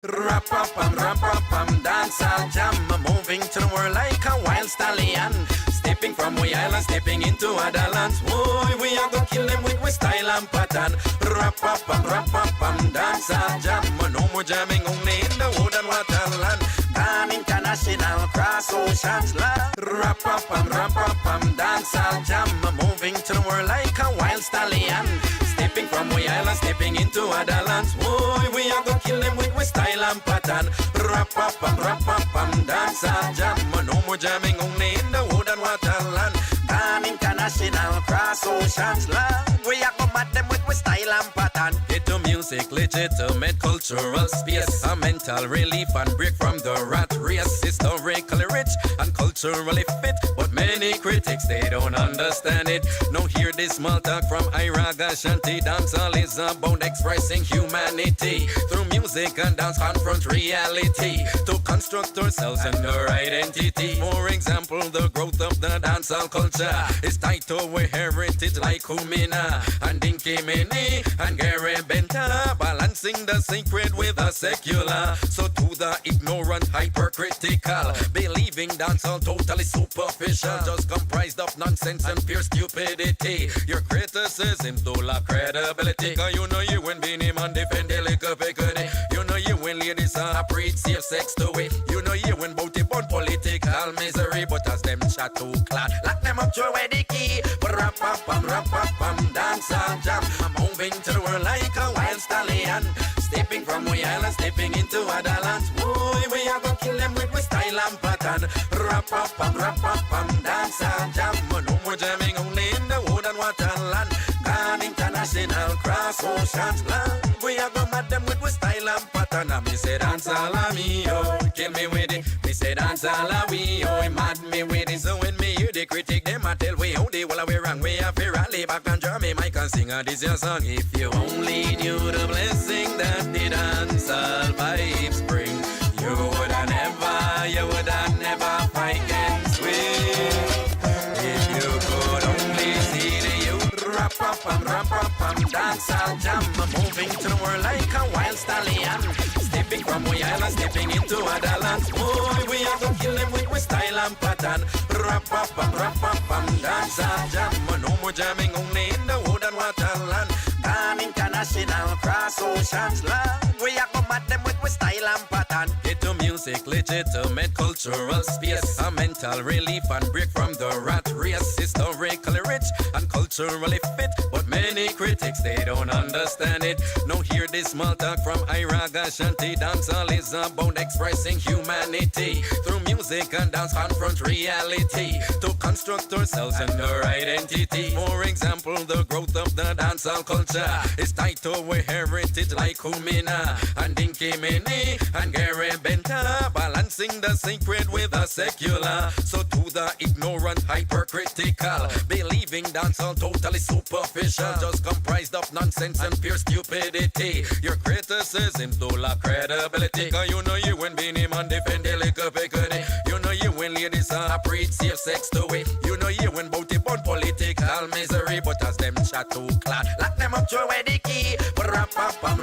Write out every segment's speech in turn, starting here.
Rap-a-pam, dancehall jam. Moving to the world like a wild stallion. Stepping from we island, stepping into other lands. Boy, we are gonna kill them with style and pattern. Rap-a-pam, dancehall jam. No more jamming only in the wood and waterland. An international cross oceans land. Rap-a-pam, dancehall jam. Moving to the world like a wild stallion. Stepping from we island, stepping into other lands. Boy, we are gonna kill them with style and pattern. Rap-a-pam, dancehall jam. No more jamming only in the wood and waterland. An international cross oceans land. We are come at them with style and pattern. Get to music, legitimate cultural space. A mental relief and break from the rat race. Historically rich and culturally fit, but many critics, they don't understand it. Now hear this small talk from Ragashanti. Dancehall is about expressing humanity. Through music and dance confront reality. To construct ourselves and our identity. For example, the growth of the dancehall culture is tied to our heritage like Kumina and Dinkimini and Gary Benta, balancing the sacred with the secular. So to the ignorant, hypercritical, believing dancehall totally superficial, just comprised of nonsense and pure stupidity. Your criticism to lack credibility, cause you know you when Beanie Man defend the liquor pickery. You know you when ladies are preach safe sex to it. You know you when bout it born political misery, but as them chat too clad, lock them up throw away the key. But rap-a-pam, dancehall jam. I'm moving to the world like a wild stallion. Stepping from we island, stepping into other lands. Boy, we are gonna kill them with style and pattern. Rap-a-pam, dancehall jam. No more jamming only in the wood and waterland. An international cross oceans land. We are gonna mad them with style and pattern. And me say dancehall a me, oh, kill me with it. Me say dancehall a we, oh, mad me with it. So when me hear the critic, them a tell we how they well we wrong. We have to rally back and drum me mic and sing this your song. If you only knew the blessing that the dancehall vibes bring, you woulda never fight against we. If you could only see the youth. Rap-a-pam, dancehall jam. Moving to the world like a wild stallion. Stepping from we island, stepping into other lands. Boy, we are gonna kill them with style and pattern. Rap-a-pam, dancehall jam. No more jamming only in the wood and waterland. An international cross oceans land. We are come at them with style and pattern. Get to music, legitimate cultural space. A mental relief and break from the rat race. Historically rich and culturally fit, but many critics, they don't understand it. Now hear this small talk from Ragashanti. Dancehall is about expressing humanity. Through music and dance confront reality. To construct ourselves and our identity. For example, the growth of the dancehall culture is tied to our heritage like Kumina and Dinkimini and Gary Benta, balancing the sacred with the secular. So to the ignorant, hypercritical, believing dancehall totally superficial, just comprised of nonsense and pure stupidity. Your criticism to lack credibility, cause you know you when Beanie Man defend the liquor pickery. You know you when ladies are preach safe sex to it. You know you when bout it born political misery, but as them chat too clad, lock them up throw away the key. But rap-a-pam,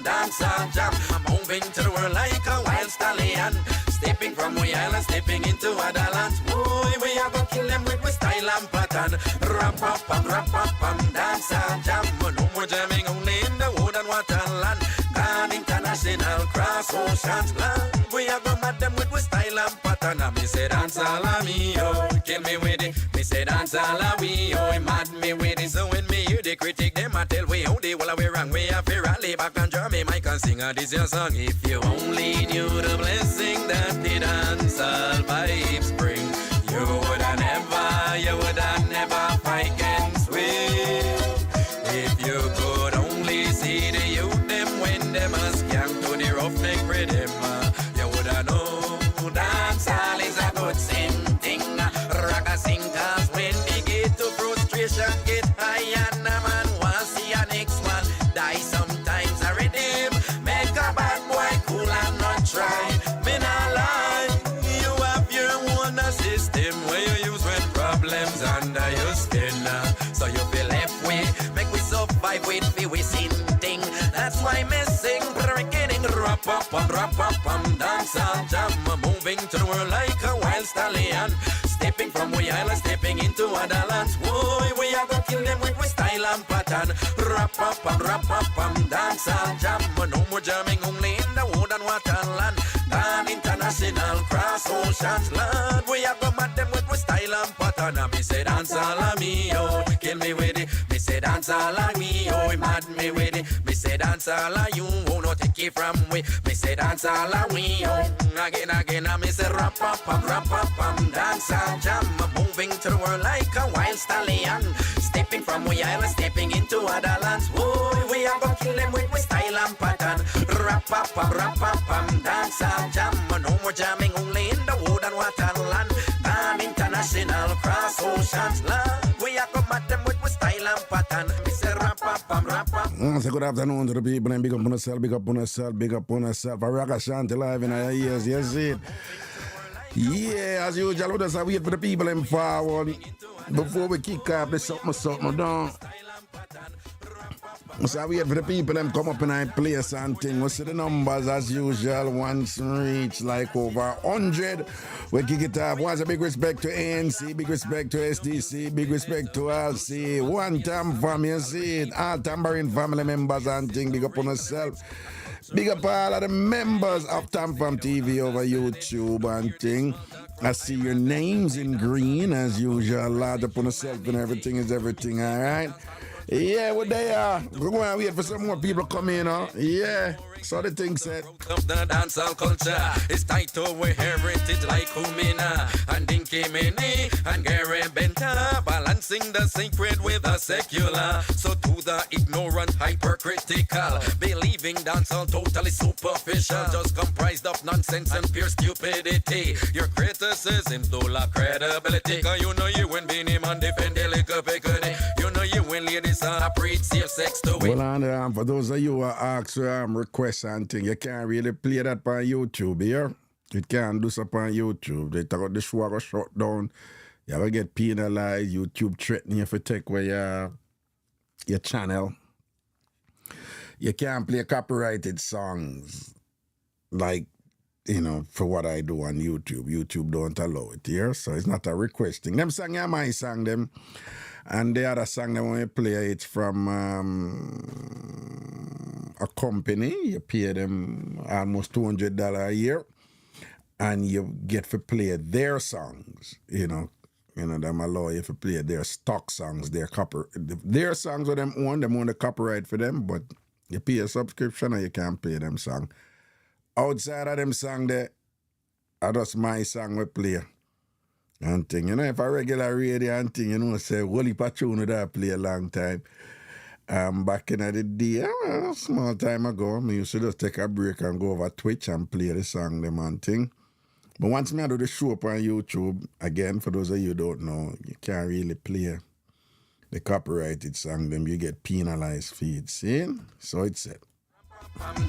dancehall jam. I'm moving to the world like a wild stallion. Stepping from we island, stepping into other lands. Boy, we are gonna kill them with style and pattern. Rap-a-pam, dancehall jam. No more jamming only in the wood and waterland. An international cross oceans land. We are gonna mad them with style and pattern. And me say dancehall a me, oh, kill me with it. Me say dancehall a we, oh, mad me with it. So when me hear the critic, them a tell we how they well we wrong. We have to rally back and drum me mic and sing this your song. If you only knew the blessing that the dancehall vibes bring, you woulda never fight against we. If you could only see the youth them when them a scam to the roughneck rhythm, you woulda know dancehall is a good thing. Raga sing cause when we get to frustration get high and a man want see a next one die. Sometimes I redeem, make a bad boy cool and not try. Me not lie, you have your own system where you use when problems under your skin. So you feel left way, make we survive with we sin thing. That's why me sing, beginning rap Rap-a-pam, dancehall jam, moving to the world like a wild stallion. Stepping from we island, stepping into other lands. Boy, we are gonna kill them with style and pattern. Rap-a-pam, dancehall jam, no more jamming only in the wood and waterland. An international cross oceans land. We are gonna mad them with style and pattern. Me say dancehall me, oh, kill me with it. Me say dancehall me, oh, mad me with it. Me say dancehall you, oh, no take it from we. Me say dancehall we, oh, again, me say rap-a-pam, dancehall jam, moving to the world like a wild stallion. Stepping from we island, stepping into other lands. Boy, we are gonna kill them with style and pattern. Rap-a-pam, dancehall jam, no more jamming only in the wood and waterland. An international cross oceans land. We are gonna match them with style and pattern. We say rap-a-pam. Say good afternoon to the people and big up on yourself, big up on yourself, big up on yourself. A Ragashanti live in our ears, yes it. Yeah, as usual, we just wait for the people in forward. Before we kick off the something down. So wait for the people them come up in our place and thing. We see the numbers as usual. Once reach like over 100, we kick it off. Once a big respect to ANC, big respect to SDC, big respect to LC. One time family, you see it. All tambourine family members and thing. Big up on yourself. Big up all of the members of Tamfam TV over YouTube and thing. I see your names in green as usual. Lad up on yourself and everything is everything, all right? Yeah, what they are. We're going to wait for some more people come in, huh? Yeah. So the thing said. Of the dancehall culture is tied to our heritage like Umina and Dinky Mini and Gary Benta, balancing the sacred with the secular. So to the ignorant, hypercritical, believing dancehall totally superficial, just comprised of nonsense and pure stupidity. Your criticism do lack credibility. Cause you know you win being him and defend the liquor picking. You know you win ladies and preach safe sex to it. Well, and for those of you who are asked requests and thing, you can't really play that on YouTube here. You can't do so on YouTube. They talk about the show are shut down. You ever get penalized. YouTube threatening you if you take away your channel. You can't play copyrighted songs like, you know, for what I do on YouTube. YouTube don't allow it here, so it's not a requesting. Them song are my song, them. And the other song that when you play, it's from a company. You pay them almost $200 a year, and you get to play their songs. You know, them allow you to play their stock songs, their songs with them own the copyright for them, but you pay a subscription and you can't play them song. Outside of them song there, that's my song we play. And thing, you know, if a regular radio and thing, you know, say, Wally Patron that play a long time. Back in the day, a small time ago, I used to just take a break and go over Twitch and play the song, them and thing. But once I do the show up on YouTube, again, for those of you who don't know, you can't really play the copyrighted song, them you get penalized for it, see? So it's it.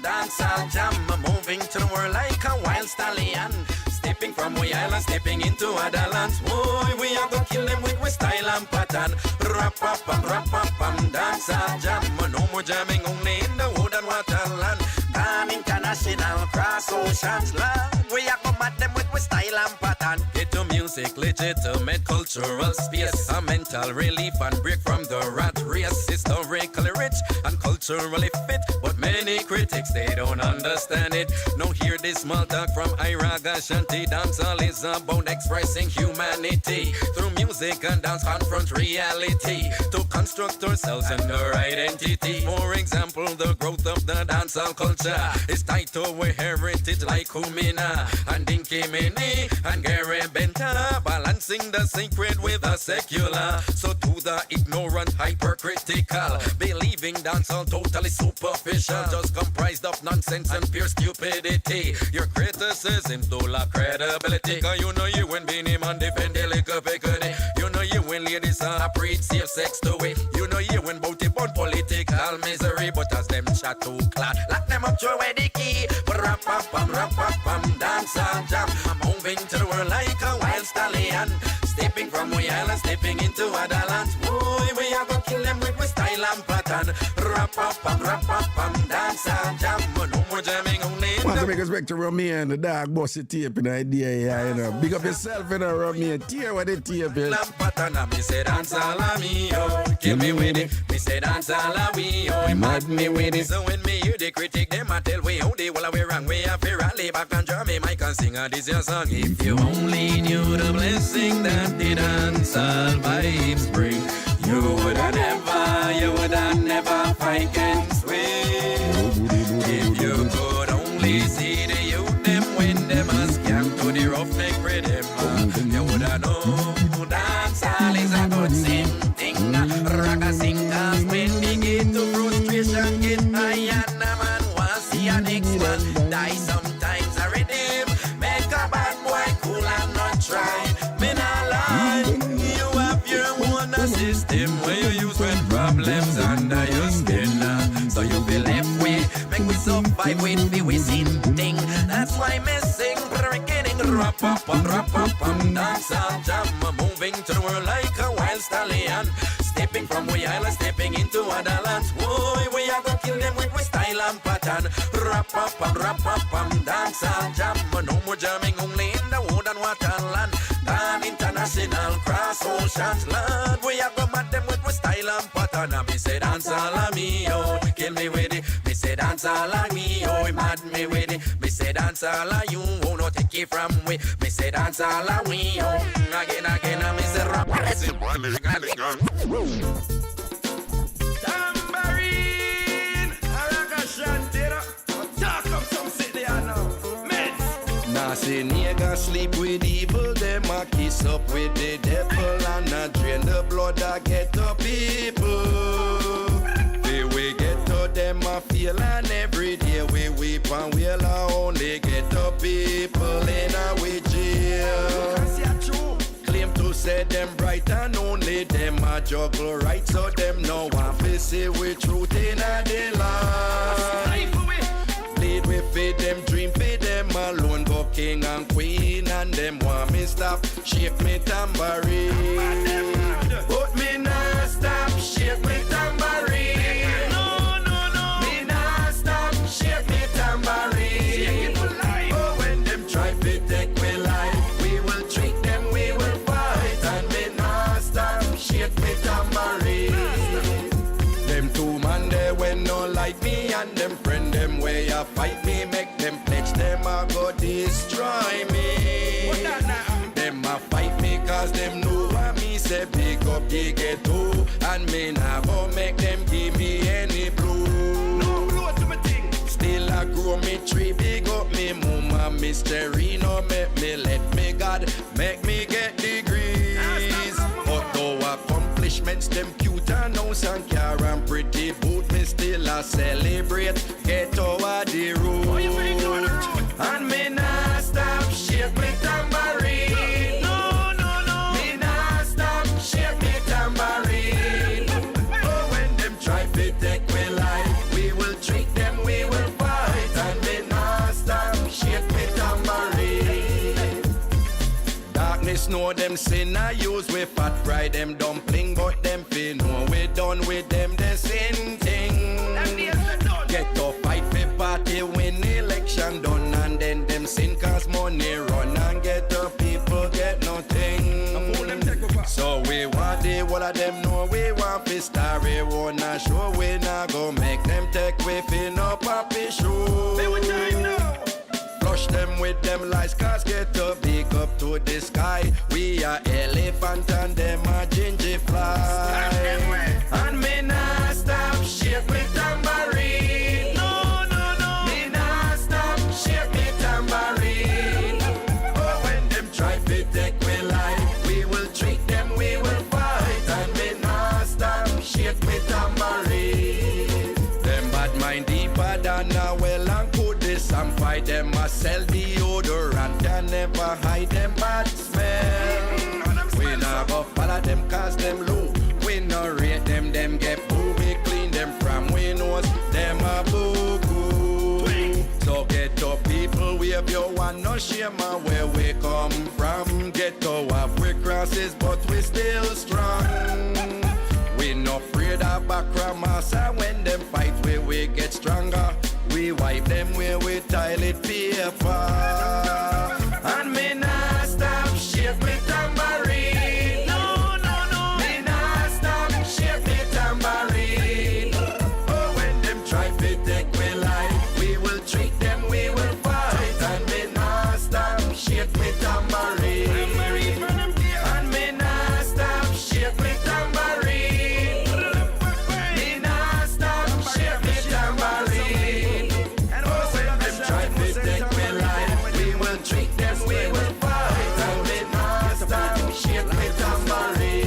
Dancehall jam, moving to the world like a wild stallion. Stepping from we island, stepping into other lands. Boy, we are gonna kill them with style and pattern. Rap-a-pam, dancehall jam, no more jamming only in the wood and waterland. An international cross oceans land. We are gonna mad them with style and pattern. Get to music, legitimate cultural space, a mental relief and break from the rat race. Historically rich and culturally fit, but many critics, they don't understand it. Now hear this small talk from Ragashanti. Dancehall is about expressing humanity through music and dance, confront reality to construct ourselves and our identity. For example, the growth of the dancehall culture is tied to our heritage like Umina and Dinky Mini and Gary Benta, balancing the sacred with the secular. So to the ignorant, hypercritical, believing dancehall totally superficial, just comprised of nonsense and pure stupidity. Your criticism do lack credibility. Cause you know you win being him and defend the liquor picking. You know you win ladies and preach safe sex to it. You know you win bout political misery, but as them chat too clad, lock them up throw away the key. But rap-a-pam, dancehall jam, I'm moving to the world like a wild stallion. Stepping from we island, stepping into other lands. Boy, we are gonna kill them with style and pattern. Rap-a-pam, dancehall jam, no more jamming only. respect to Romeo and the dog bossy tape in the idea, yeah, you know. Big up yourself, you know, Romeo. Tear what the tape is. Me say dance all a me, oh. Kill me with it. Me say dance all a we, oh. Mad me with it. So when me hear the critic, them a tell we how they well we wrong. We have to rally back and draw me mic and sing this your song. If you only knew the blessing that the dance all vibes bring, you woulda never fight against we. If you could only see the youth them when them a scam to the roughneck rhythm, you woulda know dance all is a good thing. Raga singers when they get to frustration get high and a man want see a next man die sometimes a rhythm. Make a bad boy cool and not try. Me nah lie, you have your own system where you use when problems under your skin. So you be left with, make we survive with the whizzing thing. That's why me sing beginning rap up, dance and jam, moving to the world like a wild stallion. Stepping from we island, stepping into other lands. Boy, we are gonna kill them with style and pattern. Rap up, dance and jam. No more jamming, only in the wood and waterland. Dan international cross oceans land. We are gonna mad them with style and pattern. And me say dance all of me, oh, kill me with it. Me say dance all of me, oh, mad me with it. Me say dance all of you, oh, no take it from we. Me say dance all of we, oh, again, and me say rap. Tambourine, Ragashanti, talk up some city I know. Meds. Now say nigga sleep with evil, them a kiss up with the devil and a drain the blood that get to people. The we get to them a feel and every day we weep and we'll only get to people in a we jail. Claim to say them bright and only them a juggle right, so them no want to see we truth in a the life. Bleed we feed them, dream feed them alone, go king and queen and them want me stop, shake me tambourine. But me nah stop, shake me tambourine. No, me nah stop, shake me tambourine. Oh, when them try to take me life, we will trick them, we will fight, and me nah stop, shake me tambourine. Them two man there when no like me, and them friend them way a fight me, make them pledge them a go destroy me. Them a fight me cause them know what me say, pick up the ghetto, and me nah go make them give me any blow. No blow to my thing. Still I grow me tree, big up me mama, mystery, no make me let me God, make me get degrees. But though accomplishments them cute and house and car and pretty boot, me still a celebrate, get over the road. And me nah stop, shake me tambourine. No, me nah stop, shake me tambourine. Oh, when them try to take me life, we will trick them, we will fight, and me nah stop, shake me tambourine. Darkness know them sin I use with fat fry them dumpling, but them fi know we done with them the sin thing. Get to fight for party win election done, and then them sin cause money run and get the people get nothing. So we want the whole of them know we want to star, we wanna show, we not go make them take we fi no poppy show. Flush them with them lies cause get to big up to the sky. We are elephant and them a gingy fly. And me nah stop, shake me tambourine. No, me nah stop, shake me tambourine. Oh, when them try to take me life, we will trick them, we will fight, and me nah stop, shake me tambourine. Them bad mind deeper than a well and good, this and fight them a sell deodorant and never hide them bad smell. We nah go follow them cause them low, we no rate them, them get boo, we clean them from we nose, them a boo-boo. So get to people, we have your one, no shame of where we come from. Get to have we crosses, but we still strong. We no afraid of background massa, when them fight we get stronger. We wipe them where we toilet paper. And me nah stop shake me tambourine. No, no, no. Me nah stop shake me tambourine. Oh, when them try to take me life, we will treat them, we will fight. And me nah stop shake me tambourine. And me nah stop shake me tambourine. Me nah stop shake me tambourine. Oh, when them try to take me life, we will treat them, we will fight. And me nah stop shake me tambourine.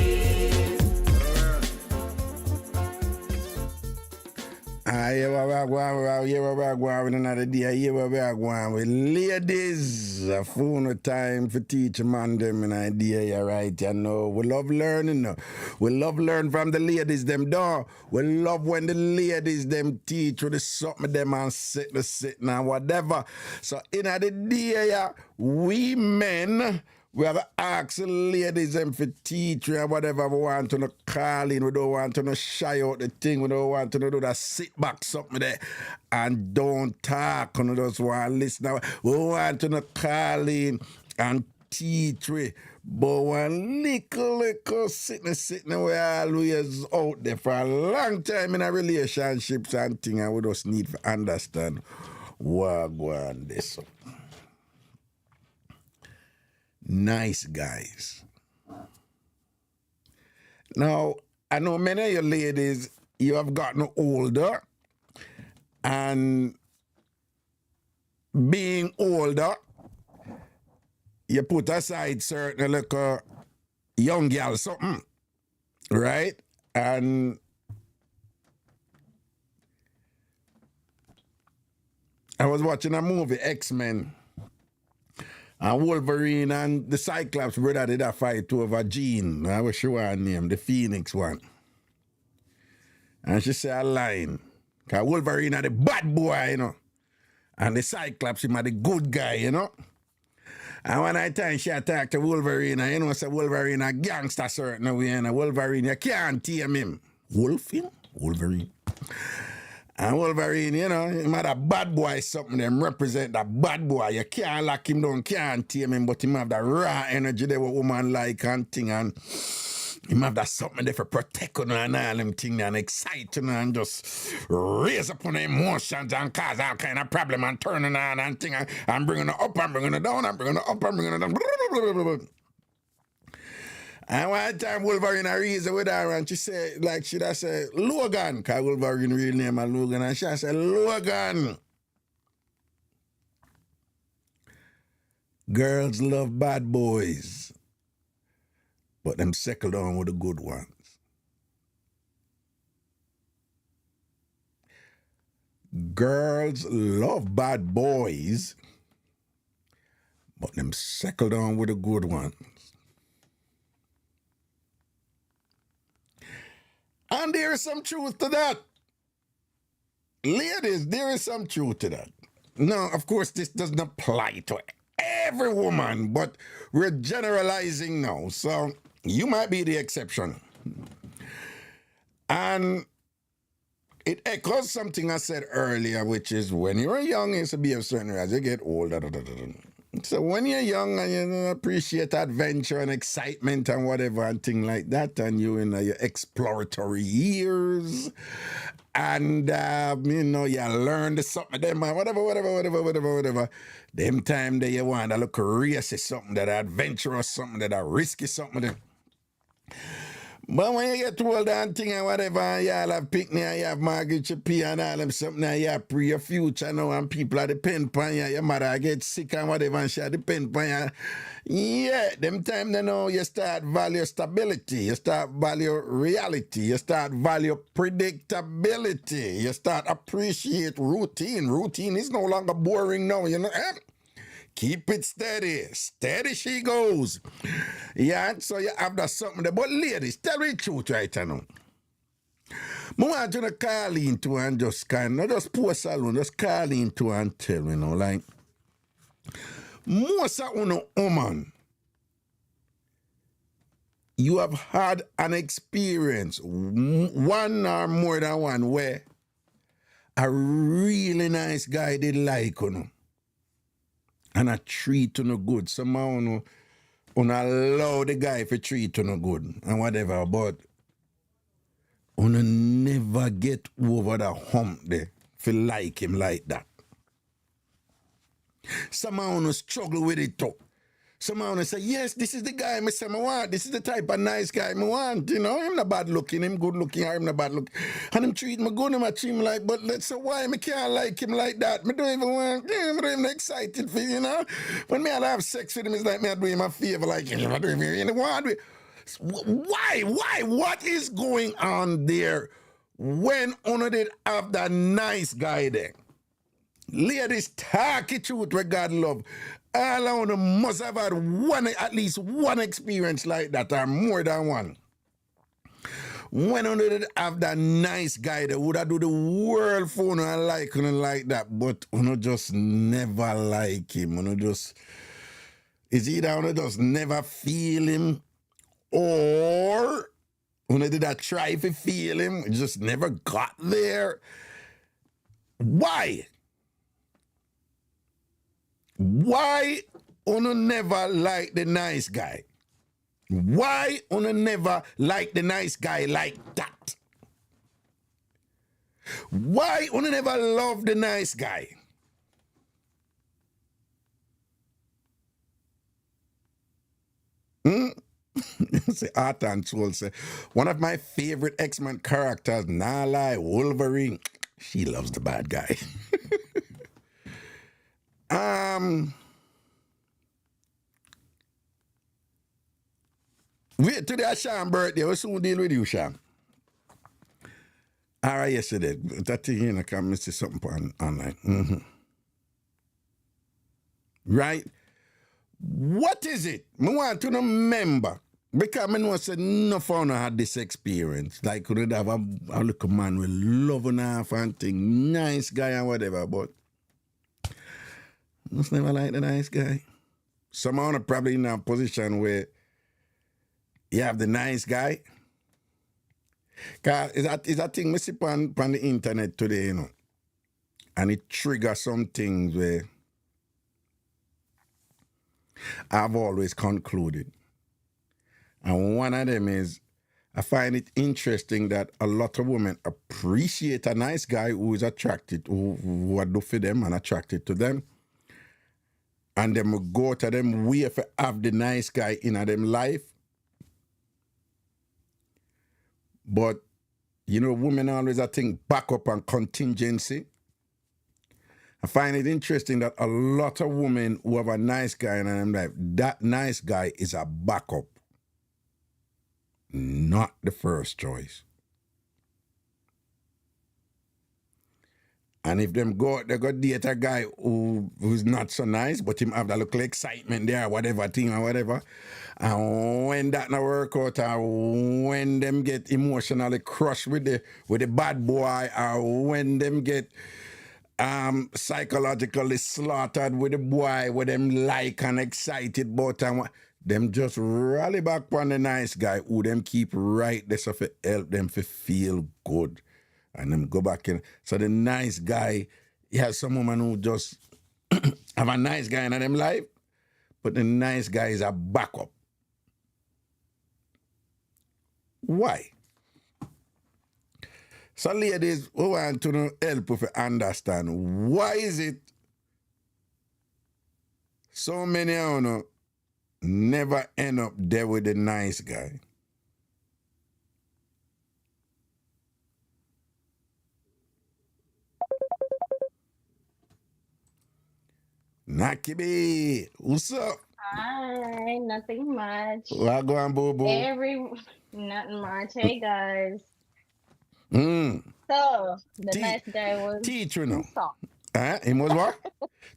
Here we go with another day. Here we go with ladies. A phone time for teach man them an idea, you right? You know, we love learning. We love learn from the ladies them though. We love when the ladies them teach with the something them and sit and whatever. So in the day, we men, we have asked the ladies them for teach and whatever we want to no call in. We don't want to no shy out the thing. We don't want to no do that sit back something there and don't talk. We just want to listen. We want to no call in and teach we. But one little sitting we always out there for a long time in a relationships and thing, and we just need to understand what go on this. Nice guys. Now, I know many of you ladies, you have gotten older, and being older, you put aside certain like young girl something, right? And I was watching a movie, X-Men, and Wolverine and the Cyclops brother did a fight over Jean. I was sure her name, the Phoenix one. And she said a line, because Wolverine are the bad boy, you know, and the Cyclops, him are the good guy, you know. And when I time she attacked to Wolverine, you know, say Wolverine a gangster certain way, and Wolverine, you can't tame him. Wolf, him? Wolverine. And Wolverine, you know, him had a bad boy something, them represent that bad boy. You can't lock him down, can't tame him, but him have that raw energy there what woman like and thing, and him have that something there for protect you and all them thing and excite you and just raise up on the emotions and cause all kind of problem and turning on and thing and bringing it up and bringing it down and bringing it up and bringing it down. And one time Wolverine a reason with her and she said, like she'd have said, Logan, because Wolverine real name is Logan, and she said, Logan. Girls love bad boys, but them settle down with the good ones. Girls love bad boys, but them settle down with the good ones. And there is some truth to that. Ladies, there is some truth to that. Now, of course, this doesn't apply to every woman, but we're generalizing now. So you might be the exception. And it echoes something I said earlier, which is when you're young, you should be a certain way. As you get older, so when you're young and you appreciate adventure and excitement and whatever and thing like that, and you're in your exploratory years, and you know, you learn the something them whatever. Them time that you want to look racy something, that adventurous something, that risky something. That. But when you get too old and thing and whatever, and you all have picnic and you have Margaret P and all them something, and you have pre your future now, and people are depend on you, your mother get sick and whatever, and she depend on you. Yeah, them time they know you start value stability, you start value reality, you start value predictability, you start appreciate routine. Routine is no longer boring now, you know. Keep it steady. Steady she goes. Yeah, so you have that something there. But ladies, tell me the truth right now. I want you to call into and just kind of, just post alone, just call into and tell me, you know, like, most of you woman, you have had an experience, one or more than one, where a really nice guy did like and a treat good. Somehow allow the guy for treat good and whatever, but never get over the hump there for like him like that. Somehow struggle with it too. Somehow say, yes, this is the guy I say I want. This is the type of nice guy I want. You know, him not bad looking, him good looking, or him not bad looking. And him treat me good, him I treat him like, but let's say why me can't like him like that? Me don't even want, I don't even excited for, you know. When me I have sex with him, it's like me I do him a favor, like, I don't even really want to. Why? What is going on there when Uno did have that nice guy there? Ladies, talk it truth where God love. All of them must have had at least one experience like that, or more than one. When you did have that nice guy that would have do the world for you and like that, but you just never like him. You just is either you just never feel him, or you did that try to feel him, you just never got there. Why? Why Uno never like the nice guy? Why Uno never like the nice guy like that? Why Uno never love the nice guy? Say Art and Soul say, one of my favorite X-Men characters, nah lie, Wolverine. She loves the bad guy. Wait today Sean's birthday. We'll soon deal with you, Sean. All right, yesterday. That thing, you know, can miss something online. Right? What is it? I want to remember. Because I know said no fun had this experience. Like could have a little man with love and half and thing, nice guy and whatever, but just never like the nice guy. Somehow probably in a position where you have the nice guy. Cause is that thing we see on the internet today, you know. And it triggers some things where I've always concluded. And one of them is I find it interesting that a lot of women appreciate a nice guy who is attracted, who are do for them and attracted to them. And then we go to them way for have the nice guy in them life. But, you know, women always, I think, back up on contingency. I find it interesting that a lot of women who have a nice guy in their life, that nice guy is a backup, not the first choice. And if them they go date a guy who's not so nice, but him have that little excitement there, whatever thing or whatever. And when that not work out, or when them get emotionally crushed with the bad boy, or when them get psychologically slaughtered with the boy, with them like and excited about and them just rally back on the nice guy who them keep right there so to help them to feel good. And them go back in. So the nice guy, he has some woman who just have a nice guy in them life, but the nice guy is a backup. Why? So ladies, we want to help you understand why is it so many of you never end up there with the nice guy. Nakibi, what's up? Hi, nothing much. What going, boo boo? Nothing much. Hey guys. Mm. So the nice guy was Teach you too know. soft. He was what?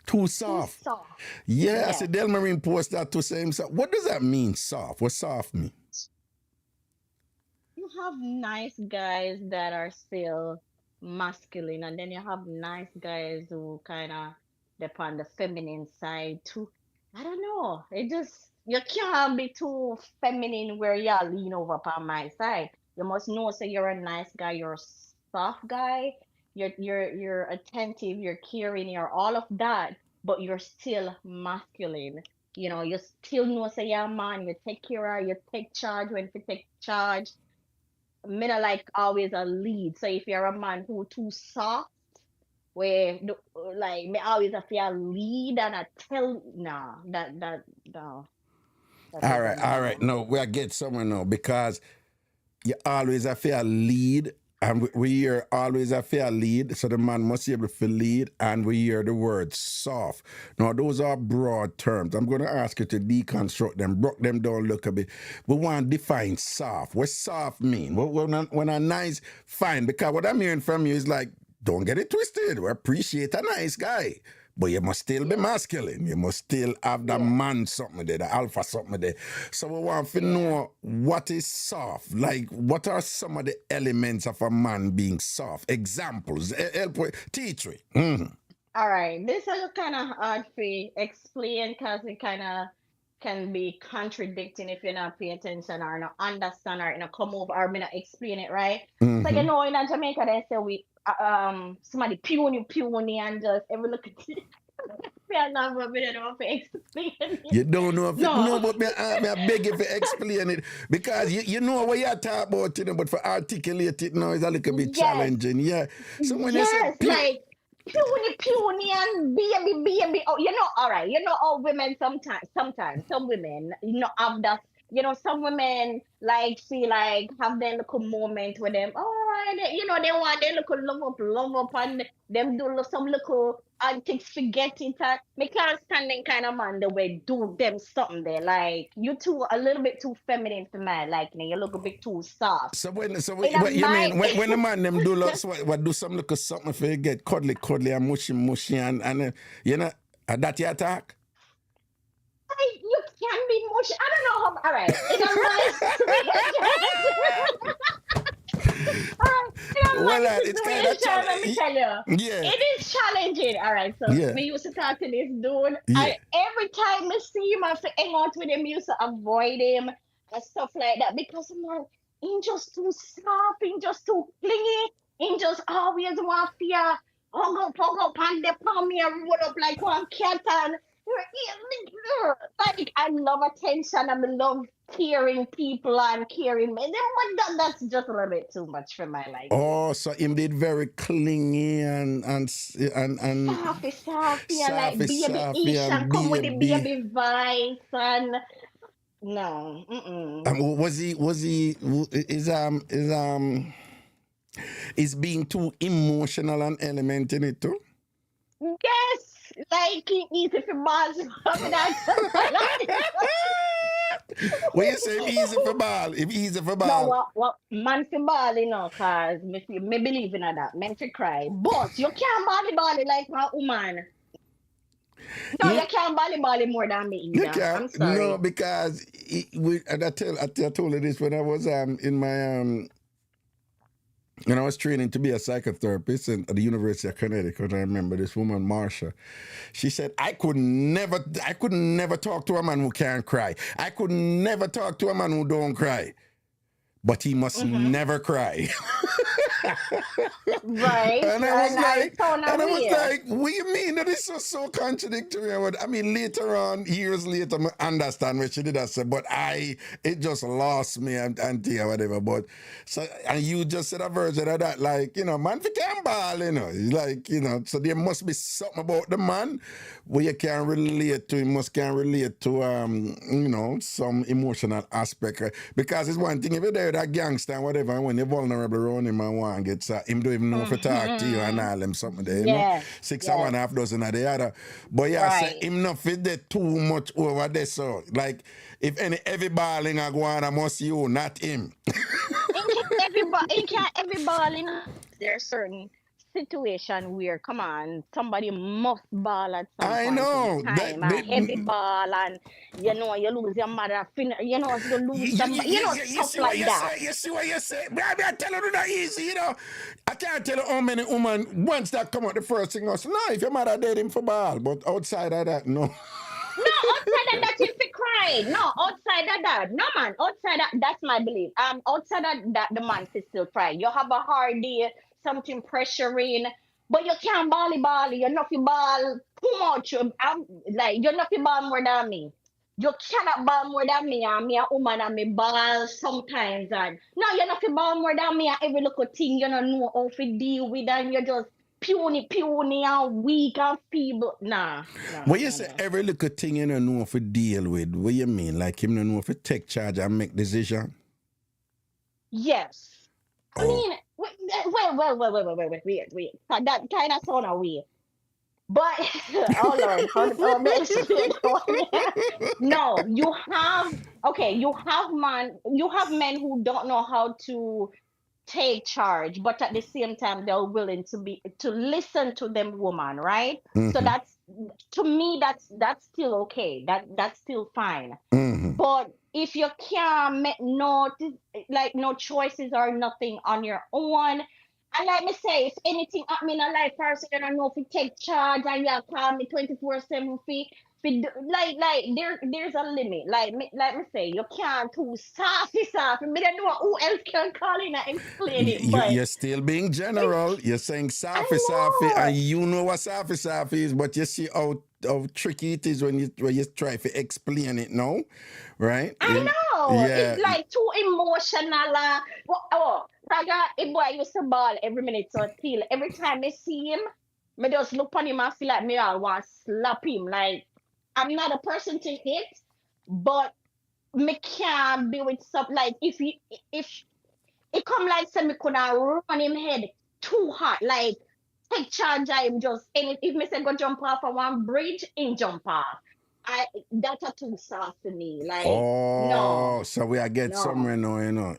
Too Too soft. soft. Yeah, I Yes. said Del Marine post that to say himself. What does that mean, soft? What soft mean? You have nice guys that are still masculine, and then you have nice guys who kind of depend on the feminine side too. I don't know. It just you can't be too feminine where you lean over on my side. You must know so you're a nice guy, you're a soft guy. you're attentive, you're caring, you're all of that, but you're still masculine. You still know say you're a man, you take care of, you take charge when to take charge. Men are like always a lead. So if you're a man who too soft, where like me always have to lead and I tell nah that no that is a All no right. no. No, we get somewhere now because you always have to lead, and we hear always have to lead, so the man must be able to lead, and we hear the word soft. Now, those are broad terms. I'm going to ask you to deconstruct them, break them down a little bit. We want to define soft. What soft mean? When a nice, fine, because what I'm hearing from you is like, don't get it twisted. We appreciate a nice guy. But you must still be Yeah, masculine. You must still have the yeah, man something there, the alpha something there. So we want to yeah. know what is soft. Like, what are some of the elements of a man being soft? Examples. Help teach me. All right, this is kind of hard to explain because it kind of can be contradicting if you're not paying attention or not understand or come over or me not explain it right. So in Jamaica they say we somebody puny and just every look at it. I love but I don't know how to explain it. You don't know if it, no, No. but I beg you to explain it because you know what you're talking about, but for articulate it now is a little bit Yes, challenging. Yeah. So when you say yes, like puny and baby. Oh, all right. All women sometimes some women, have that. Some women like see like have their little moment with them. Oh, and they want their little love up, and them do some little antics, forget it. Me can't stand them kind of man the way do them something there. Like you too a little bit too feminine for me. Like you look a bit too soft. so In what you my mean when the man them do lots what do some little something for you get cuddly and mushy and that you attack? you can be mushy. I don't know how. All right, in a my situation, in a Well, my it's kind of situation, let me challenging. tell you, Yeah, it is challenging. All right, so yeah, me used to talk to this dude. yeah. I every time I see him, I have to hang out with him. Used to avoid him and stuff like that because I'm like, he just too soft, he just too clingy, he just always want to hug up, and they palm me and roll up like one cat and. Like I love attention and I love caring people and caring men. But that's just a little bit too much for my liking. Oh, so him did very clingy and Softy and like baby Safi ish and and come with the baby. baby voice and no, mm-mm. Was he is being too emotional an element in it too? Yes, like it easy for boss. I mean, I just When you say easy for ball, if easy for no, ball. what man for ball, cause me believe in that. Men for cry, but you can't bally like my woman. No, Hmm? you can't bally more than me You either. can't I'm no sorry. because I told you this when I was in my when I was training to be a psychotherapist at the University of Connecticut. I remember this woman, Marsha. She said, I could never talk to a man who can't cry. I could never talk to a man who don't cry. But he must Mm-hmm. never cry. Right, And I was and I like, sound aware. what do you mean? That is so contradictory. I mean, later on, years later, I understand what she did. I said, but it just lost me and or whatever. But so, and you just said a version of that, like, man, if you can't ball, it's like, so there must be something about the man where you can relate to. You must can relate to, some emotional aspect. Because it's one thing if you're there, that gangster and whatever, and when you're vulnerable around him and one gets him don't even know if to talk to you and Mm-hmm. all them something there, Yes, six and one yes, half dozen of the other. But yeah, say right. him not fit there too much over there. So like if every balling I go on, I must you, not him. In can't every ball there's certain situation where come on somebody must ball at some I point in know that, time, a heavy ball, and you lose your mother, you lose somebody, you stuff see what like you that. say, you see what you say. Baby, I tell you that easy, I can't tell you how many women once that come out the first thing I say, no, if your mother did him for ball, but outside of that, no. No, outside of that, if you cry. No, outside of that. No, man. Outside that, that's my belief. Outside of that, the man can still cry. You have a hard day. something pressuring, but you can't bally. You're not ball too much. Like you're not ball more than me. You cannot ball more than me, and me a woman and me ball sometimes. And no, you're not ball more than me. And every little thing you don't know how to deal with, and you're just puny and weak and feeble. Nah, When you say every little thing you don't know if to deal with, what you mean? Like him don't know if to take charge and make decision? Yes. I Oh. mean, wait. That kind of sound a weird. But oh Lord, how me explain? No, you have men who don't know how to take charge, but at the same time they're willing to listen to them woman, right? So Mm-hmm. that's, to me, that's still okay. That's still fine. Mm-hmm. But if you can't make no choices or nothing on your own, and like me say, if anything happen in a life person, you don't know if you take charge and you call me 24/7 there's a limit. Like me say, you can't too soft. Me don't know who else can call in and explain it, but You're still being it's general. You're saying I safi, and know. you know what safi is, but you see how tricky it is when you try to explain it now, right? I know. Yeah. It's like too emotional. Raga, a boy used to ball every minute, so till every time I see him, me just look on him and feel like me I want to slap him. Like, I'm not a person to hit, but me can't be with stuff like if it come like say me could have run him head too hard, like take charge of him just, and if me say go jump off of one bridge, in jump off. That's a too soft to me. Like, no, Oh, so we are get somewhere no, now, you know. no.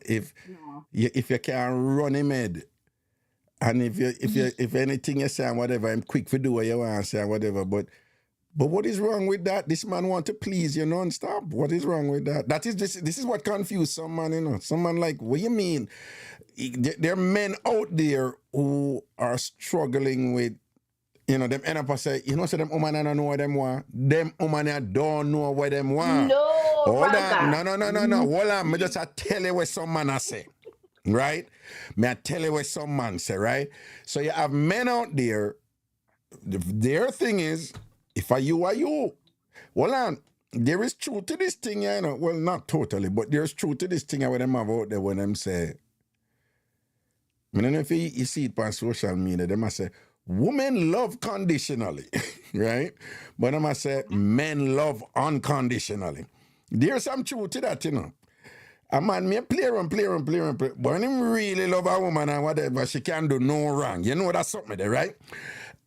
If you can run him head, and if anything you say and whatever, I'm quick to do what you want to say and whatever, but what is wrong with that? This man want to please you non-stop. What is wrong with that? That is this is what confused some man, you know. Some man like, what you mean? There are men out there who are struggling with, you know, them end up and say, you know, so them woman don't know what them want. Them woman don't know what them want. No, Hold on. Raga. No. Hold on. Me just tell you what some man I say. Right? Me I tell you what some man say, right? So you have men out there, their thing is, if I you are you. Hold on. There is truth to this thing, you know. Well, not totally, but there's truth to this thing when them have out there when them say, I don't know if you see it on social media, they must say, women love conditionally, right? But they must say, men love unconditionally. There's some truth to that, you know. A man may play around, but when him really love a woman and whatever, she can do no wrong. You know that's something there, right?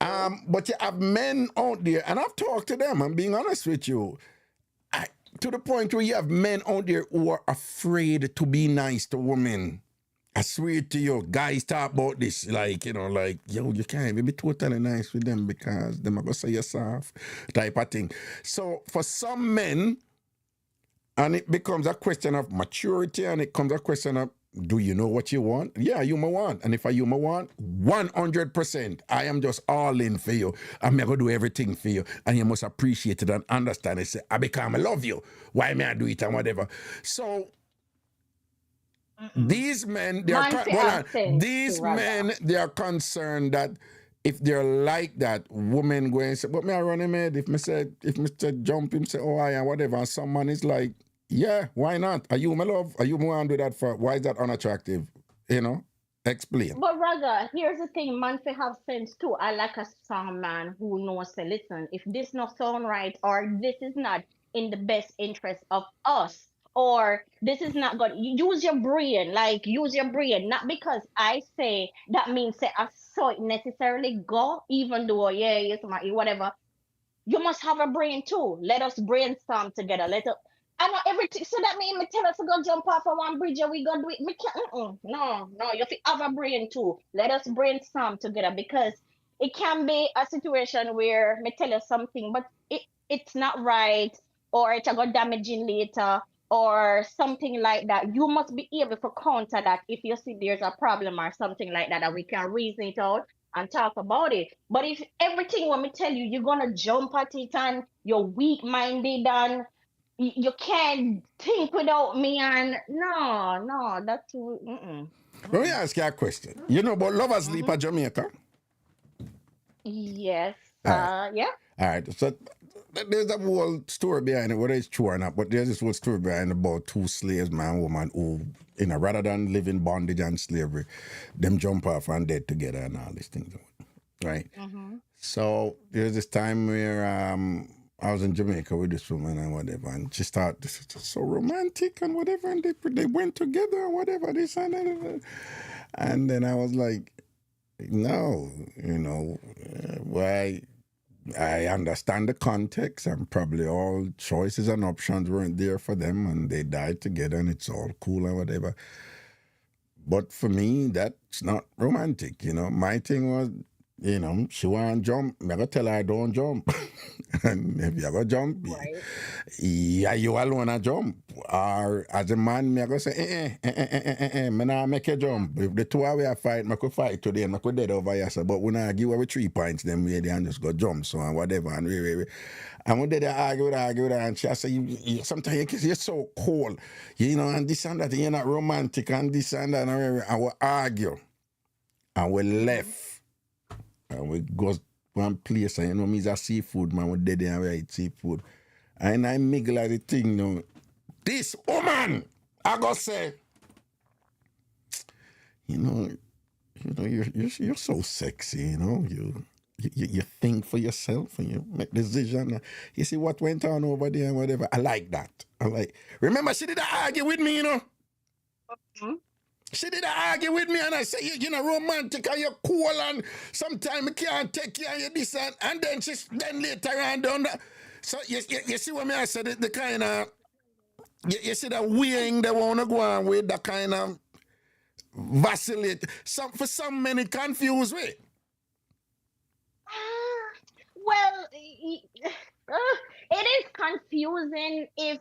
But you have men out there, and I've talked to them, I'm being honest with you, to the point where you have men out there who are afraid to be nice to women. I swear to you, guys talk about this, like, you know, like, yo, you can't even be totally nice with them because them are going to say you're soft, type of thing. So for some men, and it becomes a question of maturity, and it comes a question of, do you know what you want? Yeah, you may want. And if I you may want, 100%, I am just all in for you. I'm going to do everything for you. And you must appreciate it and understand it. Say, I become, I love you. Why may I do it and whatever? So these men, they are Man fi have sense too, these Raga. men, they are concerned that if they're like that, women go and say, but me I run him head. If Mr. jump him, say, oh, I and whatever, and some man is like, yeah, why not? Are you my love? Are you more do that for? Why is that unattractive? You know? Explain. But Raga, here's the thing, man fi have sense too. I like a strong man who knows to listen. If this not sound right, or this is not in the best interest of us, or this is not good, use your brain. Like, use your brain. Not because I say that means say I saw it necessarily go, even though yeah, yes, whatever. You must have a brain too. Let us brainstorm together. I know everything. So that mean me tell us to go jump off of one bridge and we go do it. Me can't. No. You have to have a brain too. Let us brainstorm together, because it can be a situation where me tell you something, but it's not right, or it's going damaging later, or something like that. You must be able to counter that if you see there's a problem or something like that, that we can reason it out and talk about it. But if everything when me tell you, you're gonna jump at it and you're weak minded and you can't think without me, and no, that's too. Mm-mm. Let me Mm. ask you a question. You know about Lovers Leap Mm-hmm. at Jamaica? Yes. All right. Yeah. All right. So there's a whole story behind it, whether it's true or not, but there's this whole story behind about two slaves, man and woman, who, rather than live in bondage and slavery, them jump off and dead together and all these things. Right? Mm-hmm. So there's this time where I was in Jamaica with this woman and whatever, and she started, this is so romantic and whatever, and they went together and whatever, this and that. And then I was like, no, why? I understand the context, and probably all choices and options weren't there for them, and they died together, and it's all cool and whatever. But for me, that's not romantic. My thing was, she want to jump. I gotta tell her I don't jump. And if you ever jump, Right. yeah, you alone a jump. Or as a man, me I go say, me nah make you jump. If the two of we a fight, me could fight today, me could dead over here. So, but we not give away 3 points, then we and just go jump, so and whatever, and we. And we did argue with her, and she say, sometimes you're so cold, and this and that, you're not romantic, and this and that, and we argue, and we Mm-hmm. left, and we go one place, and me's a seafood man, we did there and we eat seafood. And I miggle at the thing, this woman, I go say, you know, you're so sexy, you think for yourself and you make decision. You see what went on over there and whatever. I like that. Remember, she did argue with me, Mm-hmm. She did argue with me, and I say, you're romantic and you're cool, and sometimes I can't take you and you this and then then later on done that. So you see what me I said, the kind of, you see the weighing they want to go on with, the kind of vacillate. For some men it confused me. Well, it is confusing if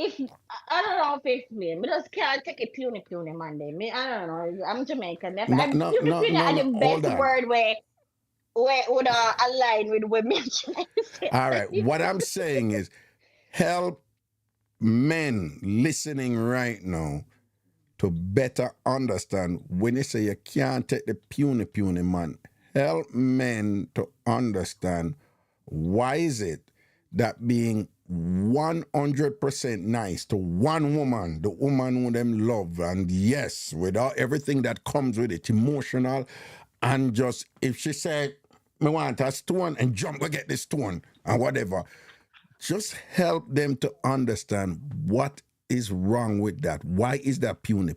I don't know if it's me. Me just can't take it puny Monday. Me, I don't know. I'm Jamaican. No, And no, puny no, no, are no. the Hold best on. word where would align with what me trying to say. All right. What I'm saying is help men listening right now to better understand when you say you can't take the puny man. Help men to understand why is it that being 100% nice to one woman, the woman who them love, and yes, without everything that comes with it, emotional, and just if she said, me want a stone and jump go get the stone and whatever, just help them to understand what is wrong with that. Why is that puny?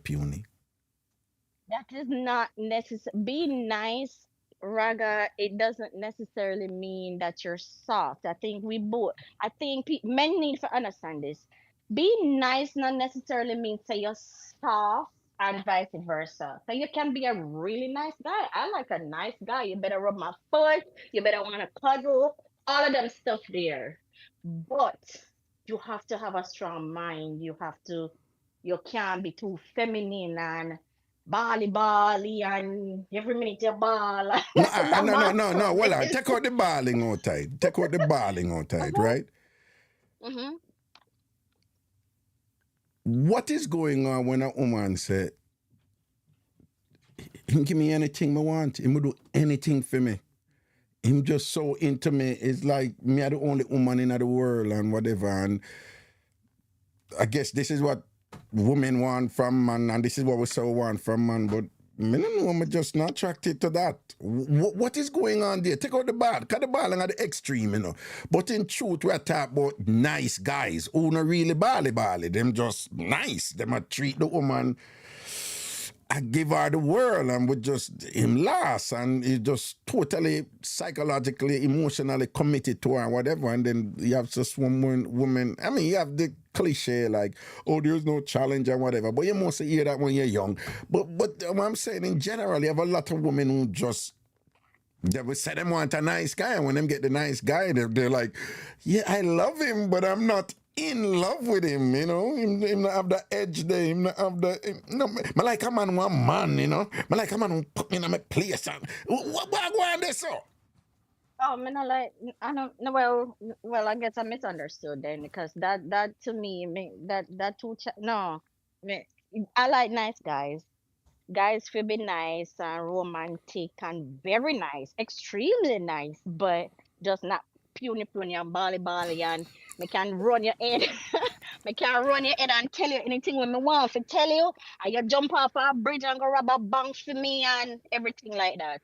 That is not necessary. Being nice, Raga, it doesn't necessarily mean that you're soft. I think we both, I think men need to understand this. Being nice not necessarily means say you're soft and vice versa. So you can be a really nice guy. I like a nice guy. You better rub my foot. You better want to cuddle. All of them stuff there. But you have to have a strong mind. You can't be too feminine and bally and every minute you ball. No, That no, no, ball no, no. Well, promise. take out the balling outside. Take out the balling outside, Uh-huh. right? Mm-hmm. What is going on when a woman say, him give me anything I want, him will do anything for me. Him just so into me. It's like me are the only woman in the world and whatever. And I guess this is what women want from man, and this is what we so want from man. But me no know, I'm just not attracted to that. What is going on there? Take out the ball, cut the ball at the extreme. But in truth, we're talking about nice guys who not really bally. Them just nice. Them a treat the woman. I give her the world and we just him last and he just totally psychologically, emotionally committed to her and whatever. And then you have just one woman. I mean, you have the cliche like, oh, there's no challenge and whatever. But you mostly hear that when you're young. But what I'm saying in general, you have a lot of women who just they will say them want a nice guy, and when them get the nice guy, they're like, yeah, I love him, but I'm not in love with him, Him not have the edge there, him not have the, I like a man one man, I like a man who put me in my place, and what go on this so? Oh, me not like I don't no well I guess I misunderstood then because that to me that no me, I like nice guys. Guys feel be nice and romantic and very nice, extremely nice, but just not puny and bally and me can run your head. Me can run your head and tell you anything when me want to tell you, and you jump off a bridge and go rob a bank for me and everything like that.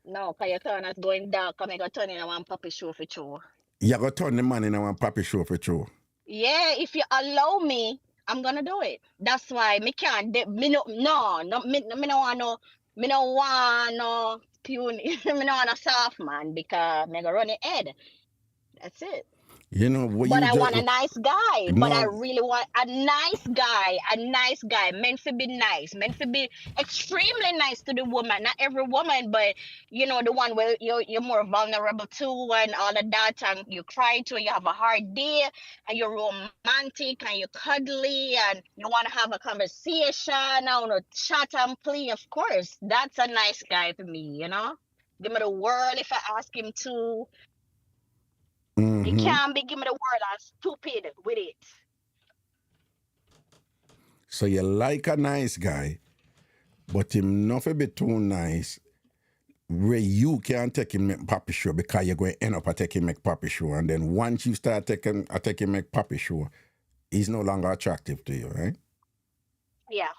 No, cause your turn is going dark and me go turn in one puppy show for you. You got turn the man in a one papi show for true. Yeah, if you allow me, I'm gonna do it. That's why me can't. Me no, me no want no, me no want no puny, me no want a soft man because me go run your head. That's it. You know what But you I just want a nice guy. But I no. really want a nice guy. A nice guy. Meant to be nice. Meant to be extremely nice to the woman. Not every woman, but you know, the one where you're more vulnerable to and all of that. And you cry to, and you have a hard day, and you're romantic and you're cuddly and you want to have a conversation. I want to chat and play. Of course, that's a nice guy for me. Give me the world if I ask him to. You Mm-hmm. can't be giving me the word and stupid with it. So you like a nice guy, but him not a bit too nice where you can't take him make papi show because you're going to end up a taking make papi show. And then once you start taking make papi show, he's no longer attractive to you, right? Yeah,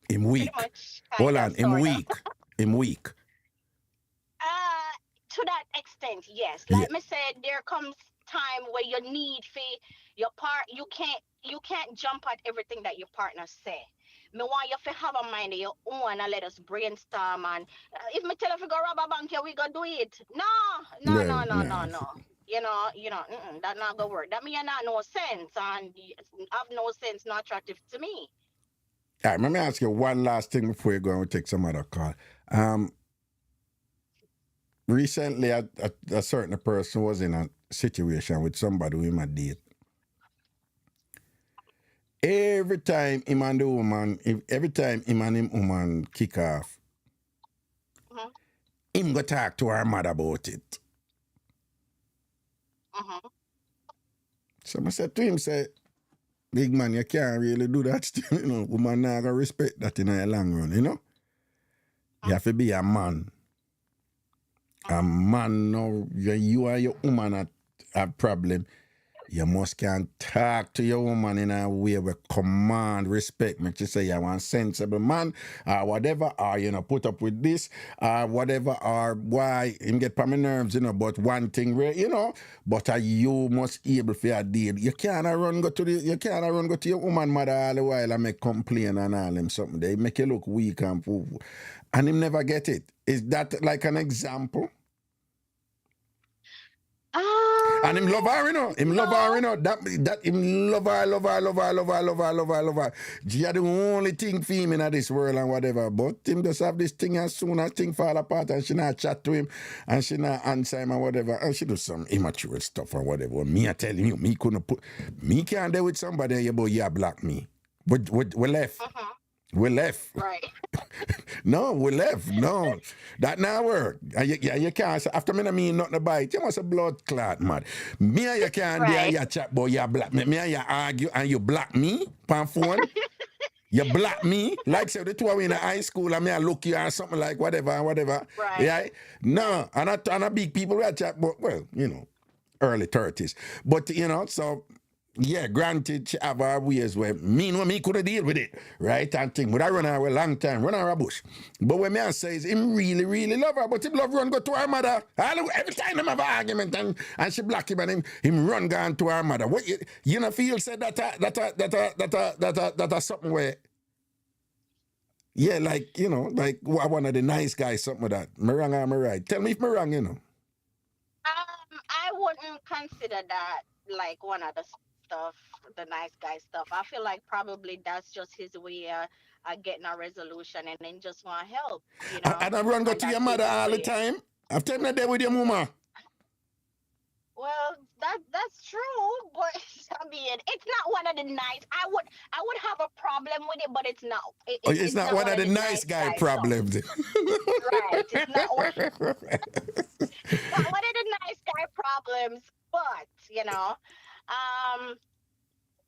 Him pretty weak. much, kind Hold of, on, him sort of. weak. Him weak. Uh, to that extent, yes. Yeah. Like me said, there comes time where you need for your part. You can't jump at everything that your partner say. Me want you to have a mind of your own and let us brainstorm. And if me tell you to go rob a bank, yeah, we go do it. No, no, Well, no, no, no, nah. no. That not gonna work. That mean you not no sense and you have no sense, not attractive to me. All right, let me ask you one last thing before you go and take some other call. Um, Recently, a certain person was in a situation with somebody who him a date. Every time him and the woman, every time him and him woman kick off, Mhm, him go talk to her mother about it. mhm. So I said to him, say, big man, you can't really do that still, Woman not gonna respect that in the long run, You have to be a man. A man now, you and your woman have problem. You must can talk to your woman in a way where command respect. Make you say you want sensible man or whatever, or put up with this or whatever, or why him get on my nerves, but one thing where, but you must able for a deal. You can't run go to your woman mother all the while and make complain and all them something. They make you look weak and him never get it. Is that like an example? And him love her, Him love her, No. That him love her, love her, love her, love her, love her, love her, love her. She are the only thing for him in this world and whatever. But him just have this thing as soon as thing fall apart and she not chat to him and she not answer him and whatever. And she do some immature stuff and whatever. Me I telling you, me can't deal with somebody about you block me. We left. Mhm. We left. Right. No, we left. No, that not work. And you can't say, after me no mean nothing about it. You must a blood clot, man. Me and you can't be and Right. you chat about you black me. Me and you argue and you block me on phone. You block me, like say the two of we in high school and me I look you or something like whatever and whatever. Right. Yeah. No, and I big people we chat about, well, early 30s. But so yeah, granted, she have her ways where me couldn't deal with it, right? And thing, but I run her a long time, run her a bush. But when me I say is him really, really love her, but him love run go to her mother. Every time them have an argument and she block him and him run gone to her mother. What you know feel said that something where yeah, like like one of the nice guys, something like that. Me wrong or me right? Tell me if me wrong. I wouldn't consider that like one of the stuff, the nice guy stuff. I feel like probably that's just his way of getting a resolution and then just want help, And I run go and to your that's his mother all the way. time. After me there with your mama. Well, that's true, but I mean, it's not one of the nice. I would have a problem with it, but it's not. Oh, it's It's not not one one of of the the nice nice guy guy stuff. problems. Right. It's not one. It's not one of the nice guy problems, but um,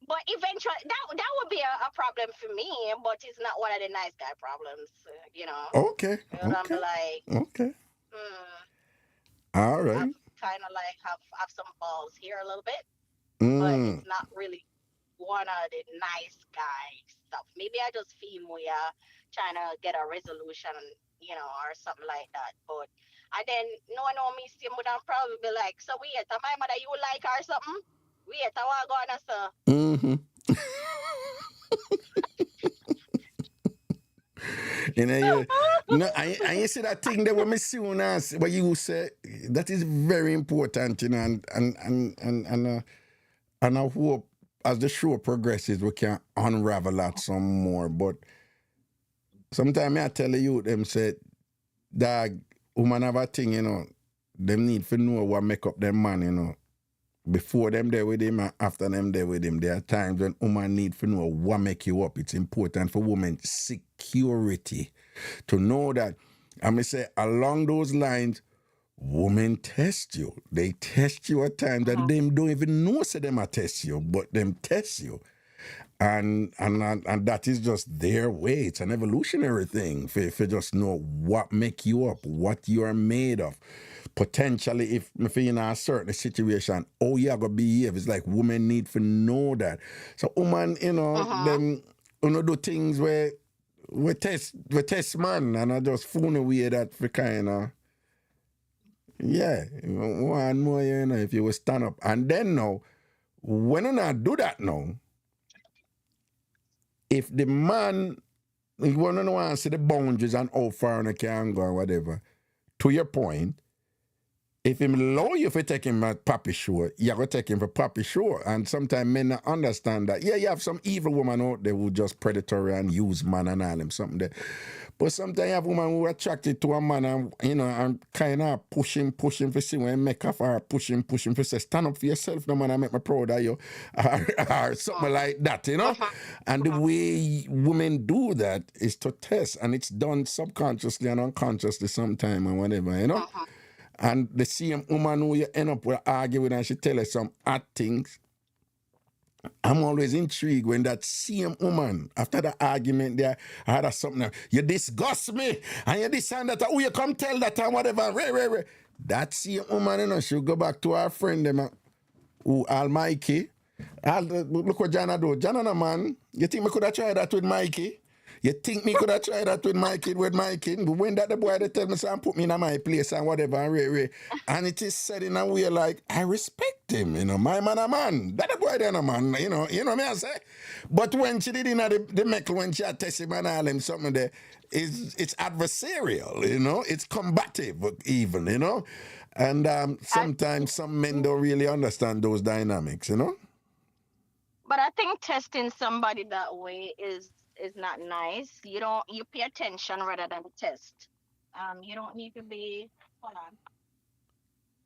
But eventually, that would be a problem for me. But it's not one of the nice guy problems. You know, Okay, I'm okay, like, okay. mm, All I've right. kind of like have some balls here a little bit, but Mm. it's not really one of the nice guy stuff. Maybe I just feel we are trying to get a resolution, or something like that. But and then no one know me still would probably be like, so wait, am I mother you like or something? Wait, I want to go on a sir. Mm-hmm. You know, you, no, I see that thing that when me see when what you say, that is very important, and I hope as the show progresses we can unravel that some more. But sometimes I tell the youth them say, dog, woman have a thing, them need to know what make up them man, before them there with him and after them there with him. There are times when women need to know what make you up. It's important for women security to know that. I may say along those lines, women test you. They test you at times that them don't even know say them a test you, but them test you. And that is just their way. It's an evolutionary thing for just know what make you up, what you are made of. Potentially, if you're in a certain situation, oh, you gotta behave. It's like women need to know that. So, woman, them, do things where we test man, and I just fool away that for kind of, yeah, one more, if you will stand up. And then now, when you not do that now, if the man, you want to know and see the boundaries and how far you can go and whatever, to your point, if him allow you for take him at papi show, you gotta take him for papi show. And sometimes men not understand that. Yeah, you have some evil woman out there who just predatory and use man and all them something there. But sometimes you have women who are attracted to a man and and kind of pushing for see when make off or pushing for say stand up for yourself, no man, I make me proud of you or something like that, And the way women do that is to test, and it's done subconsciously and unconsciously sometime and whatever. And the same woman who you end up with arguing and she tell us some odd things. I'm always intrigued when that same woman, after the argument there, I had something, you disgust me, and you this and that, oh, you come tell that and whatever, re. That same woman, she'll go back to her friend, them, who all Mikey. Look what Jana do. Jana, man, you think me could have tried that with Mikey? You think me could have tried that with my kid, But when that the boy they tell me and put me in my place and whatever and it is said in a way like I respect him, my man a man. That the boy then a man, you know me I say. But when she did in the meckle when she had test him and all him something there, it's adversarial, it's combative even, And sometimes some men don't really understand those dynamics, But I think testing somebody that way is not nice. You pay attention rather than test. You don't need to be. Hold on.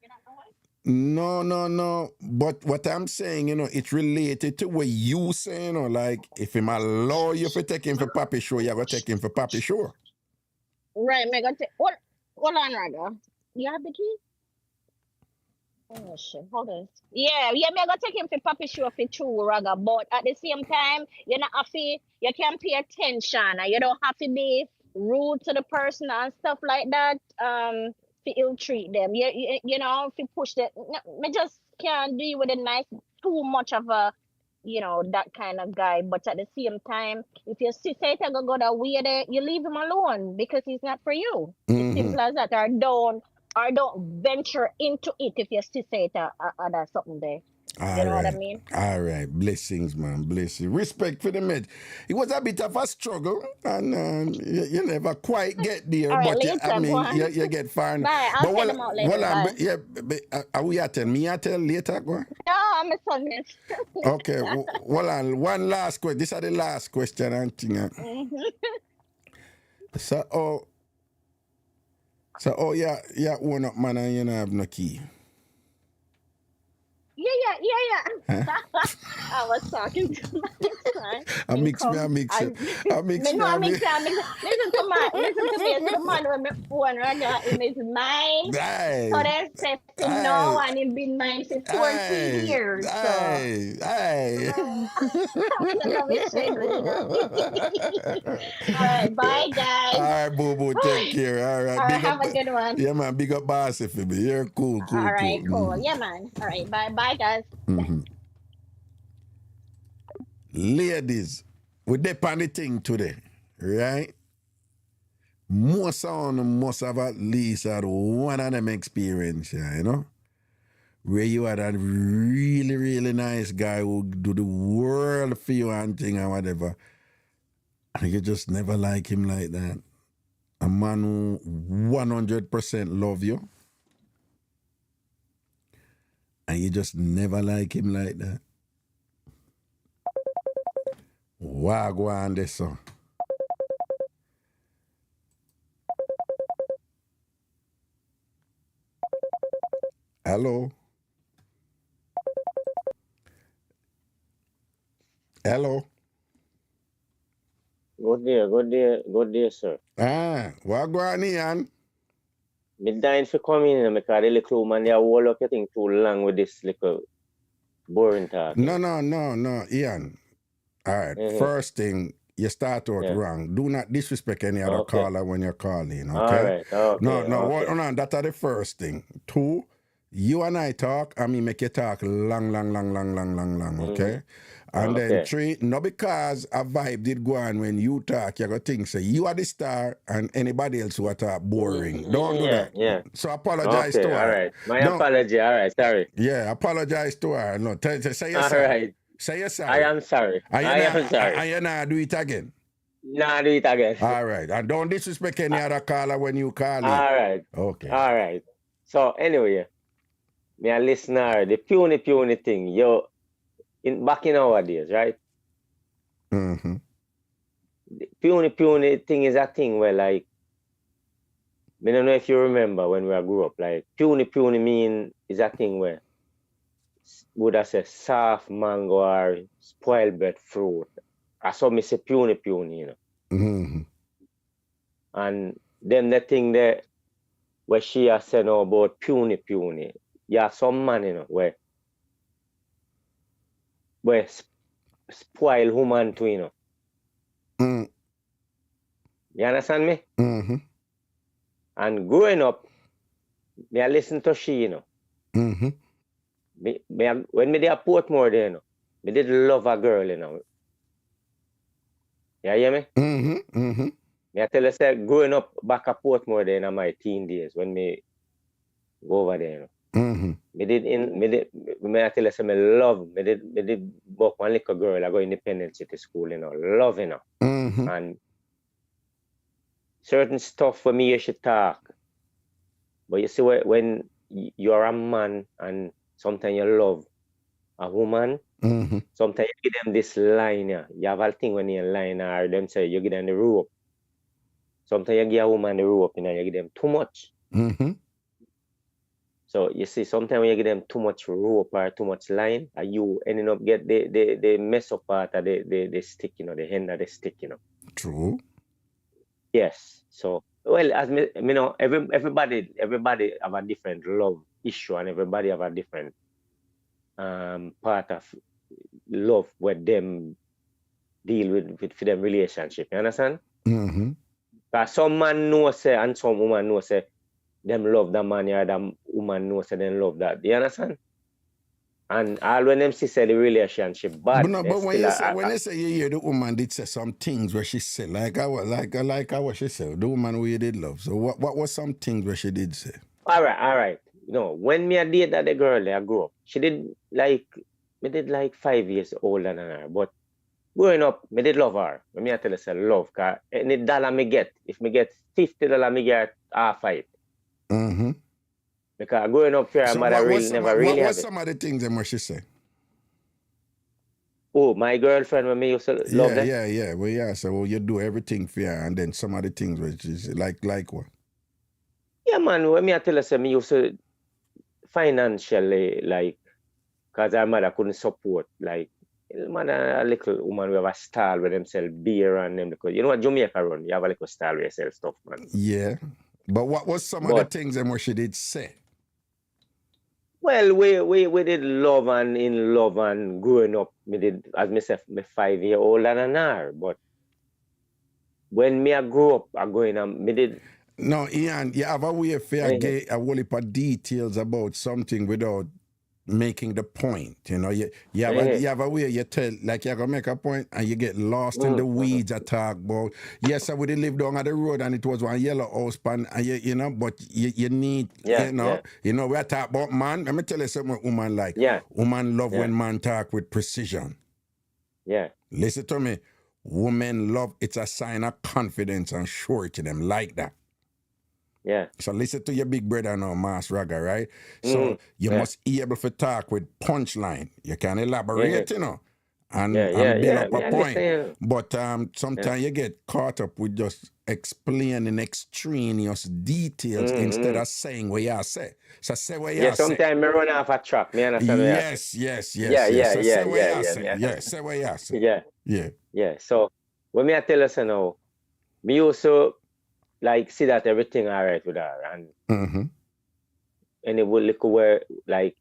You don't know what? No. But what I'm saying, it's related to what you say, like if him allow you for take him for papi show, you gotta take him for papi show. Right, Mega. Hold on, Raga. You have the key? Oh shit, hold on. Yeah, me I go take him for papi show for true, Raga. But at the same time, you're not have to, you can pay attention and you don't have to be rude to the person and stuff like that. To ill treat them. If you push that, me just can't deal with a nice too much of a that kind of guy. But at the same time, if your sister go that way there, you leave him alone because he's not for you. It's simple as that. Or don't venture into it if your sister or something there. You know what I mean? All right. Blessings, man. Blessings. Respect for the mate. It was a bit of a struggle, and you never quite get there. All right, But later, you get far. Bye. I'll send them out later. Bye. Yeah, are we tell me? I tell later. Go on. No, I'm a son. Okay. Well, one last question. This is the last question, I think. So, yeah, own up, man, and you don't have no key. Yeah. I was talking to Right? I Him mix me, I come. mix I it. I mix me me, know I I mix. mix it, I mix it. Listen to me. See the man when me phone Raga, him is mine. So Aye, they say him now aye, and him been mine for 20 aye, years. So aye, aye. you know me struggle, you know. All right, bye All guys. right, boo boo, take care. All right, All right, big up. have a good one. Yeah, man, big up bossy for me. You're cool, cool, All cool. right, cool. Yeah, man. All right, bye guys. Ladies, we dip on the thing today, right? Most of them must have at least had one of them experience, yeah, you know? Where you had a really, really nice guy who do the world for you and thing and whatever. And you just never like him like that. A man who 100% love you. And you just never like him like that. Wagwan this so. Hello? Hello? Good day, sir. Wagwan Ian? Me dying for coming in because the little woman there wall up your thing too long with this little boring talking. No, Ian. All right. First thing, you start out wrong. Do not disrespect any other caller when you're calling, okay? All right, okay. No, that's the first thing. Two, you and I talk, and me make you talk long, okay? And then three, not because a vibe did go on when you talk, you got think say you are the star and anybody else who talk boring. Don't do that. Yeah. So apologize to her. All right. My apology. All right, sorry. Yeah, apologize to her. No, say you're All sorry. right. Say you're sorry. I am sorry. I am sorry. And you not do it again. Nah, do it again. All right. And don't disrespect any other caller when you call in. All right. Okay. All right. So anyway, me a listener, the puny thing, back in our days, right? Mm-hmm. The puny thing is a thing where like, I don't know if you remember when we grew up, like puny mean is a thing where would I say soft mango or spoiled breadfruit. I saw me say puny, you know. Mm-hmm. And then the thing that where she has said no about puny. Yeah, some man, you know, where spoil woman too, you know. Mm. You understand me? Mm-hmm. And growing up, me I listen to she, you know. Mm-hmm. When me there Portmore there, you know, me did love a girl, you know. You hear me? Mm-hmm. Mm-hmm. Me I tell you, say, growing up back at Portmore there in my teen days, when me go over there, you know. Mm-hmm. Me I tell you, say, me did book one little girl, I go independent city school, you know, love, you know. Mm-hmm. And certain stuff for me you should talk. But you see when you're a man and sometimes you love a woman, Mm-hmm. sometimes you give them this line, yeah. You have a thing when you line or them say you give them the rope. Sometimes you give a woman the rope, you know, you give them too much. Mm-hmm. So you see, sometimes when you give them too much rope or too much line, you ending up get the mess up part of the stick, you know, the end of the stick, you know. True. Yes. So well, as me know, everybody have a different love issue, and everybody have a different part of love with them deal with for them relationship. You understand? Mm-hmm. Because some man know say and some woman know say them love that man or that woman know say them love that. You understand? And all when them see say the relationship bad, But when you say you hear the woman did say some things where she said like what she said, the woman who you did love. So what was some things where she did say? All right. You know, when me a date that the girl I grew up, she did like 5 years older than her. But growing up, me did love her. When me I tell her say love, cause any dollar me get, if me get $50, me get half it. Mm-hmm. Because growing up here, So mother really never really what have it. some of the things that what she say? Oh, my girlfriend when me used to love them. Yeah. Well, yeah. So you do everything for her, and then some of the things which is like what? Yeah, man. When me I tell her say me used to financially like, cause her mother couldn't support like man, a little woman we have a style with themselves beer and them, because you know what Jamaica run, you have a little style with yourself stuff, man. Yeah. But what was some of the things and what she did say? Well, we did love and in love and growing up. Me did, as myself, me 5 year older than her. But when me I grew up, I going on, me did. No, Ian, you have a way of get a whole heap of details about something without making the point. You know, you have a way you tell, like you're gonna make a point and you get lost in the weeds. I talk about, yes, I would have lived down at the road and it was one yellow house pan, and you know, but you need, you know, we talk about man. Let me tell you something, woman like. Woman love when man talk with precision. Yeah. Listen to me. Women love, it's a sign of confidence and surety them like that. Yeah. So listen to your big brother now, Mas Raga, right? So you must be able to talk with punchline. You can elaborate, you know, and build up a point. But sometimes you get caught up with just explaining extraneous details instead of saying what you say. So say what you say. Sometimes I run off a track. Me understand what you say. Yes. So say what you say. Yeah, say what you say. Yeah. So when me I tell us now, me also like see that everything all right with her, and and it will look where like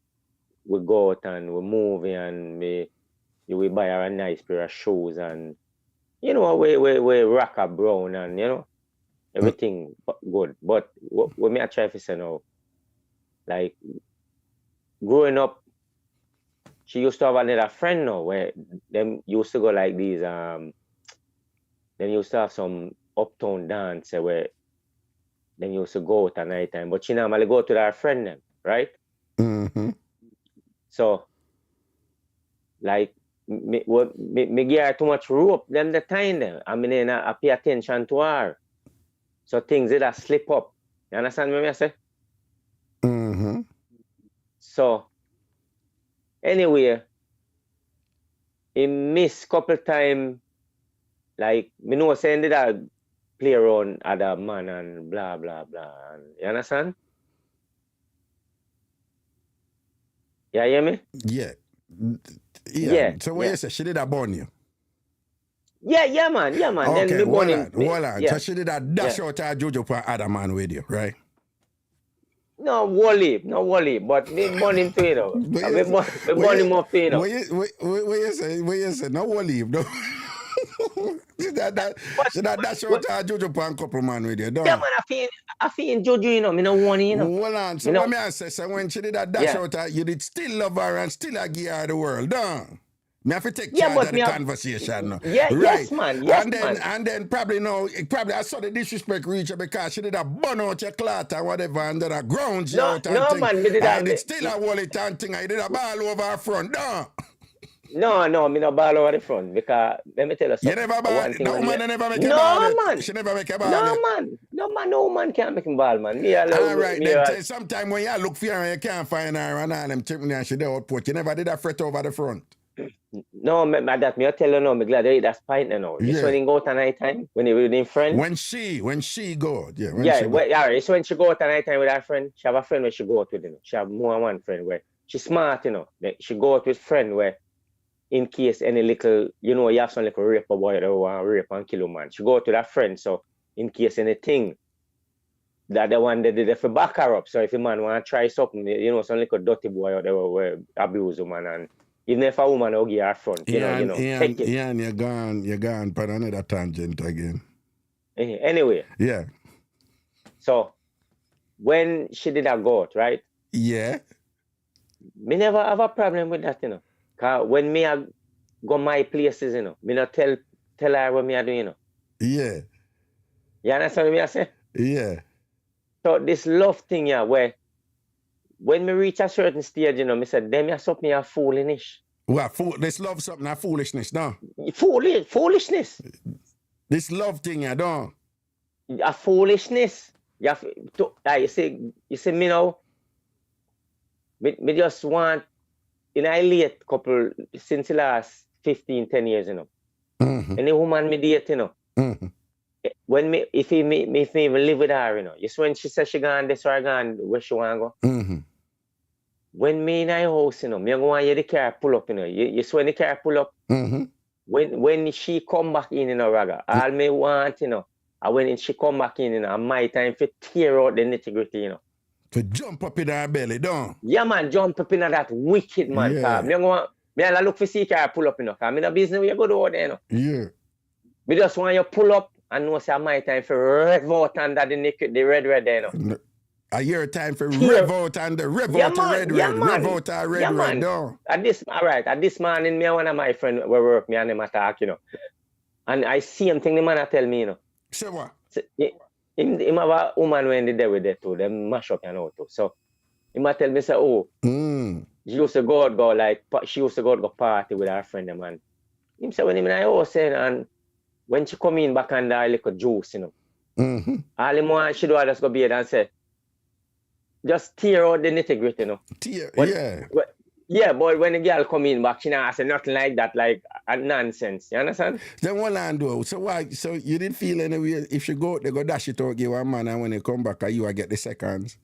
we go out and we move and we buy her a nice pair of shoes and you know we rock a brown and you know everything good. But what me I try to say now, like growing up, she used to have another friend now where them used to go like these them used to have some uptown dance where them used to go out at night time, but she normally go to her friend them, right? So like me give her too much rope them the time them. I mean I pay attention to her. So things that slip up. You understand what I say? So anyway, he missed couple time, like me know saying that play around other man and blah blah blah. And, you understand? Yeah, hear me? Yeah. So what you say? She did that burn you? Yeah, man. Okay, then hold on. So she did that dash out her Jojo for other man with you, right? No worry, but me burn him too, you know. Me burn him up, you know. What you say? No worry, no. Should that dash out her Jojo for a couple man with you, don't? Yeah, man, I feel Jojo, you know. Me no want you know. Hold on. So what me I say? So when she did that dash out her, you did still love her and still give her the world, don't? Me have to take charge of the conversation now. Yeah, right. Yes, man. And then probably I saw the disrespect reach her because she did a burn out your clot or whatever and then I ground you out and thing. Man, me did that. I did still a wallet and thing. I did a ball over her front, don't? No, me no ball over the front because let me tell you something. You never ball? That woman never make a ball? No, man. She never make a ball? No man can't make a ball, man. All right, then sometime when you look for her and you can't find her and all them tripping and she there output, you never did a fret over the front? No, that me I tell you now, me glad that's fine now. This when he go out at night time, when he with his friend. When she go, it's when she go out at night time with her friend. She have a friend where she go out with, you know. She have more than one friend where she's smart, you know. She go out with friend where in case any little, you know, you have some little rape boy that want rape and kill a man. She go out to that friend, so in case anything, that the one that did for back her up. So if a man want to try something, you know, some little dirty boy out there will abuse a man, and even if a woman will give her front, take it. Yeah, you're gone for another tangent again. Anyway. Yeah. So when she did that go out, right? Yeah. Me never have a problem with that, you know. Cause when me I go my places, you know, me not tell her what me I do, you know. Yeah. You understand what me I say? Yeah. So this love thing, where when me reach a certain stage, you know, me said, them you something a foolishness. What? This love something a foolishness, no? Foolishness. This love thing, don't? A foolishness. You see me now, me just want, in a late couple, since the last 10 years, you know. Any woman me date, you know. When if me even live with her, you know. Just when she says she gone this or gone where she want to go. when me in a house, you know, me go want hear the car pull up, you know. You see when the car pull up, Mm-hmm. when she come back in, you know, Raga, all me want, you know, and when she come back in, you know, my time to tear out the nitty-gritty, you know. To jump up in her belly, don't. Yeah, man, jump up in that wicked, man. Yeah. Me I look for see car pull up, you know, because me no business where you go to there, you know. Yeah. Me just want you pull up and know say my time for rev out under the red there, you know. A year time for rev out and the rev out the red, rev out the red, don't. At this morning, me and one of my friends we work, me and him attack, you know. And I see him thing the man tell me, you know. Say what? Him have a woman when they there with that too, them mash up, you know, too. So he might tell me, say, oh, she used to go like, she used to go party with her friend, man. Him say, when him and I was saying, and when she come in back under a little juice, you know, all him want, she do just go be there and say, just tear out the nitty-gritty, you know. Yeah, but when the girl come in back, she not say nothing like that, like a nonsense. You understand? Then what I do? So why? So you didn't feel anyway if she go, they go dash it out, give one man, and when they come back, you will get the seconds.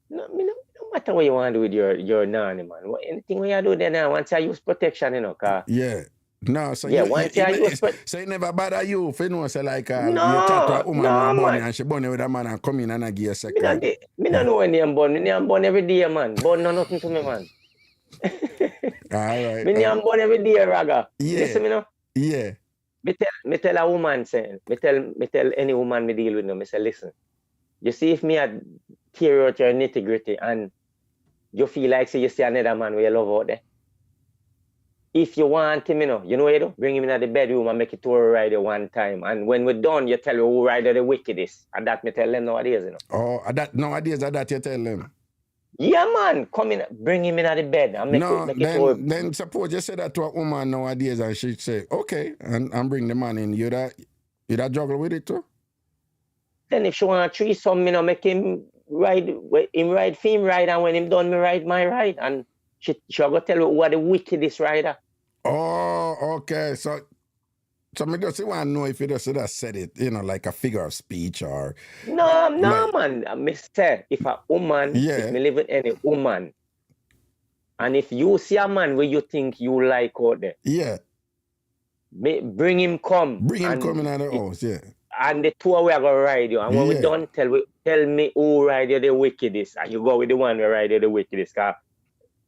No matter what you want to do with your nanny, man. Anything when you do there now, once you use protection, you know, car. Yeah. No, so yeah, so it never bother you if you know, say like you talk to a woman and she bunny with a man and come in and I give a second. Me don't know when I'm born every day, man. Born no nothing to me, man. All right. Me I'm born every day, Raga. Yeah. Listen, me know? Yeah. Me tell a woman, say, me tell any woman me deal with them, me say, listen, you see if me had tear out your nitty-gritty and you feel like say you see another man where you love out there. If you want him, you know what you do? Bring him in the bedroom and make it to a rider one time. And when we're done, you tell me who rider the wickedest. And that me tell them nowadays, you know. Oh, nowadays that you tell them. Yeah, man. Come in, bring him in the bed and make it then suppose you say that to a woman nowadays and she say, okay, and bring the man in. You that juggle with it too? Then if she want to treat some, you know, make him ride for him ride, and when him done me ride my ride. And she go tell you who are the wickedest rider. Oh, okay. So me just want to know if you just said it, you know, like a figure of speech or... No, like, man. I say, if a woman, if me live with any woman, and if you see a man where you think you like out there, bring him come. Bring him come in the house, yeah. And the two we are going to ride you. And when we done, tell me who ride you the wickedest. And you go with the one who ride you the wickedest.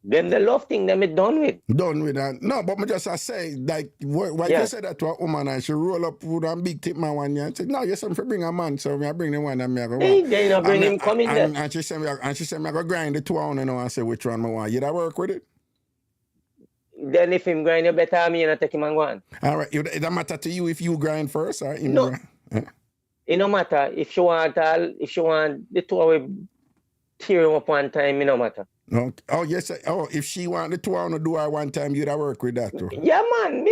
Then the love thing, them is done with. Done with that. No, but me just say, like, why you say that to a woman and she roll up with a big tip man one year and say, no, you're something to bring a man, so I bring the one and me go. They not bring him come in there. And she said, I go grind the two on and say which one I want. You that work with it? Then if him grind, you better me and take him and go on. All right. It don't matter to you if you grind first or him no. grind? It no matter. If she want the two we tear him up one time, it no matter. Okay. Oh, yes. Oh, if she want the two to do her one time, you'd work with that too. Yeah, man.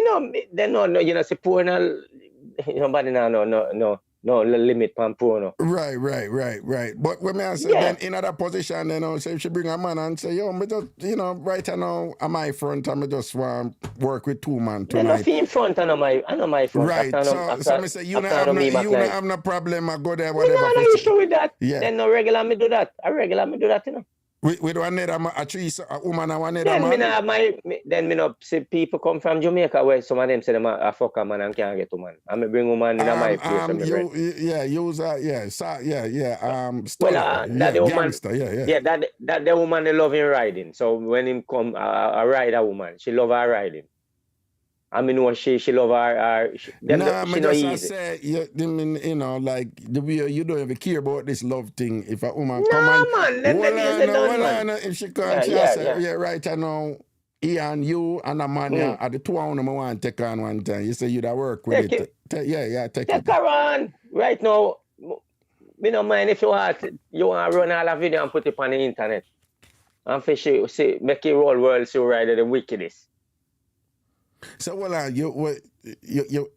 They no, you know, say poor nobody no limit on poor no. Right. But when I say then in other position, then say if she bring a man and say, yo, me just, you know, right now on my front, I just want work with two man tonight. In front, I know my front. Right. So me say you don't have no problem. I go there, whatever. No issue with that. Yeah. Then no regular me do that. I regular me do that, you know. We don't need a woman and one need a man. Then me no see people come from Jamaica where some of them say them a fuck a man and can't get to man. I me bring woman in my place. That the woman, gangster, that the woman they love him riding. So when him come, a ride a woman, she love her riding. I mean, what she love her. She not easy. Say, you know, like you don't even care about this love thing. If a woman come man, if she come, she say, right, I know. He and you and a man at the two of them want to take on one time. You say you that work with it. Take it. Take her on. Right now, me no mind if you want run all the video and put it on the internet. And for she say make it roll world so right the wickedest. So you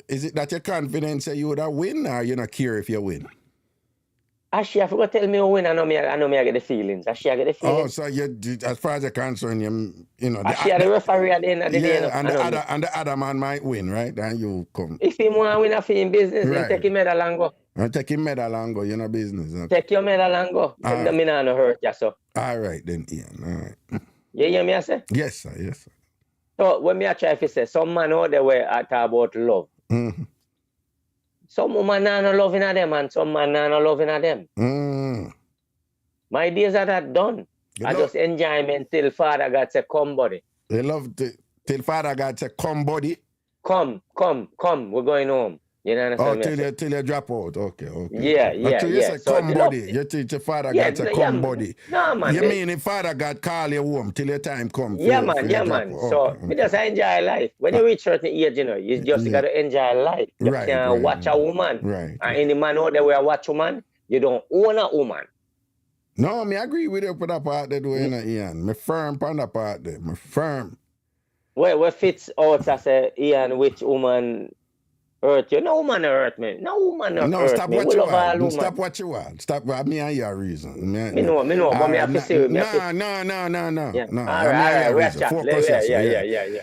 is it that you're confident say you would have win or you not care if you win? She have to tell me who win. I know me I get the feelings. She I get the feelings. Oh, so you, as far as you're concerned, you know. She had the referee at the end of the day. And the other man might win, right? And you come. If he want to win a film business, then take him medal and go. I take your medal and go, you know business. Okay. Take your medal and go. All Me nah no hurt ya, so. All right then, Ian. All right. You hear me I say? Yes, sir. Yes, sir. So when me I try to say, some man out there where I talk about love. Mm-hmm. Some woman nah no loving at them and some man nah no loving at them. Mm. My days are that done. I just enjoyment till Father God say, come, buddy. They love till Father God say, come, buddy. Come, we're going home. You know Oh, what I'm saying? till you drop out. Okay. Yeah. Until you say, So come, buddy. You teach your Father God say, come, buddy. No, man. You mean if Father God call you home till your time comes? Yeah, man. So, we just enjoy life. When you reach certain age, you know, you just got to enjoy life. You can't watch a woman. Right. And any man out there where watch a woman, you don't own a woman. No, me agree with you for that part there, you know, Ian. Me firm on that part there. Me firm. Where fits out as a Ian, which woman hurt you? No woman hurt me. No woman hurt me. No, stop me. what you want. Stop what you want. Stop. Me and your reason. Me know, but me have to say. No. Yeah. No. All right. Focus.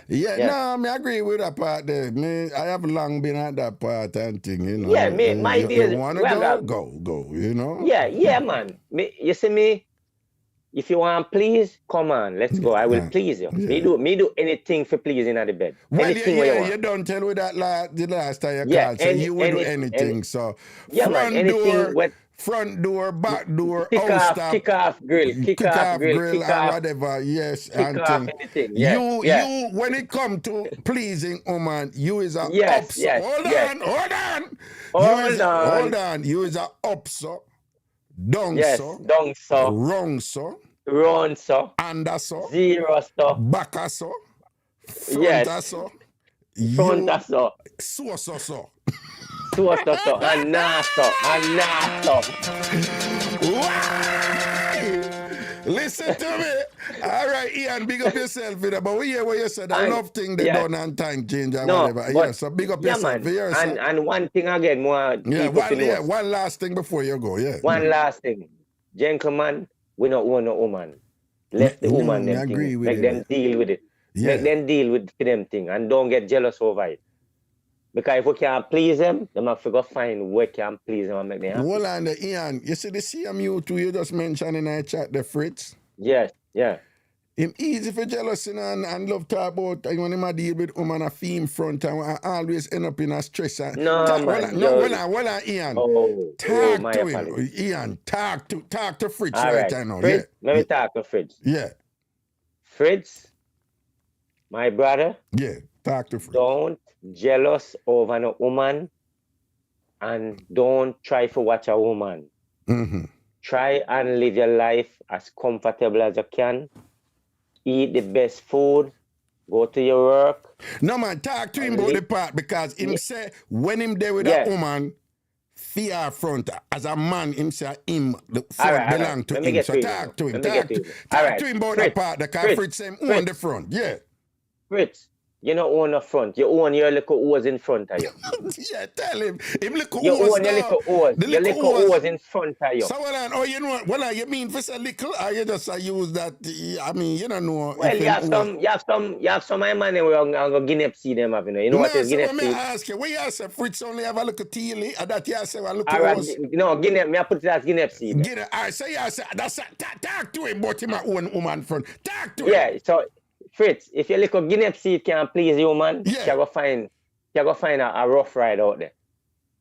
Yeah. No, me agree with that part there. Me, I have long been at that part and thing, you know. Yeah, me, my days. You wanna go, you know. Yeah, man. You see me. If you want please, come on, let's go. I will please you. Yeah. Me do anything for pleasing at the bed. Well, anything you don't tell me that the last time you called. So you will do anything. So front door, back door, kick off grill, or whatever. Yes, kick off anything. You when it come to pleasing woman, you is a yes. Hold on. You is a upso. Dong so, wrong so, under so, zero so, back so, front so, so, and now so. Listen to me. All right, Ian, big up yourself, you know, but we hear what you said. I love things they done and time change and whatever. Yeah, so big up yourself. Man. And one thing again, more one last thing before you go, One last thing. Gentlemen, we don't own no woman. Let the woman them thing. Make them deal with it. Yeah. Make them deal with them thing and don't get jealous over it. Because if we can't please them, they have to go find where can please them and make them happy. Hold on, Ian. You see the CMU too you just mentioned in our chat, the Fritz? Yes, yeah. Him easy for jealousy and love talk about when him a deal with woman a theme front and always end up in a stress. Hold on, Ian. Talk to him. Apologies. Ian, talk to Fritz right now. Fritz, let me talk to Fritz. Yeah. Fritz, my brother. Yeah, talk to Fritz. Don't jealous over a woman and don't try to watch a woman. Mm-hmm. Try and live your life as comfortable as you can. Eat the best food. Go to your work. No, man, talk to him about the part because him say when him there with a woman, fear front. As a man, him say him, the front belong to him. So talk to him. Talk to him about the part. The Fritz say him own the front. Yeah. Fritz, you don't own the front. You own your little oars in front of you. Yeah, tell him. Him little you oars own your little oars. Your little oars in front of you. So you know what? You mean for say little, or you just use that? I mean, you don't know. Well, you have some money where I'm gonna guinea seed them up. You know what is guinea seed? Let me ask you. What you say? Fritz only have a little teal, or that you say a little oars? No, guinea. Me I put it as guinea seed. Guinea. I say you say that's talk to him, but him a own woman front. Talk to him. Yeah. So. Fritz, if your little guinea seed can't please you, man, you go find a rough ride out there.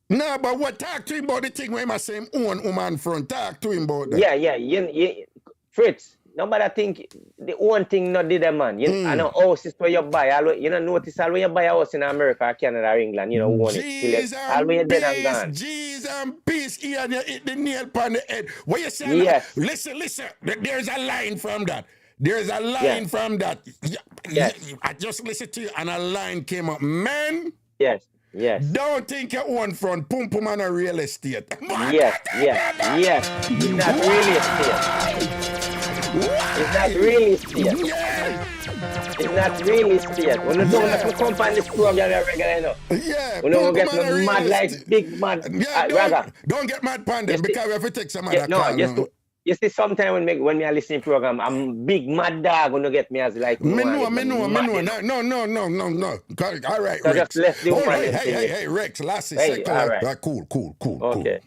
No, but what talk to him about the thing where him say him own woman front? Talk to him about that. Yeah. You, Fritz, nobody think the one thing not did a man. I know houses where you buy. You know, notice when you buy a house in America, Canada, or England, you know, own it. Always dead and gone. Jeez and peace, Ian, you hit the nail upon the head. What you say? Yes. Listen. There's a line from that. There's a line from that. I just listened to you and a line came up. Man. Yes. Don't think you own front pum on a real estate. Yes. It's not really estate. It's not really estate. When you don't have to come on this program regular enough. Yeah. When you get mad like big mad. Don't get mad pan them because we have to take some other call. You see, sometimes when I listen to program, I'm big mad dog gonna get me as like Me know. you know. No. All right, So just Rex. left the Oh, woman them thing. hey, Rex. Lassie, Hey, all right. Cool. Okay.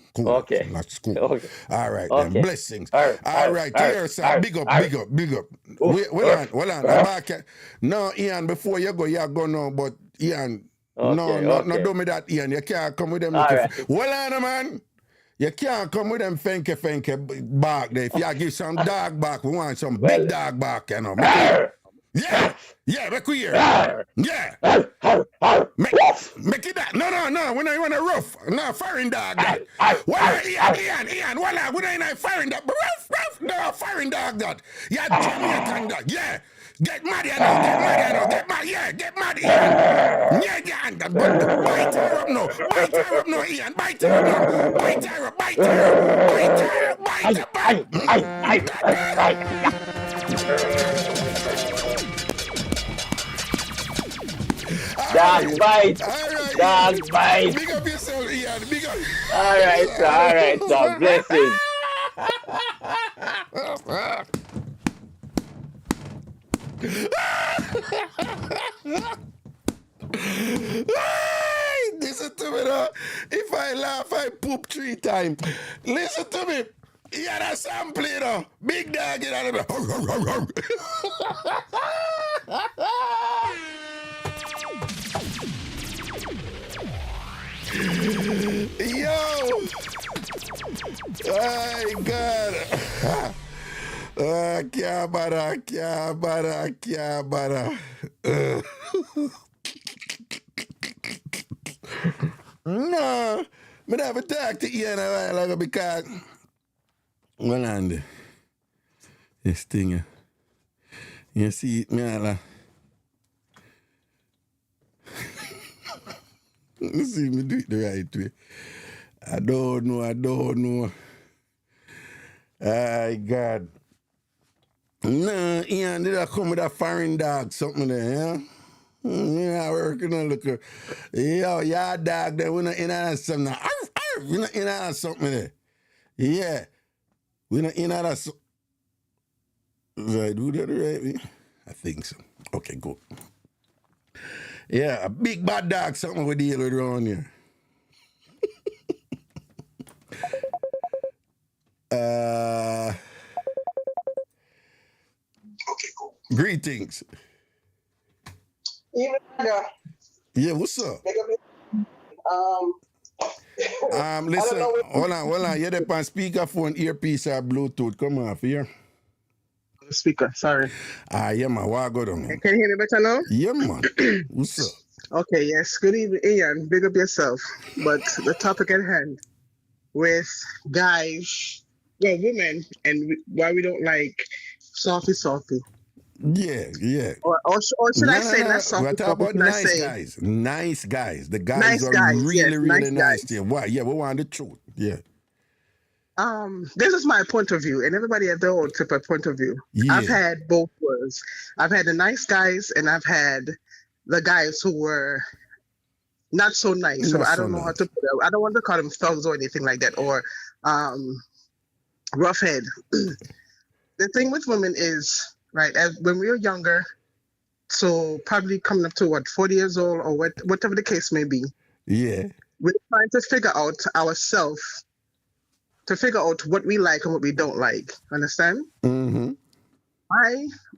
That's cool. Okay. All right, then. Okay. Blessings. All right. Here, sir. Big up. Hold on. I'm back. No, Ian, before you go now, but Ian, no, do me that, Ian. You can't come with them. All right. Hold on, man. You can't come with them fenke bark there. If you give some dog bark, we want some big dog bark, you know. Yeah, make we hear. Yeah. Make it that. No. We don't want a rough. No, firing dog that. Ian, voila, we don't want firing dog. Ruff. No, firing dog that. Yeah, Jamaican dog. Yeah. Get mad, you know. Get mad. Yeah, get mad, Ian. Yeah. But bite her up now, Ian. Bite her up. Dog bite. Dog bite. Big up yourself, Ian. Big up. All right, sir. Blessings. Listen to me now. If I laugh, I poop 3 times. Listen to me. Yeah, that sample, you know. Big dog in out of Yo! My God! Kya bara. No, but I have talked to Ian a while ago because, well, and this thing, you see it, me, you see me do it the right way. I don't know. My God. No, Ian, did I come with a foreign dog, something there, yeah? Yeah, working on look. Yo, your dog there, we not in on something. We not in on something there. Yeah. We not in on something. Did I do that the right way? I think so. Okay, good. Yeah, a big bad dog, something we deal with around here. Okay, cool. Greetings. Yeah, what's up? Listen, hold on. You're there on speakerphone, earpiece, or Bluetooth. Come off here. Speaker, sorry. Yeah, man. Why go down? Can you hear me better now? Yeah, man. What's up? Okay, yes. Good evening, Ian. Big up yourself. But the topic at hand with guys, well, women, and why we don't like softy. Yeah. Or should I say not softy? We're talking about nice guys. Nice guys. The guys are really nice to you. Why? Yeah, we want the truth. Yeah. This is my point of view, and everybody has their own type of point of view. Yeah. I've had both worlds. I've had the nice guys, and I've had the guys who were not so nice. So I don't know how to put it. I don't want to call them thugs or anything like that, or roughhead. The thing with women is, right, as when we were younger, so probably coming up to 40 years old or whatever the case may be. Yeah. We're trying to figure out ourselves, to figure out what we like and what we don't like. Understand? Mm-hmm.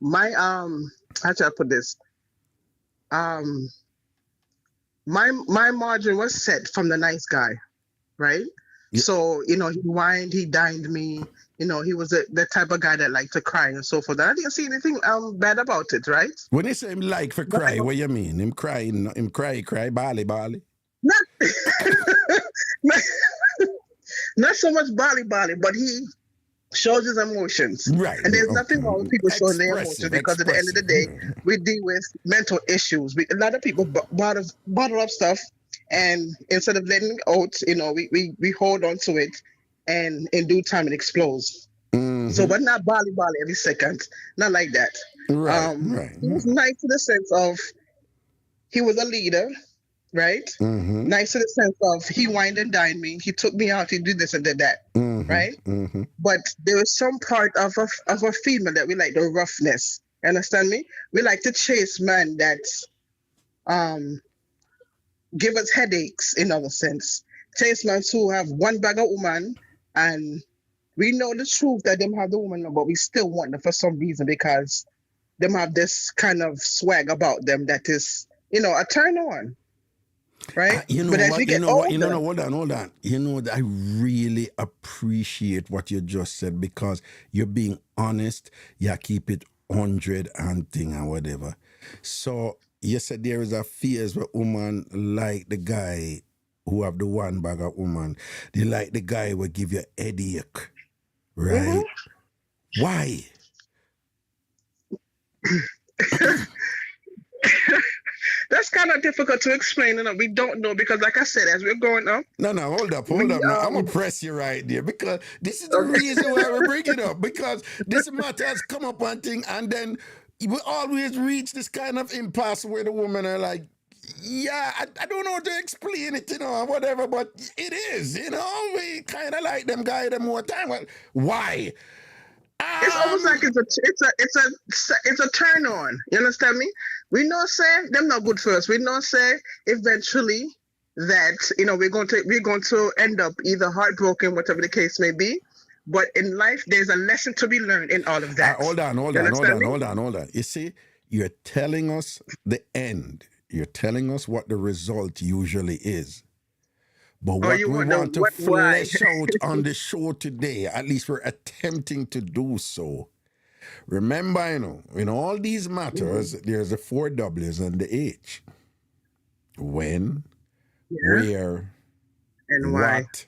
My how should I put this? My margin was set from the nice guy, right? Yeah. So, he whined, he dined me, he was the type of guy that liked to cry and so forth. And I didn't see anything bad about it, right? When you say him like for cry, what you mean? Him cry, bally. Not so much bally, but he shows his emotions. Right. And there's nothing wrong with people showing their emotions, because at the end of the day, we deal with mental issues. A lot of people bottle up stuff, and instead of letting it out, we hold on to it, and in due time it explodes. Mm-hmm. So, but not bally every second. Not like that. Right. He was nice in the sense of he was a leader. right? Mm-hmm. Nice in the sense of he wined and dined me, he took me out, he did this and did that, Mm-hmm. right? Mm-hmm. But there is some part of a female that we like the roughness. You understand me? We like to chase men that give us headaches in other sense. Chase men who have one bag of woman and we know the truth that them have the woman, but we still want them for some reason because them have this kind of swag about them that is, a turn on. Right? You know but as what? we get No, older, hold on. You know, I really appreciate what you just said because you're being honest. You keep it 100 and thing and whatever. So you said there is a fears where woman like the guy who have the one bag of woman. They like the guy who give you headache, right? Why? that's kind of difficult to explain. We don't know because, like I said, as we're growing up. No, hold up. Now, I'm going to press you right there because this is the reason why we bring it up because this matter has come up one thing and then we always reach this kind of impasse where the women are like, yeah, I don't know how to explain it, or whatever, but it is, we kind of like them guy them more time. Well, why? It's almost like it's a turn on. You understand me? We know say them not good for us. We know say eventually that we're going to end up either heartbroken, whatever the case may be. But in life, there's a lesson to be learned in all of that. Hold on. You see, you're telling us the end. You're telling us what the result usually is. But what we want to flesh out on the show today, at least we're attempting to do so. Remember, in all these matters, there's the 4 W's and the H. When, where, and what,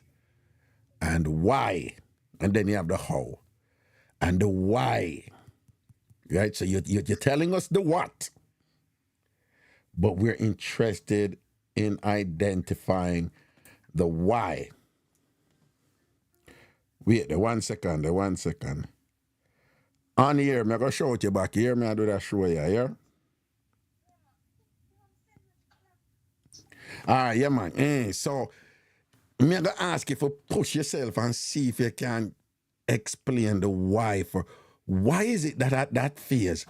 and why. And then you have the how. And the why. Right? So you're telling us the what. But we're interested in identifying the why. Wait, the 1 second. On here, I'm going to show it you back here. I do that show you here. All right, yeah, man. So, I'm going to ask you to push yourself and see if you can explain the why for why is it that that phase?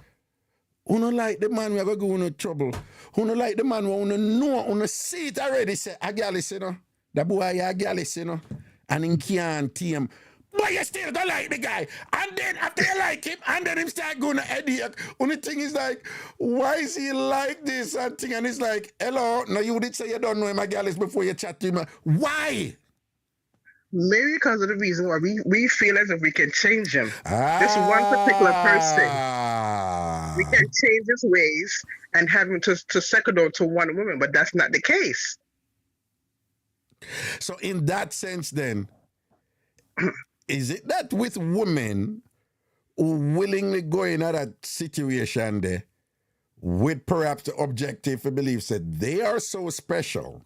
Who don't like the man we are going to go into trouble? Who don't like the man who don't see it already? Say, a girl is, the boy a girl is, and he can't tame. But you still gonna like the guy. And then after you like him, and then him start going to headache. Only thing is like, why is he like this? And thing, and it's like, hello, now you did say you don't know him a girl is before you chat to him. Why? Maybe because of the reason why we feel as if we can change him. This one particular person. We can change his ways and have him to second on to one woman, but that's not the case. So in that sense then, is it that with women who willingly go in at that situation there with perhaps the objective belief that they are so special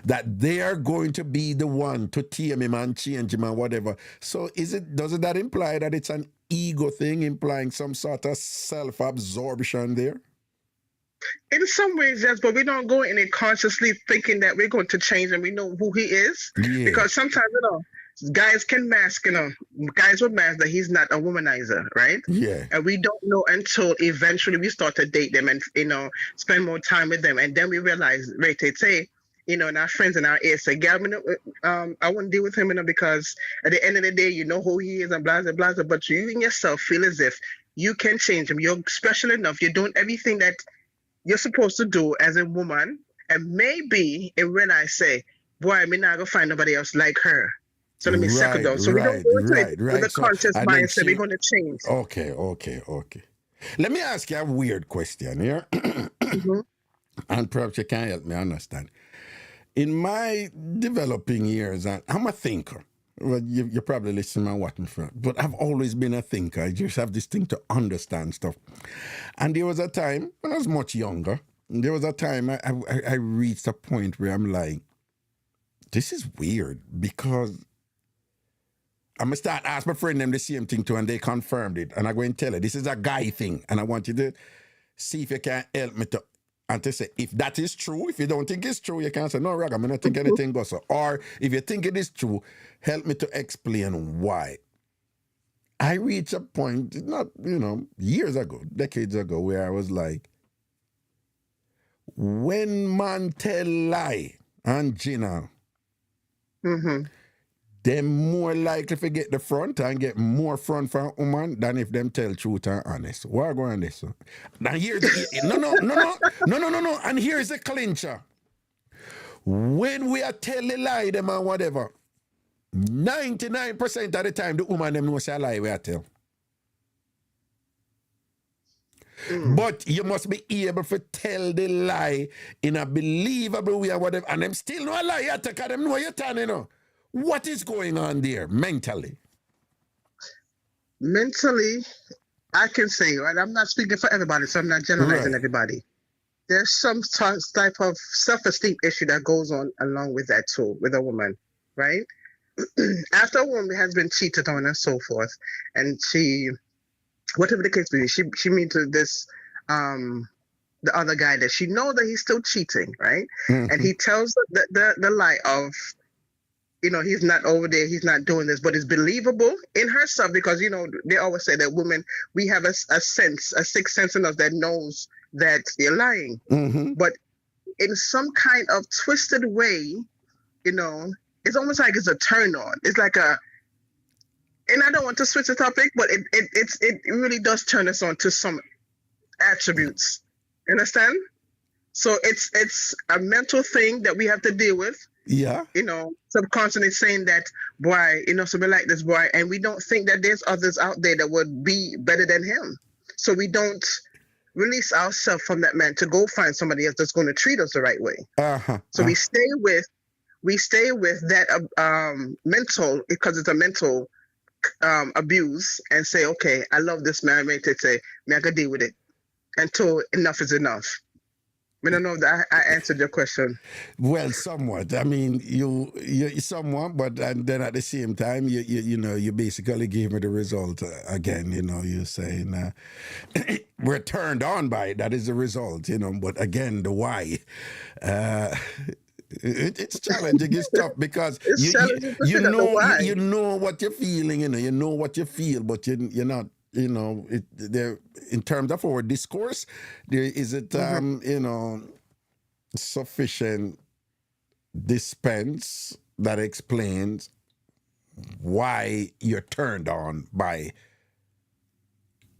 that they are going to be the one to tame him and change him and whatever. So doesn't that imply that it's an ego thing, implying some sort of self-absorption there? In some ways, yes, but we don't go in it consciously thinking that we're going to change him. We know who he is. Yeah. Because sometimes, guys can mask, guys will mask that he's not a womanizer, right? Yeah. And we don't know until eventually we start to date them and, spend more time with them. And then we realize, right, they say, and our friends in our ear say, Gavin, I wouldn't deal with him, because at the end of the day, you know who he is and blah, blah, blah, but you in yourself feel as if you can change him. You're special enough. You're doing everything that you're supposed to do as a woman. And maybe, and when I say, boy, I'm not going to find nobody else like her. So let me second down. So we don't go into it with a conscious mindset. We're going to change. Okay. Let me ask you a weird question here. Mm-hmm. And perhaps you can help me understand. In my developing years, and I'm a thinker. Well, you probably listen and watch me from, but I've always been a thinker. I just have this thing to understand stuff. And there was a time when I was much younger. There was a time I reached a point where I'm like, this is weird, because I'm going to start asking my friend them the same thing too, and they confirmed it. And I go and tell her, this is a guy thing. And I want you to see if you can help me to and to say, if that is true, if you don't think it's true, you can say, no, Raga, I don't think anything goes so. Or if you think it is true, help me to explain why. I reached a point, not, years ago, decades ago, where I was like, when man tell lie and Gina, them more likely to get the front and get more front from a woman than if them tell truth and honest. Why go on this? Now here's no. And here's the clincher. When we are telling lie them and whatever, 99% of the time the woman them know say a lie we are tell. But you must be able to tell the lie in a believable way or whatever, and them still know a lie you take, them know you're telling, What is going on there mentally? Mentally, I can say, right, I'm not speaking for everybody, so I'm not generalizing everybody. There's some type of self-esteem issue that goes on along with that too, with a woman, right? After a woman has been cheated on and so forth, and she, whatever the case may be, she meets this, the other guy that she knows that he's still cheating, right? And he tells the lie of, he's not over there, he's not doing this, but it's believable in herself because, they always say that women, we have a sixth sense in us that knows that they're lying. But in some kind of twisted way, it's almost like it's a turn on. It's like and I don't want to switch the topic, but it really does turn us on to some attributes. Understand? So it's a mental thing that we have to deal with. Yeah. Subconsciously saying that, boy, something like this, boy, and we don't think that there's others out there that would be better than him. So we don't release ourselves from that man to go find somebody else that's going to treat us the right way. We stay with that mental, because it's a mental abuse, and say, okay, I love this man, I say, I can deal with it until enough is enough. I don't know if I answered your question. Well, somewhat. I mean, you somewhat, but and then at the same time, you basically gave me the result again. You're saying we're turned on by it. That is the result. But again, the why. It's challenging. It's tough because you know what you're feeling. You know what you feel, but you're not. There in terms of our discourse, there isn't sufficient dispense that explains why you're turned on by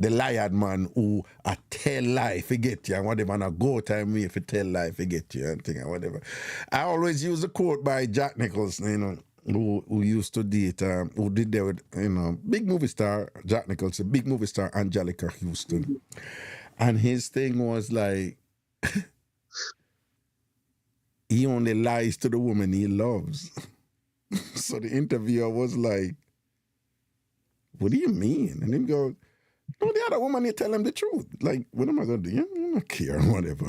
the liar man who tell lie, forget you, and whatever, and go time me if you tell lie, forget you, and thing and whatever. I always use a quote by Jack Nicholson, who used to date, who did there with, big movie star, Jack Nicholson, big movie star, Angelica Houston. And his thing was like, he only lies to the woman he loves. So the interviewer was like, what do you mean? And he goes, no, the other woman, you tell him the truth. Like, what am I going to do? I don't care, whatever.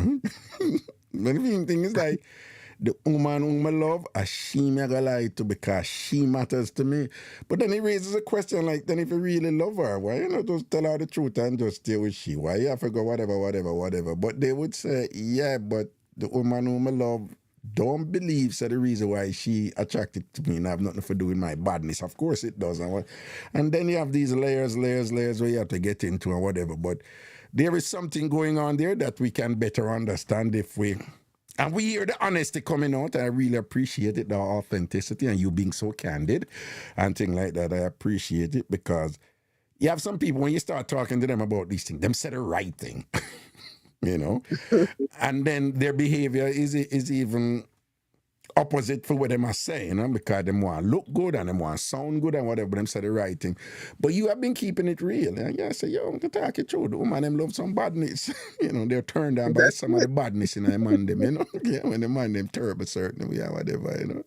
But the thing is like, the woman whom I love, she me gonna lie to because she matters to me. But then he raises a question like, then if you really love her, why you not just tell her the truth and just stay with she? Why you have to go whatever? But they would say, yeah, but the woman whom I love don't believe so the reason why she attracted to me and have nothing to do with my badness. Of course it does. And then you have these layers where you have to get into and whatever. But there is something going on there that we can better understand if we... And we hear the honesty coming out. I really appreciate it, the authenticity, and you being so candid and things like that. I appreciate it because you have some people, when you start talking to them about these things, them say the right thing, and then their behavior is even opposite for what they must say, because they want to look good and they want to sound good and whatever, but them say the right thing. But you have been keeping it real. And I say, I'm going to talk it through. The woman, them love some badness. They're turned down by some of the badness in the man them, Yeah, when the man them terrible certain, whatever,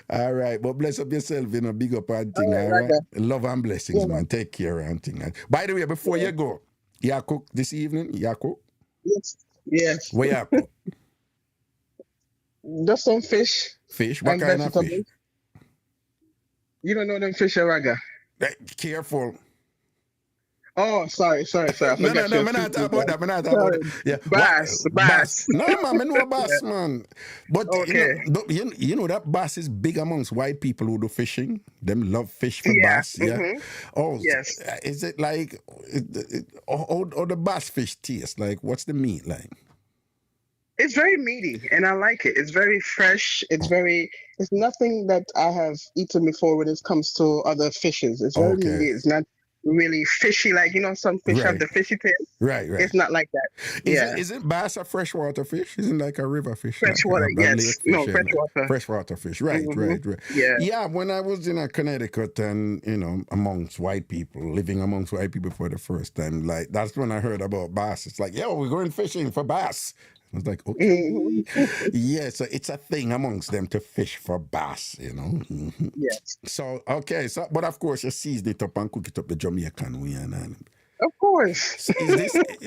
All right, but bless up yourself, big up and thing, all right? Love and blessings, man. Take care and thing. By the way, before you go, you cook this evening? You cook? Yes. Where you cook? Just some fish. Fish? What kind of fish? You don't know them fish, Raga. Careful. Oh, sorry. I No, forgot I'm you're not talking female. about that. I'm not talking about Sorry. that. Yeah, what bass? Bass. No, man, I know a bass, man. But Okay. you know that bass is big amongst white people who do fishing. Them love fish for Yeah. bass. Yeah. Oh, Yes. is it like or the bass fish taste? Like, what's the meat like? It's very meaty, and I like it. It's very fresh. It's nothing that I have eaten before when it comes to other fishes. It's very Okay. meaty. It's not really fishy like, some fish have the fishy taste. Right. It's not like that. Isn't bass a freshwater fish? Isn't like a river fish? Freshwater, like a yes. lake fish? No, freshwater. Freshwater fish. Right. Yeah. Yeah, when I was in Connecticut and, amongst white people, living amongst white people for the first time, like, that's when I heard about bass. It's like, yo, we're going fishing for bass. I was like, okay. Yeah, so it's a thing amongst them to fish for bass, Yes. So, okay, but of course you season it up and cook it up the Jamaican way. Of course.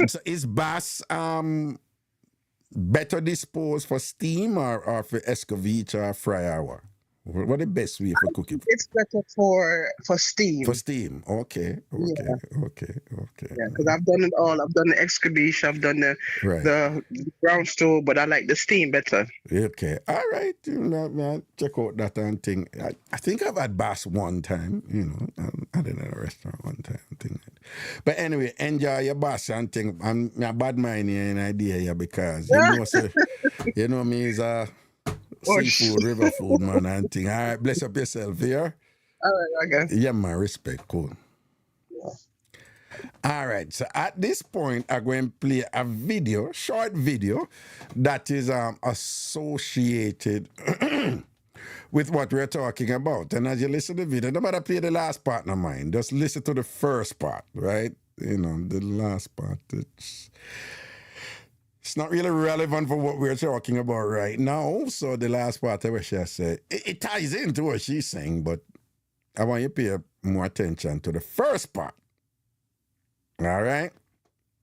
So is bass better disposed for steam or for escovitch or fry hour? What the best way for cooking? It's better for steam. For steam, okay. Yeah, because Yeah, I've done it all. I've done the excavation. I've done the ground store, but I like the steam better. Okay, all right. Man, check out that and thing. I think I've had bass one time. I did at a restaurant one time. Thing. But anyway, enjoy your bass and thing. I'm bad mind here an idea here because you know me is a seafood, river food man and thing. All right, bless up yourself here. All right, okay. Yeah, man, respect, cool. Yeah. All right, so at this point, I'm going to play a short video that is associated with what we're talking about. And as you listen to the video, no matter play the last part, no mind, just listen to the first part, right? The last part, it's not really relevant for what we're talking about right now. So the last part of what she said, it ties into what she's saying, but I want you to pay more attention to the first part. All right?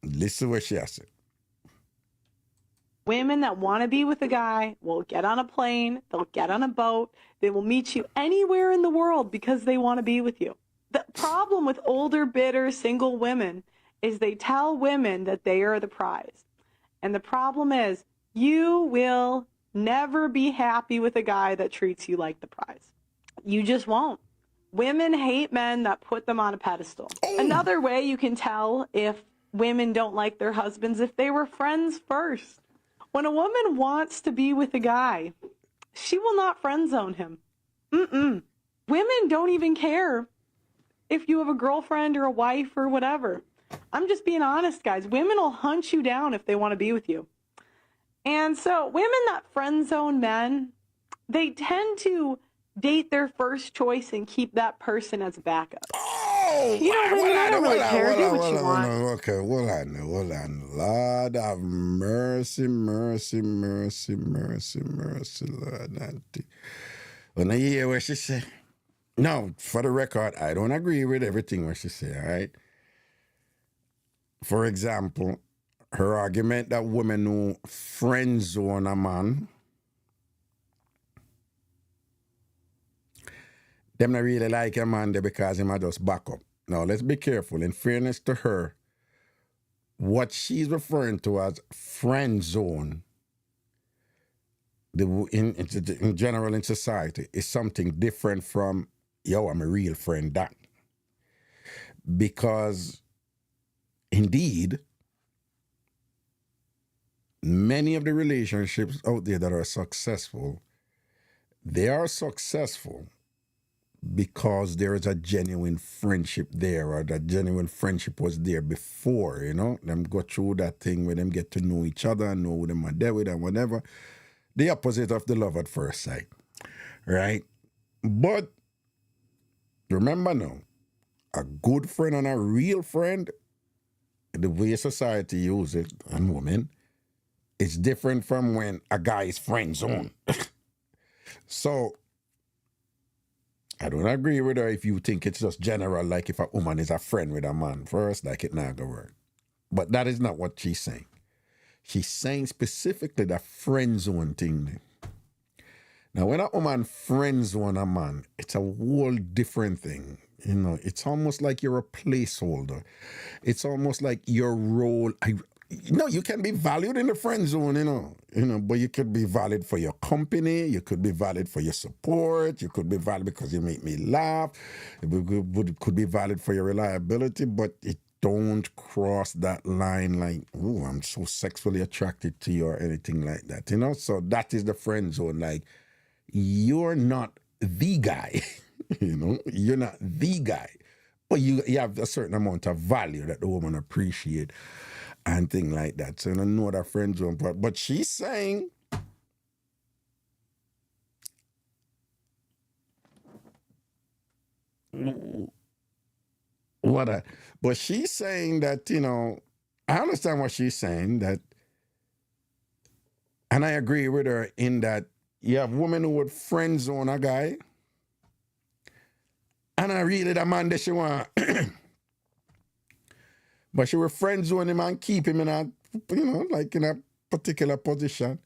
Listen to what she said. Women that want to be with a guy will get on a plane, they'll get on a boat, they will meet you anywhere in the world because they want to be with you. The problem with older, bitter, single women is they tell women that they are the prize. And the problem is, you will never be happy with a guy that treats you like the prize. You just won't. Women hate men that put them on a pedestal. Another way you can tell if women don't like their husbands, if they were friends first. When a woman wants to be with a guy, she will not friend zone him. Women don't even care if you have a girlfriend or a wife or whatever. I'm just being honest, guys. Women will hunt you down if they want to be with you. And so women that friend zone men, they tend to date their first choice and keep that person as a backup. Oh, women, I don't really care. Do what you want. Okay, hold on. Lord have mercy, Lord. When I hear what she say, no, for the record, I don't agree with everything what she say, all right? For example, her argument that women who friend zone a man, them not really like a man there because he might just back up. Now, let's be careful. In fairness to her, what she's referring to as friend zone, in general in society, is something different from, yo, I'm a real friend, that. Because, indeed, many of the relationships out there that are successful, they are successful because there is a genuine friendship there, or that genuine friendship was there before, them go through that thing where them get to know each other, know who them are there with and whatever. The opposite of the love at first sight, right? But remember now, a good friend and a real friend, the way society uses it, and women, it's different from when a guy is friend zone. So, I don't agree with her if you think it's just general, like if a woman is a friend with a man first, like it not gonna work. But that is not what she's saying. She's saying specifically the friend zone thing. Now, when a woman friend zone a man, it's a whole different thing. You know, it's almost like you're a placeholder. It's almost like your role. You can be valued in the friend zone, but you could be valid for your company. You could be valid for your support. You could be valid because you make me laugh. It could be valid for your reliability, but it don't cross that line like, oh, I'm so sexually attracted to you or anything like that, So that is the friend zone. Like, you're not the guy, you're not the guy, but you have a certain amount of value that the woman appreciate and thing like that. So I know that friend zone part, but she's saying but she's saying that, I understand what she's saying, that, and I agree with her in that you have women who would friend zone a guy, and I really the man that she want, but she would friend zone him and keep him in a, like in a particular position,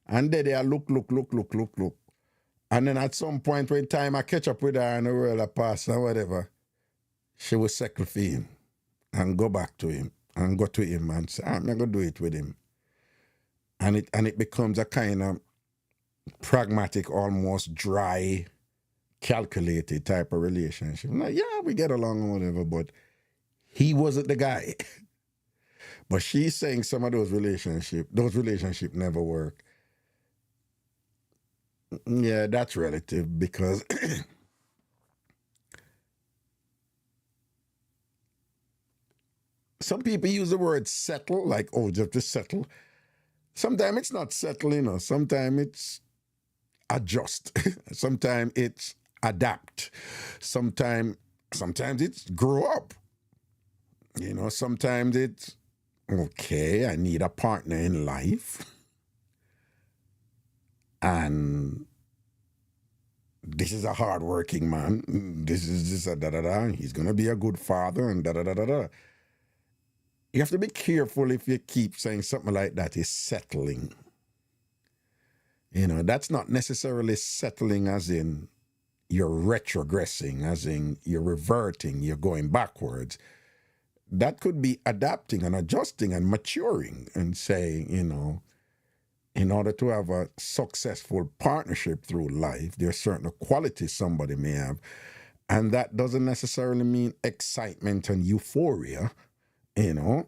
and then they look. And then at some point when time I catch up with her and the world a pass or whatever, she will settle for him and go back to him and go to him and say, I'm not going to do it with him. And it becomes a kind of pragmatic, almost dry, calculated type of relationship. Like, yeah, we get along or whatever, but he wasn't the guy. But she's saying some of those relationships never work. Yeah, that's relative because some people use the word settle, like, oh, just to settle. Sometimes it's not settle, Sometimes it's adjust. Sometimes it's adapt. Sometimes it's grow up. Sometimes it's, okay, I need a partner in life. And this is a hardworking man. This is a da-da-da. He's going to be a good father and da-da-da-da-da. You have to be careful if you keep saying something like that is settling. That's not necessarily settling as in you're retrogressing, as in you're reverting, you're going backwards. That could be adapting and adjusting and maturing and saying, in order to have a successful partnership through life, there are certain qualities somebody may have. And that doesn't necessarily mean excitement and euphoria, It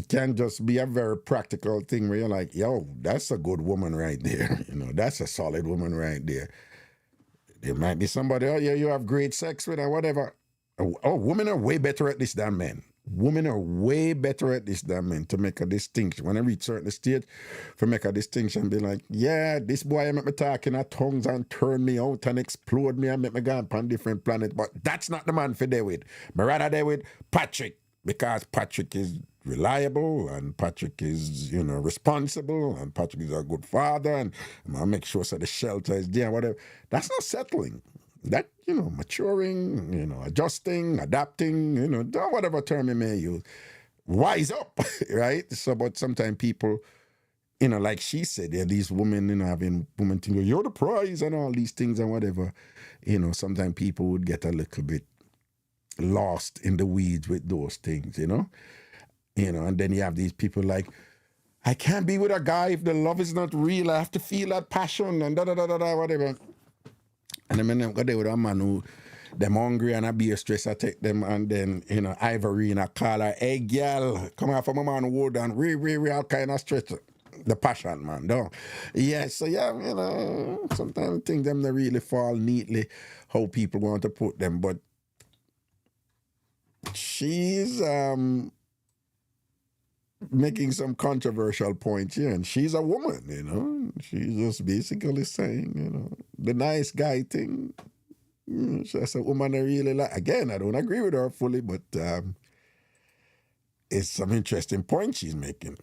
can just be a very practical thing where you're like, yo, that's a good woman right there. That's a solid woman right there. There might be somebody, oh, yeah, you have great sex with or whatever. Oh, women are way better at this than men. Women are way better at this than men to make a distinction. When I reach certain stage, to make a distinction, be like, yeah, this boy make me talk in tongues and turn me out and explode me and make me go on different planets. But that's not the man for there with. But rather there with Patrick, because Patrick is reliable and Patrick is, responsible and Patrick is a good father and I make sure so the shelter is there, whatever. That's not settling. That, maturing, adjusting, adapting, whatever term you may use. Wise up, right? So, but sometimes people, like she said, there are these women, having women think, you're the prize and all these things and whatever. Sometimes people would get a little bit lost in the weeds with those things, and then you have these people like, I can't be with a guy if the love is not real. I have to feel that passion and da-da-da-da-da, whatever. And then I go there with a man who, them hungry and I be a stress, I take them and then, Ivory and I call her, hey, girl, come out from a man wood and we all kind of stretch the passion, man, don't. Yeah, so yeah, sometimes things them they really fall neatly how people want to put them, but she's making some controversial points here, and she's a woman, She's just basically saying, the nice guy thing. She's a woman I really like. Again, I don't agree with her fully, but it's some interesting points she's making.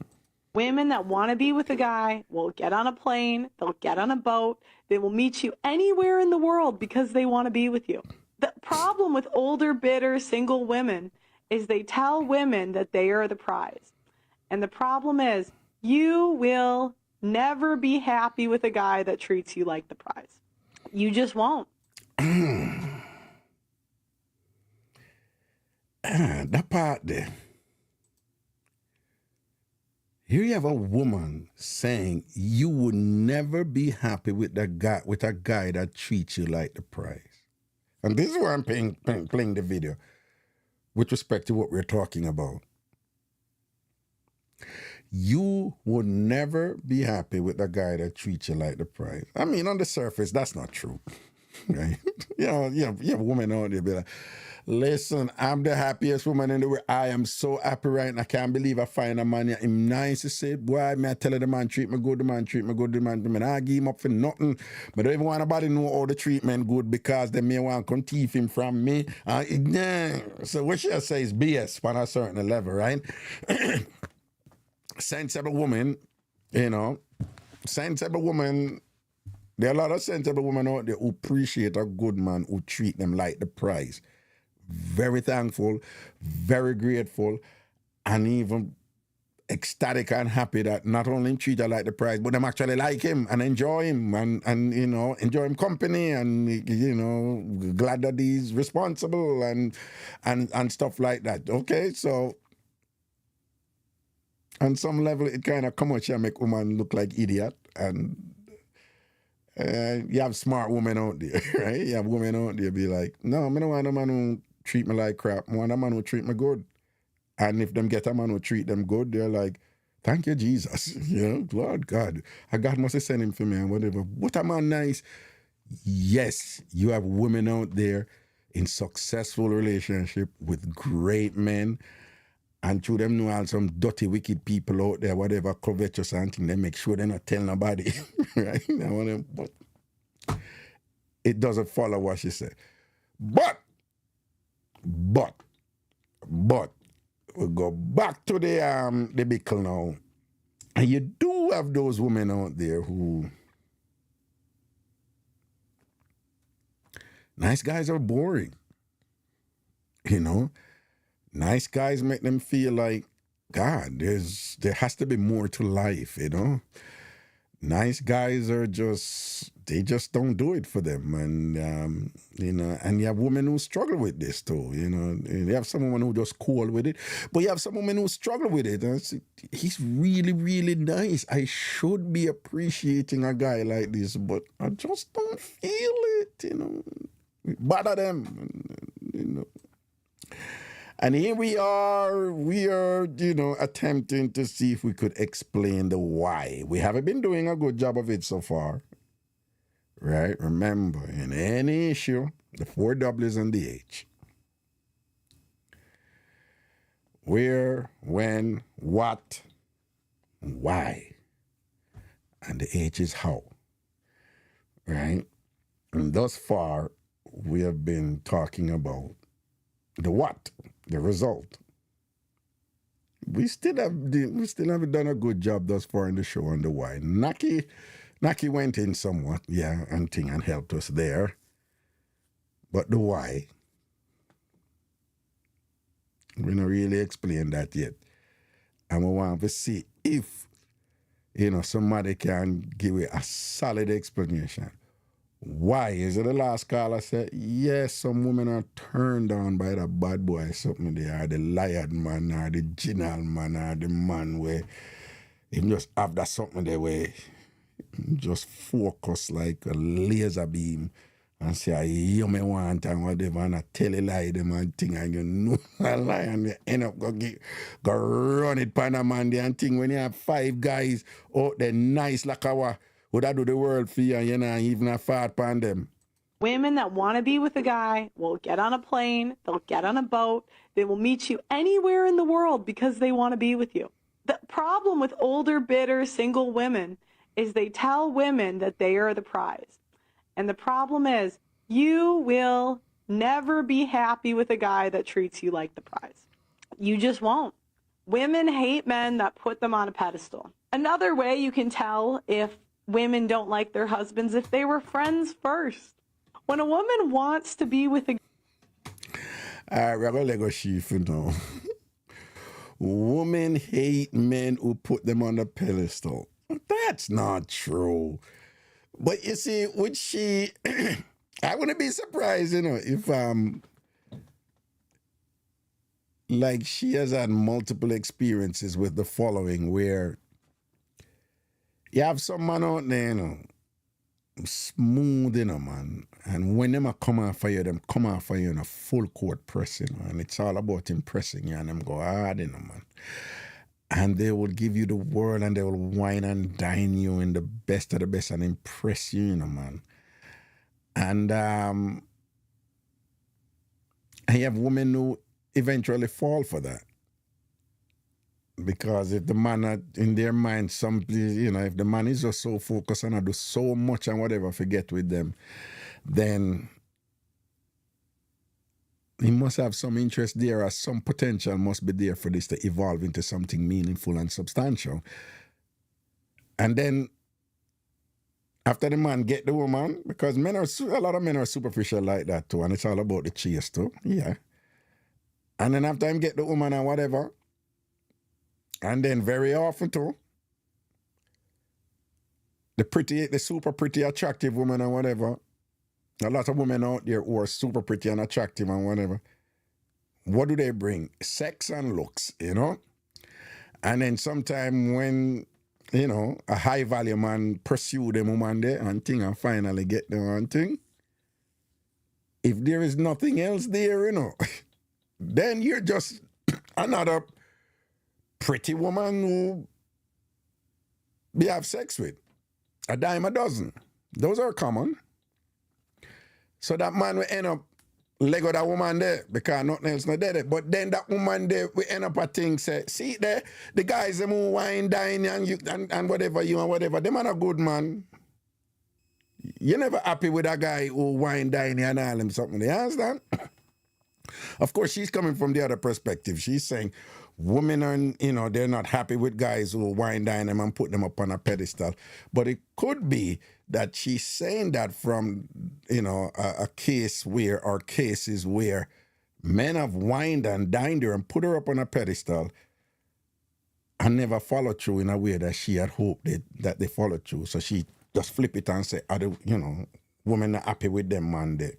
Women that want to be with a guy will get on a plane, they'll get on a boat, they will meet you anywhere in the world because they want to be with you. The problem with older, bitter, single women is they tell women that they are the prize. And the problem is you will never be happy with a guy that treats you like the prize. You just won't. Yeah, that part there. Here you have a woman saying you would never be happy with a guy that treats you like the prize. And this is where I'm playing the video with respect to what we're talking about. You would never be happy with a guy that treats you like the prize. I mean, on the surface, that's not true. Right? You have women out there be like, listen, I'm the happiest woman in the world. I am so happy right now. I can't believe I find a man. I'm nice to say, boy, me I tell her the man treat me good, the man treat me good, the man I give him up for nothing. But don't even want nobody know all the treatment good because they may want to come thief him from me. So what she say is BS on a certain level, right? Sensible woman, sensible woman. There are a lot of sensible women out there who appreciate a good man who treat them like the prize. Very thankful, very grateful, and even ecstatic and happy that not only treat her like the prize, but them actually like him and enjoy him and enjoy him company and glad that he's responsible and stuff like that. Okay, so on some level it kind of come out here make woman look like idiot, and you have smart women out there, right? You have women out there be like, no, I don't want a man who treat me like crap. I want a man who treat me good. And if them get a man who treat them good, they're like, thank you, Jesus. Lord God. God must have sent him for me and whatever. What a man nice. Yes, you have women out there in successful relationship with great men. And through them know all some dirty, wicked people out there, whatever, covetous and thing, they make sure they're not telling nobody, right? But it doesn't follow what she said. But, we go back to the bickle now. And you do have those women out there who, nice guys are boring, Nice guys make them feel like, God, there has to be more to life, Nice guys they just don't do it for them. And, and you have women who struggle with this too, You have some women who just cool with it, but you have some women who struggle with it. And he's really, really nice. I should be appreciating a guy like this, but I just don't feel it, Bother them, And here we are, attempting to see if we could explain the why. We haven't been doing a good job of it so far, right? Remember, in any issue, the 4 W's and the H. Where, when, what, why. And the H is how, right? And thus far, we have been talking about the what. The result. We still haven't done a good job thus far in the show on the why. Naki went in somewhat, and helped us there. But the why, we don't really explain that yet. And we want to see if, somebody can give it a solid explanation. Why? Is it the last caller said? Yes, some women are turned on by the bad boy, something they are, the liar man or the genial man or the man where him just have that something there where just focus like a laser beam and say, you may want and whatever, and I tell a lie them and thing, and a lie, and you end up go run it pan a man there and thing. When you have 5 guys out there nice like our would I do the world for you, even a fart pan them? Women that want to be with a guy will get on a plane, they'll get on a boat, they will meet you anywhere in the world because they want to be with you. The problem with older, bitter, single women is they tell women that they are the prize. And the problem is you will never be happy with a guy that treats you like the prize. You just won't. Women hate men that put them on a pedestal. Another way you can tell if women don't like their husbands if they were friends first. When a woman wants to be with a... All right, we're going to go sheaf, Women hate men who put them on a pedestal. That's not true. But you see, would she... I wouldn't be surprised, if like she has had multiple experiences with the following, where you have some man out there, you know, smooth, you know, man. And when them a come after you, them come after you in a full court press, you know, and it's all about impressing you, and them go hard, you know, man. And they will give you the world, and they will wine and dine you in the best of the best and impress you, you know, man. And you have women who eventually fall for that. Because if the man are in their mind, you know, if the man is just so focused and I do so much and whatever, forget with them, then he must have some interest there, or some potential must be there for this to evolve into something meaningful and substantial. And then after the man get the woman, because a lot of men are superficial like that too, and it's all about the chase too, yeah. And then after him get the woman and whatever, and then very often too, the super pretty, attractive woman and whatever, a lot of women out there who are super pretty and attractive and whatever, what do they bring? Sex and looks, you know? And then sometime when, you know, a high value man pursue them woman there and thing and finally get them one thing, if there is nothing else there, you know, then you're just another pretty woman who we have sex with. A dime a dozen. Those are common. So that man will end up leg of that woman there because nothing else not there. But then that woman there will end up a thing say, see there, the guys them who wine, dine and whatever you and whatever, them are a good man. You're never happy with a guy who wine, dine and all them something. You understand? Of course, she's coming from the other perspective. She's saying women are, you know, they're not happy with guys who wine dine them and put them up on a pedestal. But it could be that she's saying that from, you know, a case where, or cases where men have wined and dined her and put her up on a pedestal and never followed through in a way that she had hoped that they followed through. So she just flip it and say, you know, women are happy with them man there.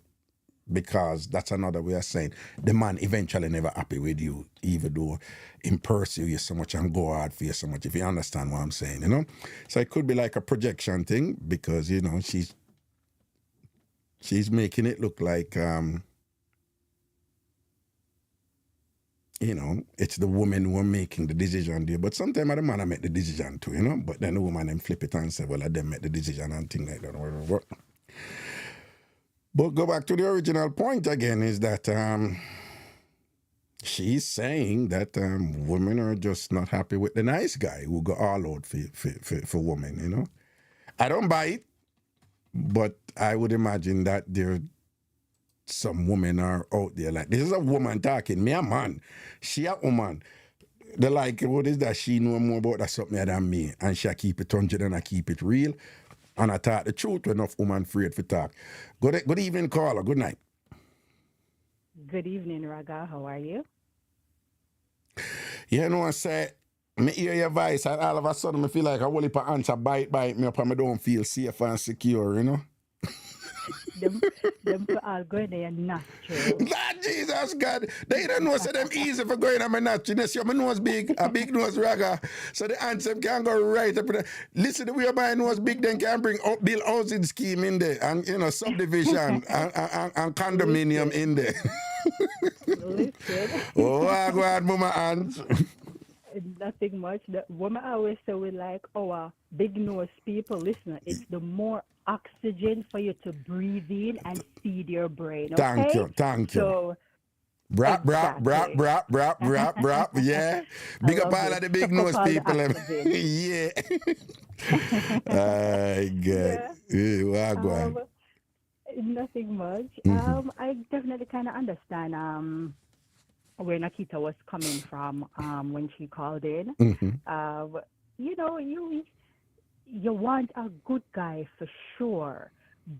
Because that's another way of saying the man eventually never happy with you, even though him pursue you so much and go hard for you so much, if you understand what I'm saying, you know? So it could be like a projection thing because, you know, she's making it look like, you know, it's the woman who are making the decision there. But sometimes the man make the decision too, you know? But then the woman then flip it and say, well, I didn't make the decision and things like that. But go back to the original point again, is that she's saying that women are just not happy with the nice guy who go all out for women, you know. I don't buy it, but I would imagine that there some women are out there like, this is a woman talking, me a man, she a woman. They like, what is that? She know more about that something than me, and she keep it 100 and I keep it real. And I talk the truth when enough woman afraid for talk. Good evening, caller. Good night. Good evening, Raga. How are you? You know, I say, me hear your voice and all of a sudden I feel like a whole heap of ants bite me up and I don't feel safe and secure, you know? them all going there natural. Lord Jesus God, they don't know so them easy for going on my naturalness. Your nose big, a big nose Raga. So the ants can go right up there. Listen, the way my nose big, then can bring build housing scheme in there and, you know, subdivision and condominium in there. Listen. Oh, I go on, mama ants. Nothing much. The woman always say we like our big nose people. Listen, it's the more oxygen for you to breathe in and feed your brain. Okay? Thank you. So, brap, yeah. Big up all of the big nose people. Yeah. Good. Yeah. Nothing much. Mm-hmm. I definitely kind of understand where Nakita was coming from when she called in. Mm-hmm. You know, you want a good guy for sure,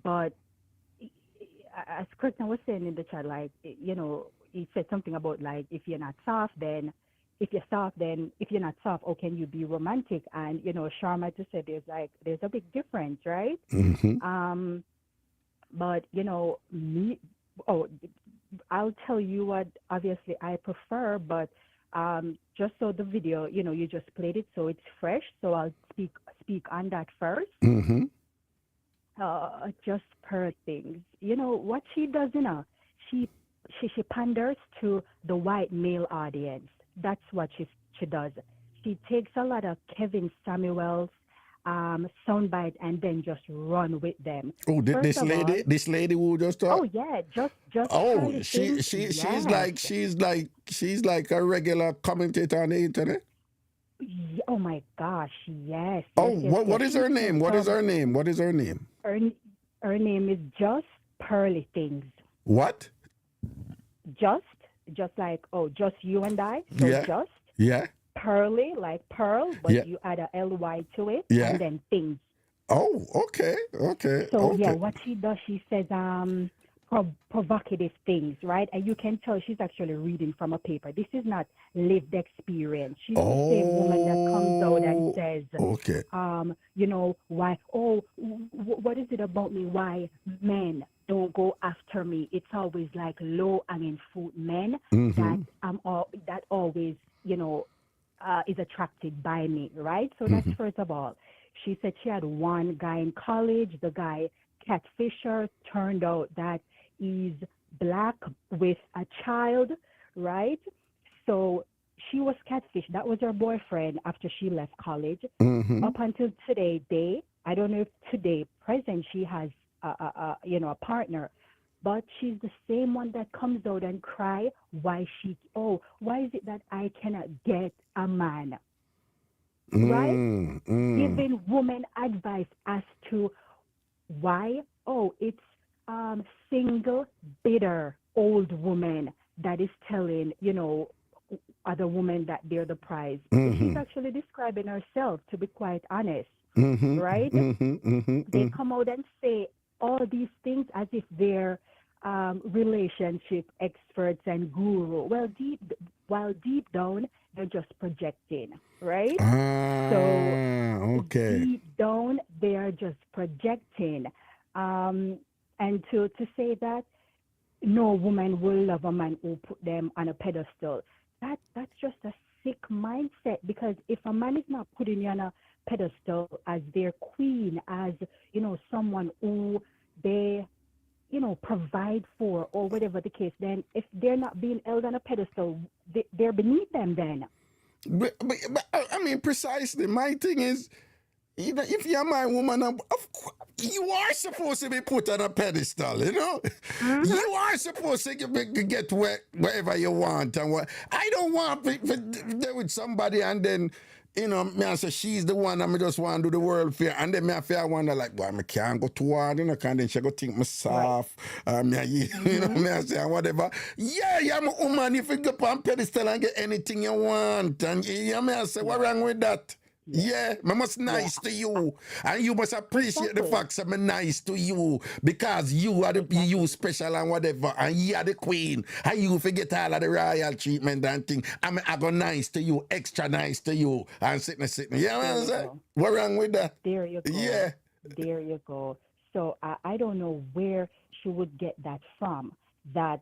but as Krishna was saying in the chat, like, you know, he said something about like, if you're not soft, then if you're not soft, how can you be romantic? And, you know, Sharma just said there's a big difference, right? Mm-hmm. But, you know, I'll tell you what obviously I prefer, but just so the video, you just played it, so it's fresh. So I'll speak on that first. Mm-hmm. Just per things. What she does, she panders to the white male audience. That's what she does. She takes a lot of Kevin Samuels soundbite and then just run with them. Oh, this lady who just talk? Oh yeah, just oh, she's like a regular commentator on the internet. Oh my gosh, yes. Oh, yes, what is her name? What is her name? What is her name? Her name is Just Pearly Things. What? Just like just you and I. So yeah. Just. Yeah. Pearly, like pearl, but you add a ly to it, and then things. Oh, okay. So yeah, what she does, she says provocative things, right? And you can tell she's actually reading from a paper. This is not lived experience. She's the same woman that comes out and says, why? What is it about me? Why men don't go after me? It's always like low hanging fruit men that always, is attracted by me, right? So that's first of all. She said she had one guy in college. The guy catfisher, turned out that he's black with a child, right? So she was catfished. That was her boyfriend after she left college. Up until today, I don't know if today, present, she has a partner. But she's the same one that comes out and cry why is it that I cannot get a man? Right? Giving women advice as to why, it's single, bitter, old woman that is telling, other women that they're the prize. She's actually describing herself, to be quite honest. Right? They come out and say all these things as if they're relationship experts and guru. Well, deep down, they're just projecting, right? Deep down, they are just projecting. And to say that no woman will love a man who put them on a pedestal, that's just a sick mindset. Because if a man is not putting you on a pedestal as their queen, as someone who they provide for, or whatever the case, then if they're not being held on a pedestal, they're beneath them then. But I mean, precisely. My thing is, if you're my woman, you are supposed to be put on a pedestal, You are supposed to get wherever you want. And I don't want to be with somebody and then, me I say she's the one and me just want to do the world fair. And then me I wonder like, boy, me can't go too hard, and then she go think me soft. Right. Me I say whatever. Yeah, I'm a woman. If you go on pedestal and get anything you want. And me I say, what wrong with that? Yeah, I must nice to you, and you must appreciate the fact that I'm nice to you because you are you special and whatever, and you are the queen, and you forget all of the royal treatment and thing. I go nice to you, extra nice to you, and sitting. Yeah, man, say, what wrong with that? There you go. Yeah, there you go. So I don't know where she would get that from. That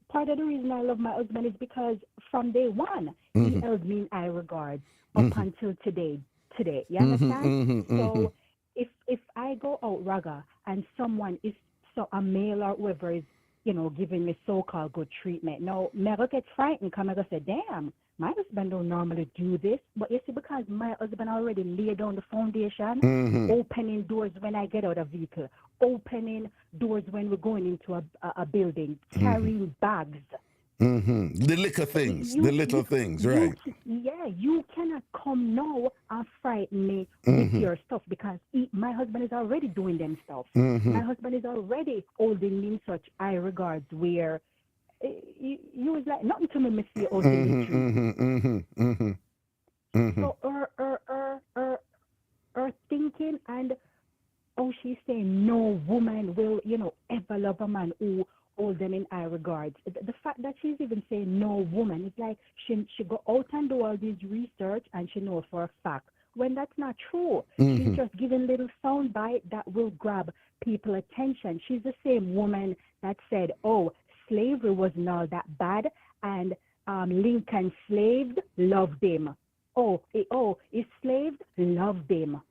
part of the reason I love my husband is because from day one he held me in high regard. Up until today, you understand? So if I go out, Raga, and someone is a male or whoever is, giving me so-called good treatment, now, I get frightened because I say, damn, my husband don't normally do this. But you see, because my husband already laid down the foundation, opening doors when I get out of vehicle, opening doors when we're going into a building, carrying bags. The little things, right? You cannot come now and frighten me with your stuff because my husband is already doing them stuff. My husband is already holding me in such high regards where you was like nothing to me, Mr. holding me. So her thinking and she's saying no woman will ever love a man who hold them in high regards. The fact that she's even saying no woman, it's like she go out and do all this research and she knows for a fact when that's not true. She's just giving little soundbite that will grab people attention. She's the same woman that said, slavery wasn't all that bad, and Lincoln slaved, loved him. His slaved, loved him.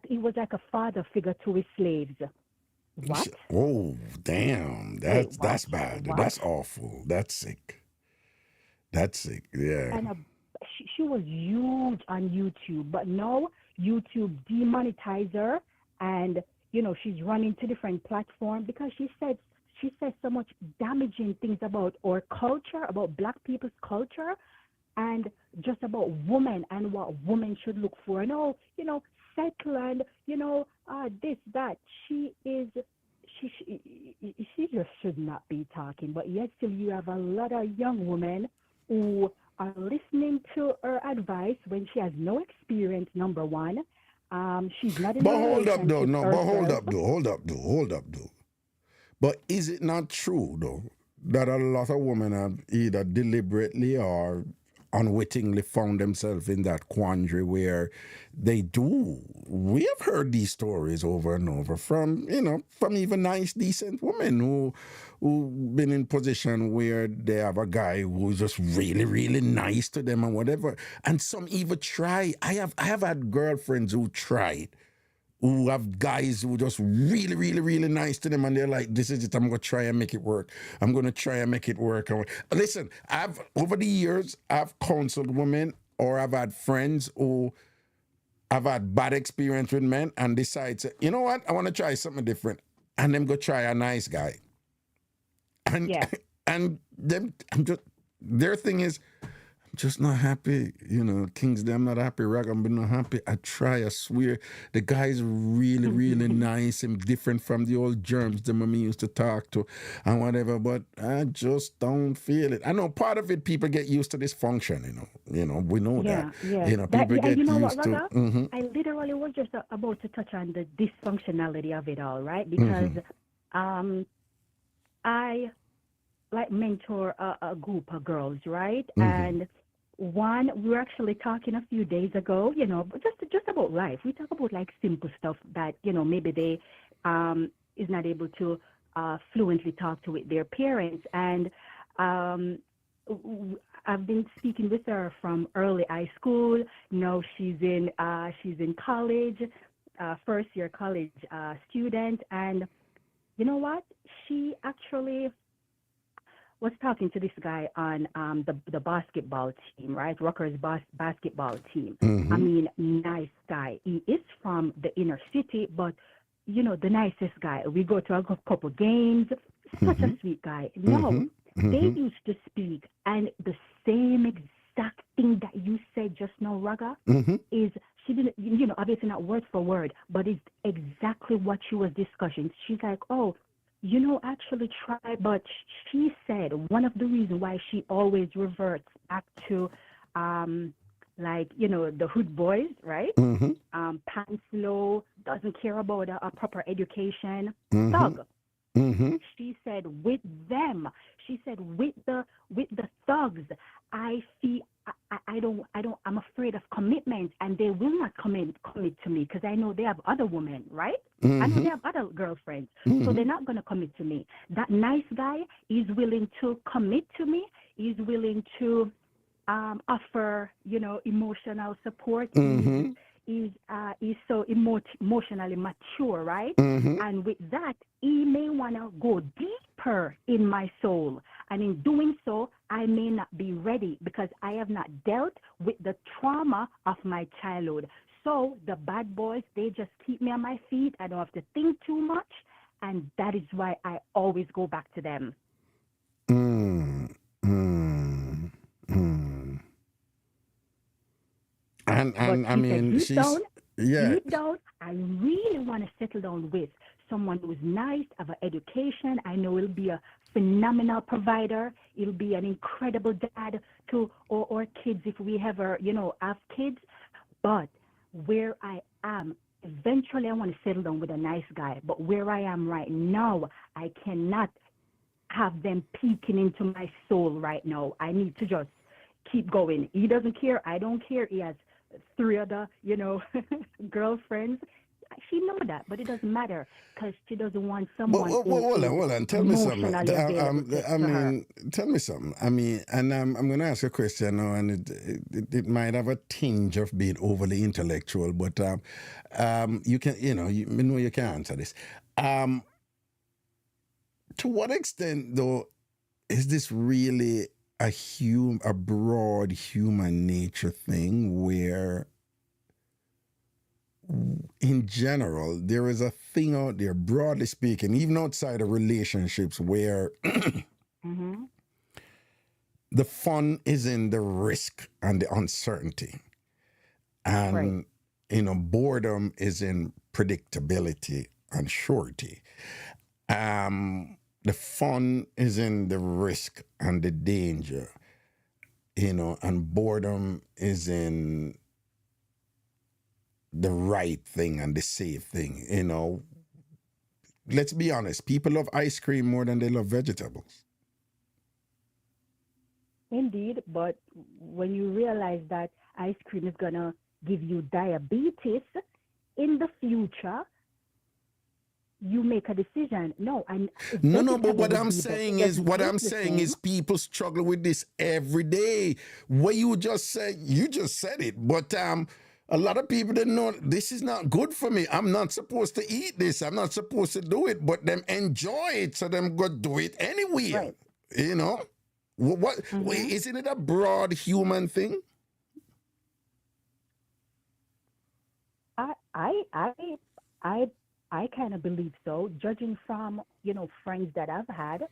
He was like a father figure to his slaves. What? Oh, damn. That's Wait, what? bad. What? That's awful. That's sick. That's sick. Yeah. And she was huge on YouTube, but now YouTube demonetized her, and she's running to different platforms because she said so much damaging things about our culture, about Black people's culture, and just about women and what women should look for. And settle and this, that. She just should not be talking. But yet still you have a lot of young women who are listening to her advice when she has no experience, number one. She's not in a relationship Hold up though. But is it not true though that a lot of women have either deliberately or unwittingly found themselves in that quandary where we have heard these stories over and over from even nice, decent women who've been in position where they have a guy who's just really, really nice to them and whatever. And some even try. I have had girlfriends who tried, who have guys who just really, really, really nice to them, and they're like, this is it, I'm going to try and make it work. I'm going to try and make it work. Listen, over the years, I've counseled women, or I've had friends who have had bad experience with men and decide, you know what, I want to try something different. And them go try a nice guy. And, and them, their thing is, just not happy, Kings, I'm not happy, I'm not happy. I swear, the guy's really, really nice and different from the old germs the mommy used to talk to and whatever, but I just don't feel it. I know part of it, people get used to this function, we know that. Yeah. People get used to... Mm-hmm. I literally was just about to touch on the dysfunctionality of it all, right? Because I mentor a group of girls, right? And we were actually talking a few days ago, just about life. We talk about simple stuff that, maybe they is not able to fluently talk to with their parents. And I've been speaking with her from early high school. Now she's in college, first year college student. And you know what? She actually was talking to this guy on the basketball team, right? Rutgers basketball team. I mean, nice guy. He is from the inner city, but, the nicest guy. We go to a couple games. Such a sweet guy. No, they used to speak, and the same exact thing that you said just now, Raga, is she didn't, obviously not word for word, but it's exactly what she was discussing. She's like, actually try, but she said one of the reasons why she always reverts back to, the hood boys, right? Pants low, doesn't care about a proper education, thug. She said with them, with the thugs, I feel I'm afraid of commitment, and they will not commit to me because I know they have other women, right? I know they have other girlfriends, so they're not going to commit to me. That nice guy is willing to commit to me. He's willing to offer, emotional support. He's so emotionally mature, right? And with that, he may want to go deeper in my soul. And in doing so, I may not be ready because I have not dealt with the trauma of my childhood. So the bad boys, they just keep me on my feet. I don't have to think too much. And that is why I always go back to them. And I mean, deep down, I really want to settle down with someone who's nice, have an education. I know he'll be a phenomenal provider. He'll be an incredible dad to our kids if we ever, have kids. But where I am, eventually I want to settle down with a nice guy. But where I am right now, I cannot have them peeking into my soul right now. I need to just keep going. He doesn't care. I don't care. He has 3 other, girlfriends. She know that, but it doesn't matter because she doesn't want someone hold on. Tell me something. emotionally available to her. Tell me something. I mean, and I'm going to ask a question now, and it might have a tinge of being overly intellectual, but you can, you know you can answer this. To what extent, though, is this really a broad human nature thing where, in general, there is a thing out there, broadly speaking, even outside of relationships, where the fun is in the risk and the uncertainty, and boredom is in predictability and surety. The fun is in the risk and the danger, and boredom is in the right thing and the safe thing. Let's be honest, people love ice cream more than they love vegetables. Indeed, but when you realize that ice cream is gonna give you diabetes in the future, you make a decision. But what I'm saying is people struggle with this every day. What you just said it, but a lot of people didn't know this is not good for me. I'm not supposed to eat this. I'm not supposed to do it, but them enjoy it, so them go do it anyway. Right. What isn't it a broad human thing? I kind of believe so, judging from, friends that I've had,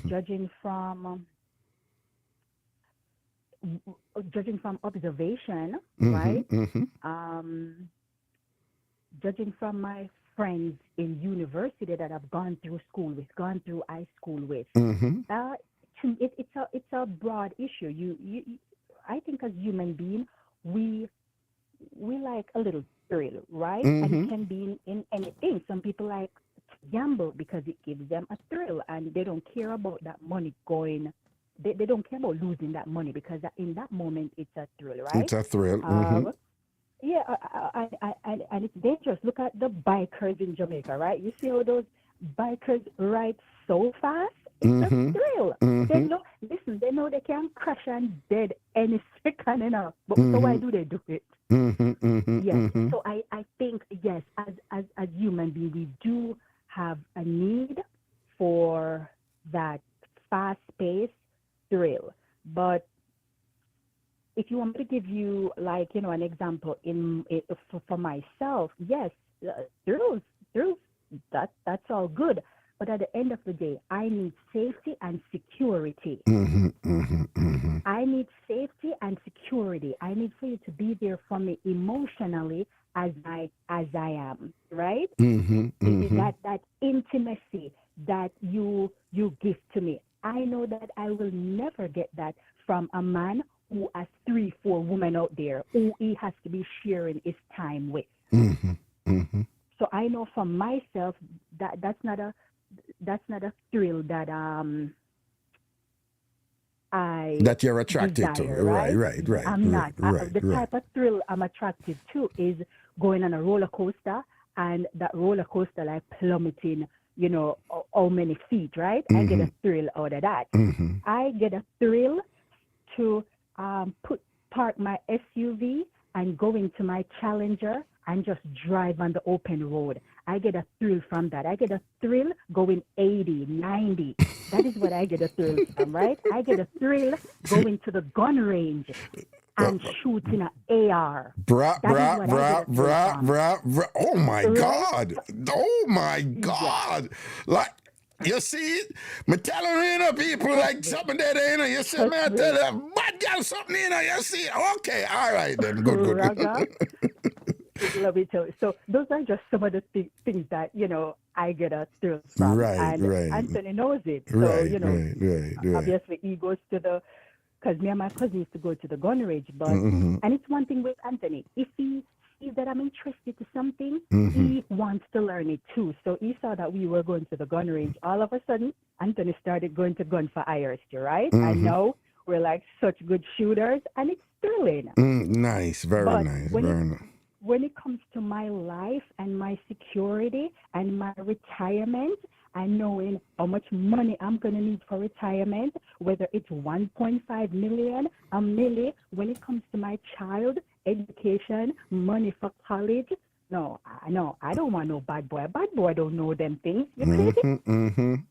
judging from observation, right? Judging from my friends in university that I've gone through school with, gone through high school with. It's a broad issue. I think as human beings, we like a little thrill, right? And it can be in anything. Some people like to gamble because it gives them a thrill, and they don't care about that money going. They don't care about losing that money because in that moment it's a thrill, right? It's a thrill. Yeah, and it's dangerous. Look at the bikers in Jamaica, right? You see how those bikers ride so fast? It's a thrill. They know they can crash and dead any second, but so why do they do it? Yes. So I think, yes, as human beings, we do have a need for that fast-paced thrill. But if you want me to give you, an example for myself, yes, thrills, that's all good. But at the end of the day, I need safety and security. I need safety and security. I need for you to be there for me emotionally as I am, right? That intimacy that you give to me. I know that I will never get that from a man who has 3-4 women out there who he has to be sharing his time with. So I know for myself that that's not a thrill that that you're attracted desire, to. Right. I'm not. The type of thrill I'm attracted to is going on a roller coaster, and that roller coaster plummeting, how many feet, right? I get a thrill out of that. I get a thrill to park my SUV and go into my Challenger and just drive on the open road. I get a thrill from that. I get a thrill going 80, 90. That is what I get a thrill from, right? I get a thrill going to the gun range and shooting an AR. Oh my God. Oh my God. You see, me telling people something there, you see, me tell you, bad girl something, you see. Okay, all right then, good. Love it. So those are just some of the things that, I get a thrill from. Right. Anthony knows it. So, right. Obviously he goes to because me and my cousin used to go to the gun range, but, and it's one thing with Anthony. If he sees that I'm interested to something, he wants to learn it too. So he saw that we were going to the gun range. All of a sudden, Anthony started going to gun for IRS, right? And now we're such good shooters, and it's thrilling. Nice, very nice. when it comes to my life and my security and my retirement and knowing how much money I'm going to need for retirement, whether it's 1.5 million, a million, when it comes to my child education, money for college, no, I don't want no bad boy. A bad boy don't know them things. You crazy?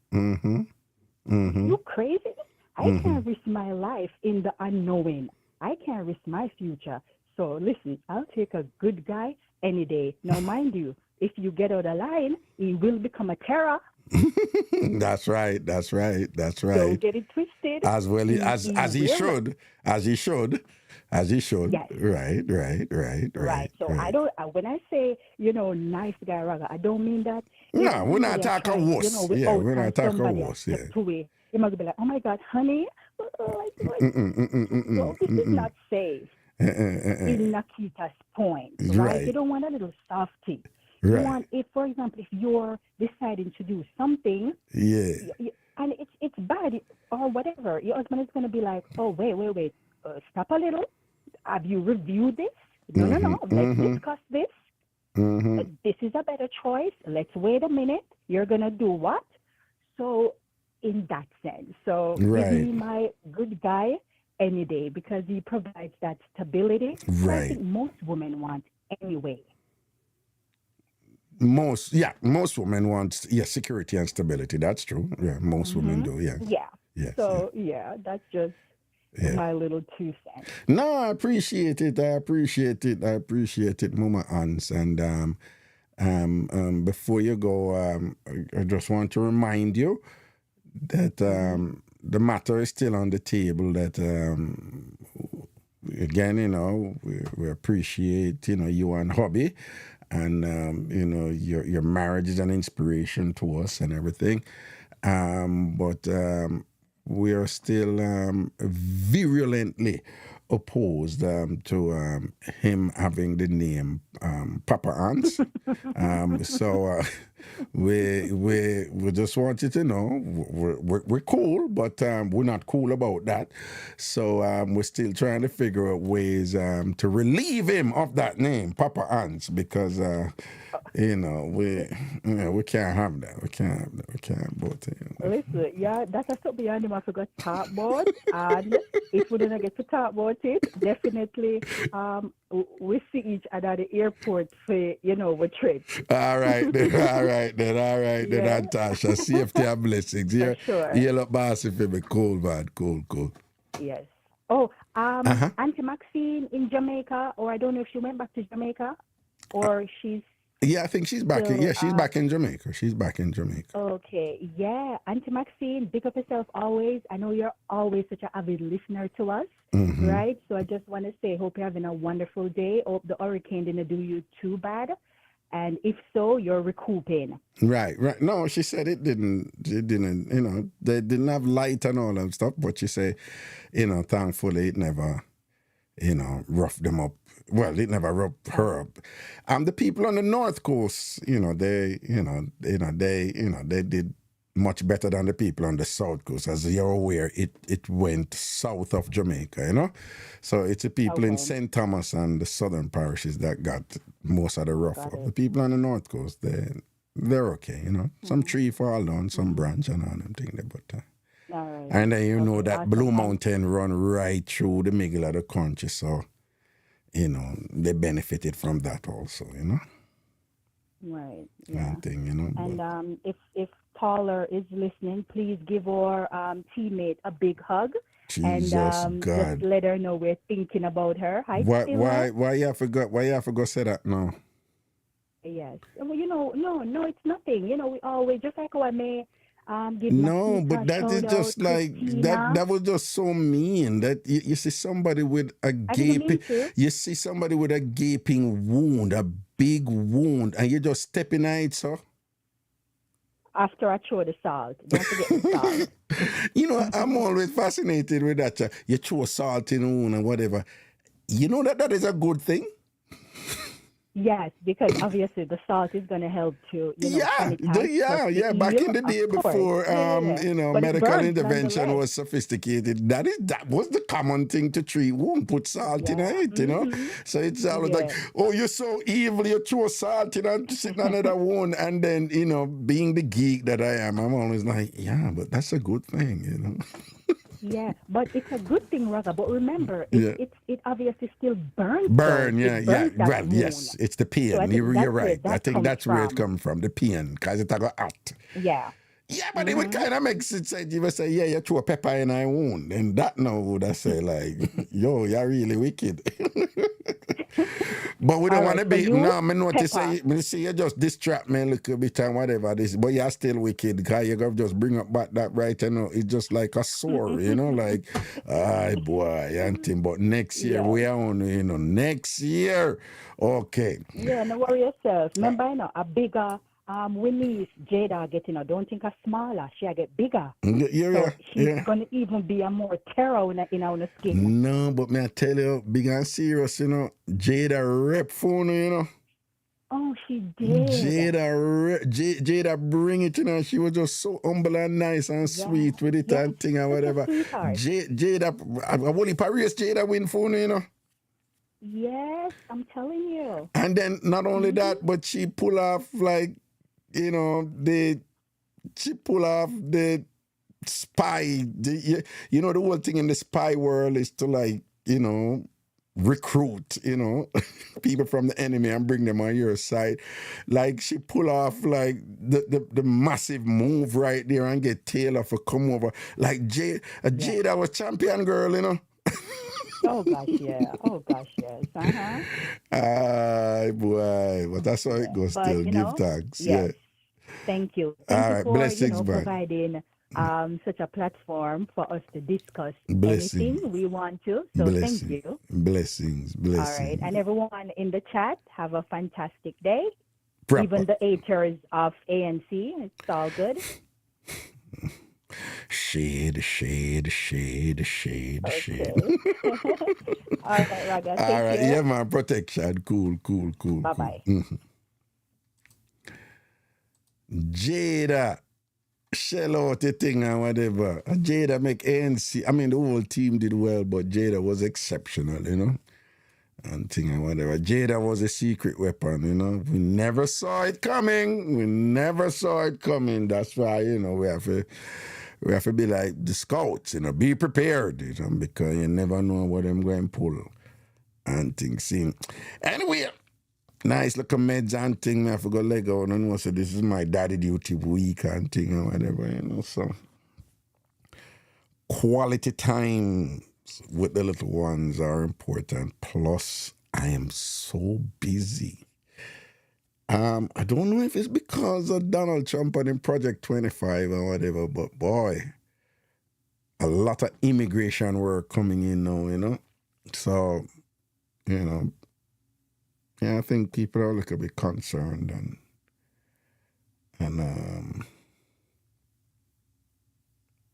You crazy? I can't risk my life in the unknowing. I can't risk my future. So listen, I'll take a good guy any day. Now, mind you, if you get out of line, he will become a terror. That's right. Don't get it twisted. As well as he should. Yes. Right. So I don't. When I say nice guy, Raga, I don't mean that. No, we're not talking wuss. We're not talking wuss. Yeah. You must be like, oh my God, honey, so this is not safe. In Nakita's point, right? You don't want a little softy. You want, if for example, if you're deciding to do something, and it's bad or whatever, your husband is going to be like, oh wait, stop a little. Have you reviewed this? No. Let's discuss this. This is a better choice. Let's wait a minute. You're going to do what? So in that sense, so give me my good guy any day because he provides that stability. I think most women want anyway. Most women want security and stability. That's true. Yeah, most women do. Yeah. So that's just my little 2 cents. No, I appreciate it, Mama Ans. And before you go, I just want to remind you that the matter is still on the table. That again, we appreciate you and hubby. And your marriage is an inspiration to us and everything, but we are still virulently opposed to him having the name Papa Ants. So we just want you to know we're cool, but we're not cool about that. So we're still trying to figure out ways to relieve him of that name, Papa Ants, because we can't have that. We can't both. Listen, that's a something I never forgot to talk about. And if we don't get to talk about it, definitely we see each other at the airport for we trip. All right then, Natasha. Safety and blessings. You look bossy for me. Cool, man. Cool. Yes. Oh, Auntie Maxine in Jamaica, or I don't know if she went back to Jamaica, or she's. Yeah, I think she's back. She's back in Jamaica. Okay, yeah. Auntie Maxine, big up yourself always. I know you're always such an avid listener to us, right? So I just want to say, hope you're having a wonderful day. Hope the hurricane didn't do you too bad. And if so, you're recouping. Right. No, she said it didn't. They didn't have light and all that stuff. But she said, thankfully it never, roughed them up. Well, it never roughed her up. The people on the North Coast, they did much better than the people on the South Coast. As you're aware, it went south of Jamaica, So it's the people in St. Thomas and the southern parishes that got most of the rough up. The people on the North Coast, they're okay, Some tree fall down, some branch and all them things. But and then know that Blue Mountain run right through the middle of the country, so they benefited from that also, Right. Yeah. Thing, And if Paula is listening, please give our teammate a big hug. Jesus and God. Just let her know we're thinking about her. Hi, why you forgot say that now? Yes. Well, no, it's nothing. We always, just like how I may give no, but that is just like that was just so mean that you see somebody with a gaping wound, a big wound, and you just step in it, so. After I throw the salt, don't forget the salt. I'm always fascinated with that. You throw salt in a wound and whatever. You know that is a good thing. Yes, because obviously the salt is going to help to, sanitize. Yeah. Back in the day before, But it medical burns intervention nonetheless. was sophisticated. That was the common thing to treat wound. Put salt in it, So it's always like, oh, you're so evil. You throw salt in and sit on another wound, and then being the geek that I am, I'm always like, yeah, but that's a good thing, Yeah, but it's a good thing, Raga. But remember, it obviously still burns. Burn, It yeah. burns that Well, wound. yes, it's the pain. So I think You're right. that I think comes that's where it comes from, the pain, because it got hot. Yeah. Yeah, but it would kind of make sense if you say, yeah, you throw a pepper in I wound. And that now would I say, like, yo, you're really wicked. But we don't want to be, no, I notice say you just distract me a little bit and whatever this, but you're still wicked because you got to just bring up back that right, it's just like a sore, like, ay, boy, and thing. But next year, we are on, next year, okay. Yeah, no worry yourself. Remember, a bigger, Winnie's Jada getting, don't think a smaller, she get bigger. Yeah, she's going to even be a more terror in our skin. No, but may I tell you, big and serious, Jada rep phone, Oh, she did. Jada bring it, she was just so humble and nice and sweet with it and thing and whatever. Jada, I want to Paris Jada win phone, Yes, I'm telling you. And then not only that, but she pull off like, she pull off the spy. The whole thing in the spy world is to like, recruit, people from the enemy and bring them on your side. Like she pull off like the massive move right there and get Taylor for come over. Like Jada was champion girl, Oh gosh, yeah. Oh gosh, yes. Boy, but that's how it goes. But, still give thanks. Yes. Thank you. Thank you for blessings, providing such a platform for us to discuss anything we want to. So thank you. Blessings. All right, and everyone in the chat, have a fantastic day. Proper. Even the haters of ANC, it's all good. Shade. Okay. All right, Raga. All right, yeah, man. Protection. Cool. Bye-bye. Mm-hmm. Jada, shell out the thing and whatever. Jada make ANC. I mean, the whole team did well, but Jada was exceptional, and thing and whatever. Jada was a secret weapon, We never saw it coming. That's why, we have to be like the scouts, be prepared, because you never know what them going to pull and things. Anyway, nice little meds and thing. I forgot leg out and know, so this is my daddy duty week and thing and whatever, so quality time with the little ones are important. Plus, I am so busy. I don't know if it's because of Donald Trump and in Project 25 or whatever, but boy, a lot of immigration work coming in now, So, I think people are a little bit concerned and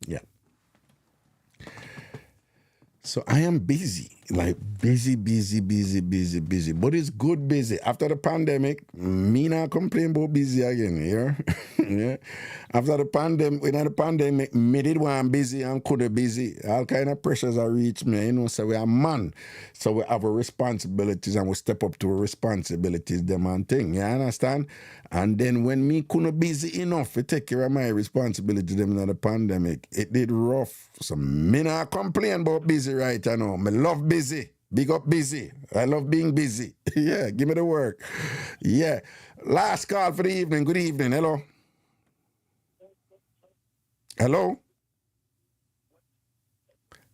yeah. So I am busy, like busy. But it's good busy. After the pandemic, me not complain about busy again, yeah? After the pandemic, me did one busy and could busy. All kind of pressures are reach me, so we are man. So we have our responsibilities and we step up to our responsibilities, them and thing, you understand? And then when me couldn't busy enough to take care of my responsibility them in the pandemic, it did rough. So me not complain about busy right now. Me love busy. Big up busy. I love being busy. Yeah, give me the work. Yeah. Last call for the evening. Good evening. Hello.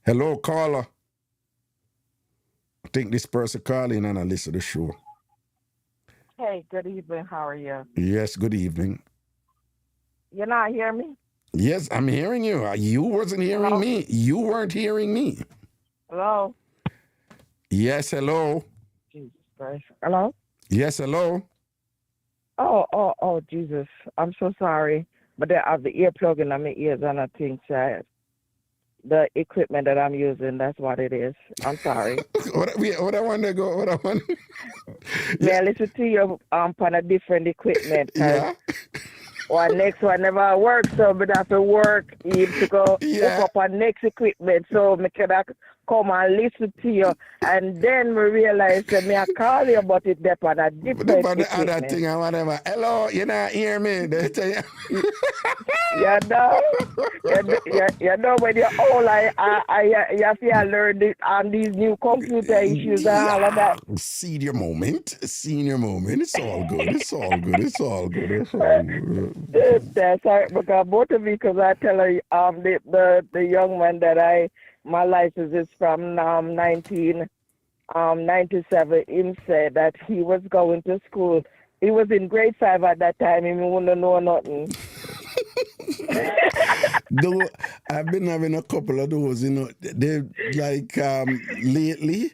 Hello, caller. I think this person calling and I listen to the show. Hey, good evening. How are you? Yes, good evening. You not hear me? Yes, I'm hearing you. You wasn't hearing me. You weren't hearing me. Hello? Yes, hello. Jesus Christ. Hello? Yes, hello. Oh, Jesus. I'm so sorry. But I have the earplug in my ears and I think, child. the equipment that I'm using. That's what it is. I'm sorry. what I want to go, what I want. May I listen to you on a different equipment? Yeah. Or next one never work, so but have to work to go hook up on next equipment, so me can come and listen to you, and then we realize that me I call you about it dep on a different equipment. Other thing and whatever. Hello, you not hear me? They tell you. You know when you're old, you have to learn on these new computer issues and all of that. Senior moment. It's all good. It's all good. It's all good. It's all good. That's right, because both of you, because I tell her, the young man that my license is from 1997. Him said that he was going to school. He was in grade 5 at that time. He wouldn't know nothing. Though I've been having a couple of those, they're like lately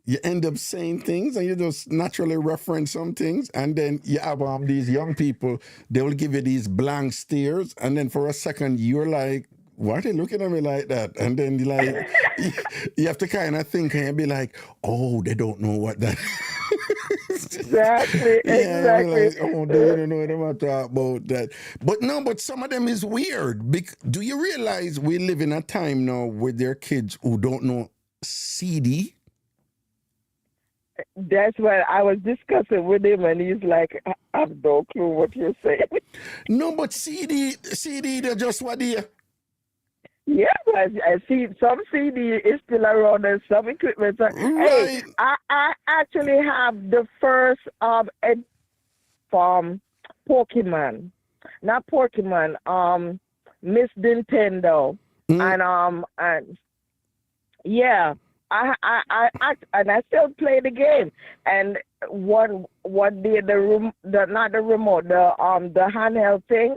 you end up saying things and you just naturally reference some things, and then you have these young people, they will give you these blank stares, and then for a second you're like, why are they looking at me like that? And then you have to kind of think and be like, oh, they don't know what that Exactly. Like, oh, they don't know what I'm talking about that. But some of them is weird. Do you realize we live in a time now with their kids who don't know CD? That's what I was discussing with him, and he's like, I have no clue what you're saying. No, but CD, they're just what they... Yeah, I see some CD is still around and some equipment. Right. Hey, I actually have the first from Pokemon. Not Pokemon, Miss Nintendo. And yeah. I still play the game, and one day the handheld thing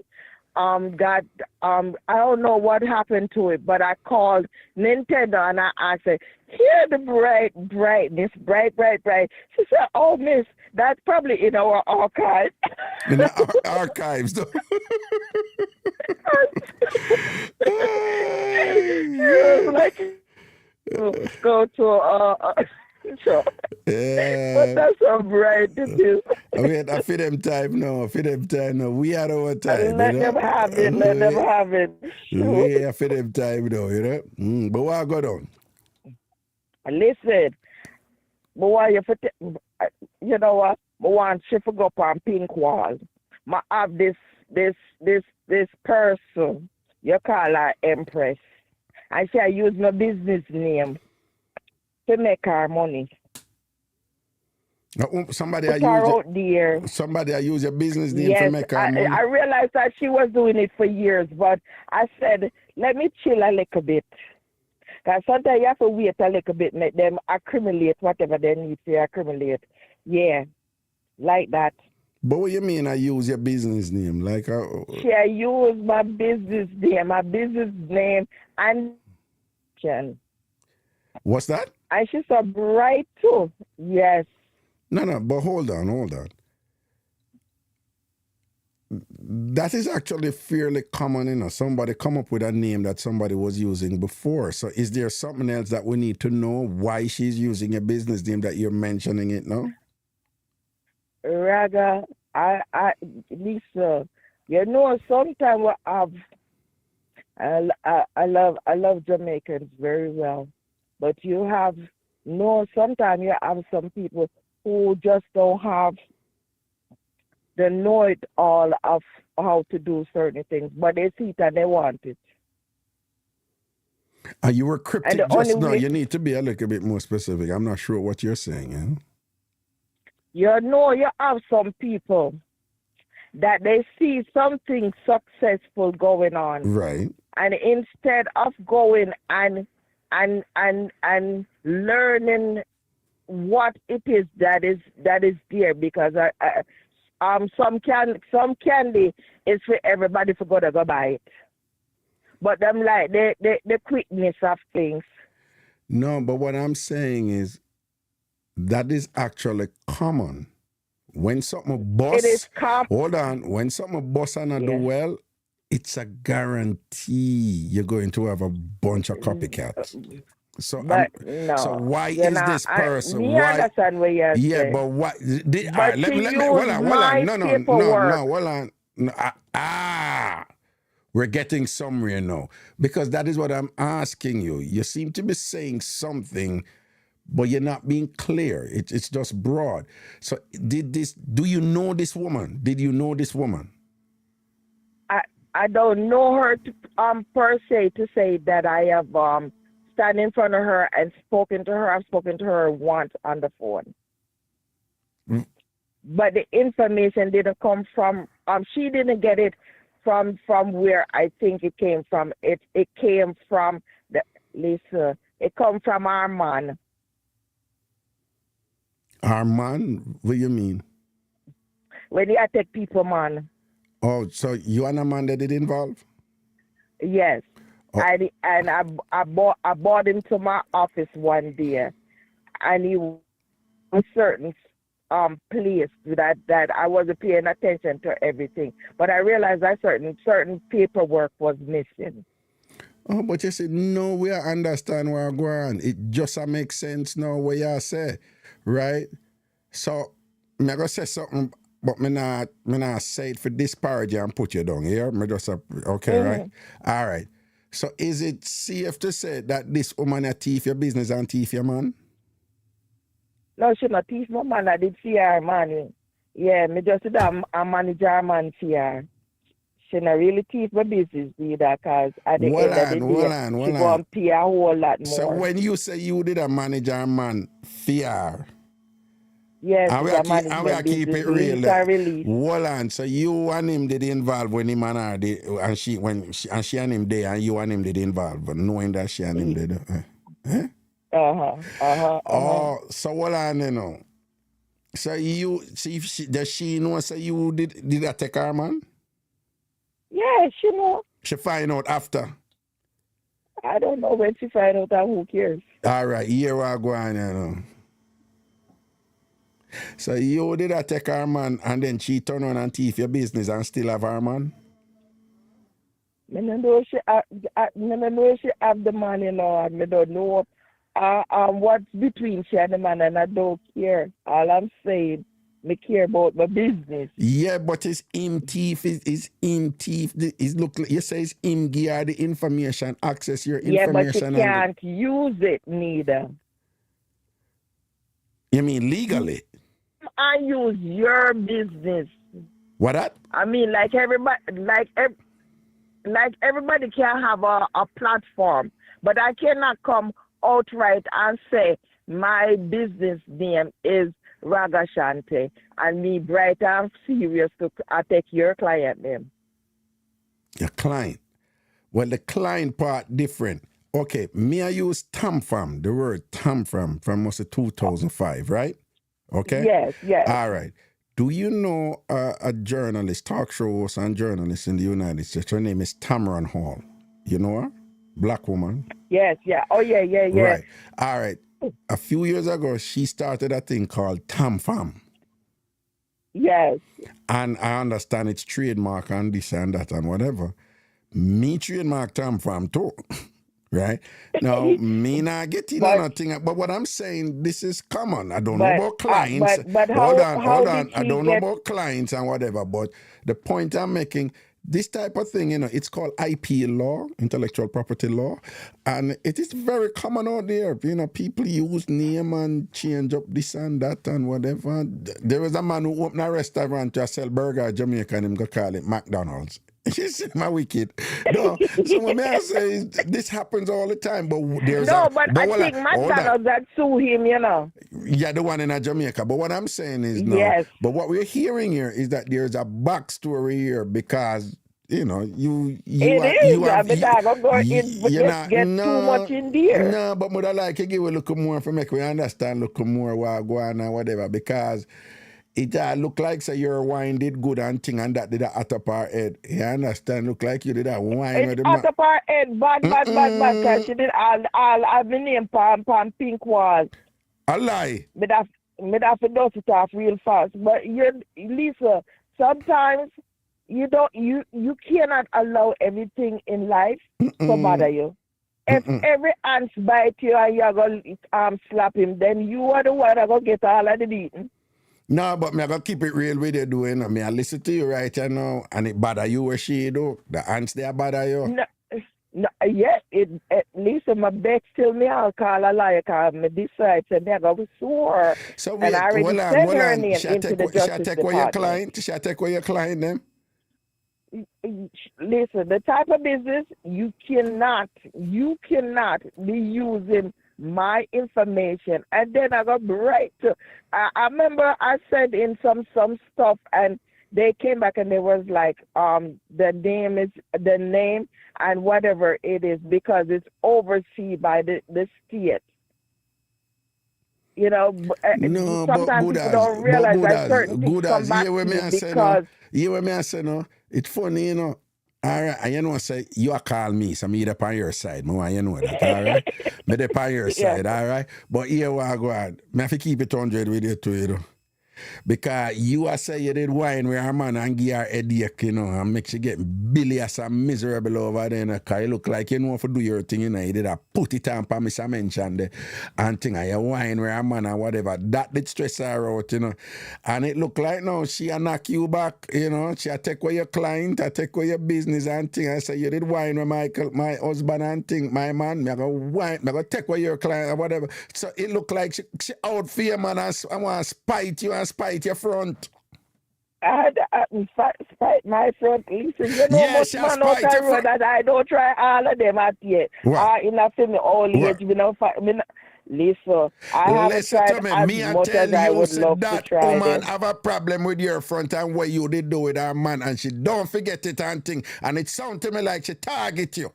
got I don't know what happened to it, but I called Nintendo and I said, here the brightness, bright. She said, oh, miss, that's probably in our archive. In our archives, though. Like, go to sure. Yeah. But that's so bright to do. Wait, I feel them time now. We had our time. Let them have it. Sure. Yeah, I feel them time now, But what I got on? Listen, boy, you know what? I want you to go up on pink wall. I have this person. You call her Empress. I say I use my business name to make her money. Somebody I use your business name to make her money. I realized that she was doing it for years, but I said, let me chill a little bit. Because sometimes you have to wait a little bit, make them accumulate whatever they need to accumulate. Yeah, like that. But what you mean I use your business name? Like I use my business name, and what's that? And she's so bright too. Yes. No, but hold on. That is actually fairly common, Somebody come up with a name that somebody was using before. So is there something else that we need to know why she's using a business name that you're mentioning it now? Raga, Lisa, sometimes I love Jamaicans very well, but sometimes you have some people who just don't have the know-it-all of how to do certain things, but they see it and they want it. You were cryptic just now. You need to be a little bit more specific. I'm not sure what you're saying. You have some people that they see something successful going on. Right. And instead of going and learning what it is that is there, because some candy is for everybody for go buy it. But them like the quickness of things. No, but what I'm saying is that is actually common. When something bust, it is hold on. When something bust and not do well, it's a guarantee you're going to have a bunch of copycats. So, But no, so why you is know, this person? me Why? understand what you're Yeah, saying. but what? All But right, let she me. used Hold on. my No, paperwork. hold on. No, we're getting somewhere now. Because that is what I'm asking you. You seem to be saying something, but you're not being clear. It's just broad. So do you know this woman? Did you know this woman? I don't know her per se to say that I have stand in front of her and spoken to her. I've spoken to her once on the phone. Mm. But the information didn't come from she didn't get it from where I think it came from. It came from Lisa. It come from our man. Our man? What do you mean? When you attack people, man. Oh, so you and a man that did involve? Yes. Oh. I brought him to my office one day, and he was a certain place that I wasn't paying attention to everything, but I realized that certain paperwork was missing. Oh, but you said no, we understand where I'm going. It just makes sense now what you say, right? So I'm gonna say something, but me not say it for disparage and put you down here. Me just okay, right? All right. So is it safe to say that this woman a thief your business and thief your man? No, she not thief my man. I did see her man. Yeah, me just did a manager man see her. She not really thief my business either, cause at the end of the day, she go and pay a whole lot more. So when you say you did a manager man fear. Yes, and we are keep it real. Hold on. So you and him did involve when him and her did, and she and him there, and you and him did involve, but knowing that she and him did. Oh, so hold on, you know. So you see, does she know? So you did that take her man? Yeah, she know. She find out after. I don't know when she find out, and who cares? All right, here we go on, you know. So you did that take her man, and then she turn on and thief your business and still have her man? I don't know she have the man, you know, and I don't know what's between she and the man, and I don't care. All I'm saying, me care about my business. Yeah, but it's him thief, is him thief. Look, you say it's him give her the information, access your information. Yeah, but you can't use it neither. You mean legally? I use your business. What that? I mean, like everybody can have a platform, but I cannot come outright and say my business name is Ragashanti and me bright and serious to take your client name. Your client? Well, the client part different. Okay, me I use Tamfam, the word Tamfam from mostly 2005, right? Okay? Yes. All right. Do you know a journalist, talk show host and journalist in the United States? Her name is Tamron Hall. You know her? Black woman. Yes. Oh, yeah. Right. All right. A few years ago, she started a thing called Tamfam. Yes. And I understand it's trademark and this and that and whatever. Me trademark Tamfam too. Right? Now, me not getting nothing, but what I'm saying, this is common. I don't know about clients. Hold on. I don't know about clients and whatever, but the point I'm making, this type of thing, you know, it's called IP law, intellectual property law, and it is very common out there. You know, people use name and change up this and that and whatever. There was a man who opened a restaurant to sell burger in Jamaica and him go call it McDonald's. You see my wicked. No, so what I say is this happens all the time, but there's I think McDonald's that sue him, you know. Yeah, the one in Jamaica. But what I'm saying is no. Yes. But what we're hearing here is that there's a backstory here because you know you get too much in there. No, but what I like to give a look more for make we understand look more what go on and whatever because it look like say your wine did good and thing and that did a hot up her head. You understand? Look like you did a wine with the hot up her head, bad, because she did all my name pan pink wall. A lie. Me have to dust it off real fast. But Lisa, sometimes you cannot allow everything in life to bother you. If every ant bite you and you're going to slap him, then you are the one that going to get all of the beating. No, but me I gonna keep it real with you doing. I mean, I listen to you right now, and it bother you where she do. The ants they bother you. No, yes, at least my best till me I'll call a liar because me decide to me go sore. So wait, and I already sent her name into the Justice Department. Shall I take away your client then? Listen, the type of business you cannot be using my information, and then I got right to. I remember I said in some stuff, and they came back and they was like, the name is the name and whatever it is because it's overseen by the state. You know, no, sometimes people don't realize that certain things come back to you because. You hear me I say no? It's funny, you know. All right, and you know, say you are call me, so me up on your side. More, you know that, all right? Me up on your side, all right? But here we go on. Me have to keep it 100 with you too, you know. Because you are say you did wine with her man and give her headache, you know, and make she get bilious and miserable over there, you know, because you look like you know to do your thing, you know, you did a put it on for Mr. Mention there and thing, and you wine with her man and whatever. That did stress her out, you know. And it look like now she a knock you back, you know, she a take away your client, a take away your business and thing. I say you did wine with my husband and thing, my man, me I go wine, me I go take away your client or whatever. So it look like she out for you, man, and I want to spite you and spite your front. I spite my front. Listen, you know yes, much man out the road that I don't try all of them at yet. In a film old age, we don't fight. Listen, I haven't tried as much as I would love to try. Woman have a problem with your front and what you did do with her man, and she don't forget it and thing. And it sounds to me like she target you.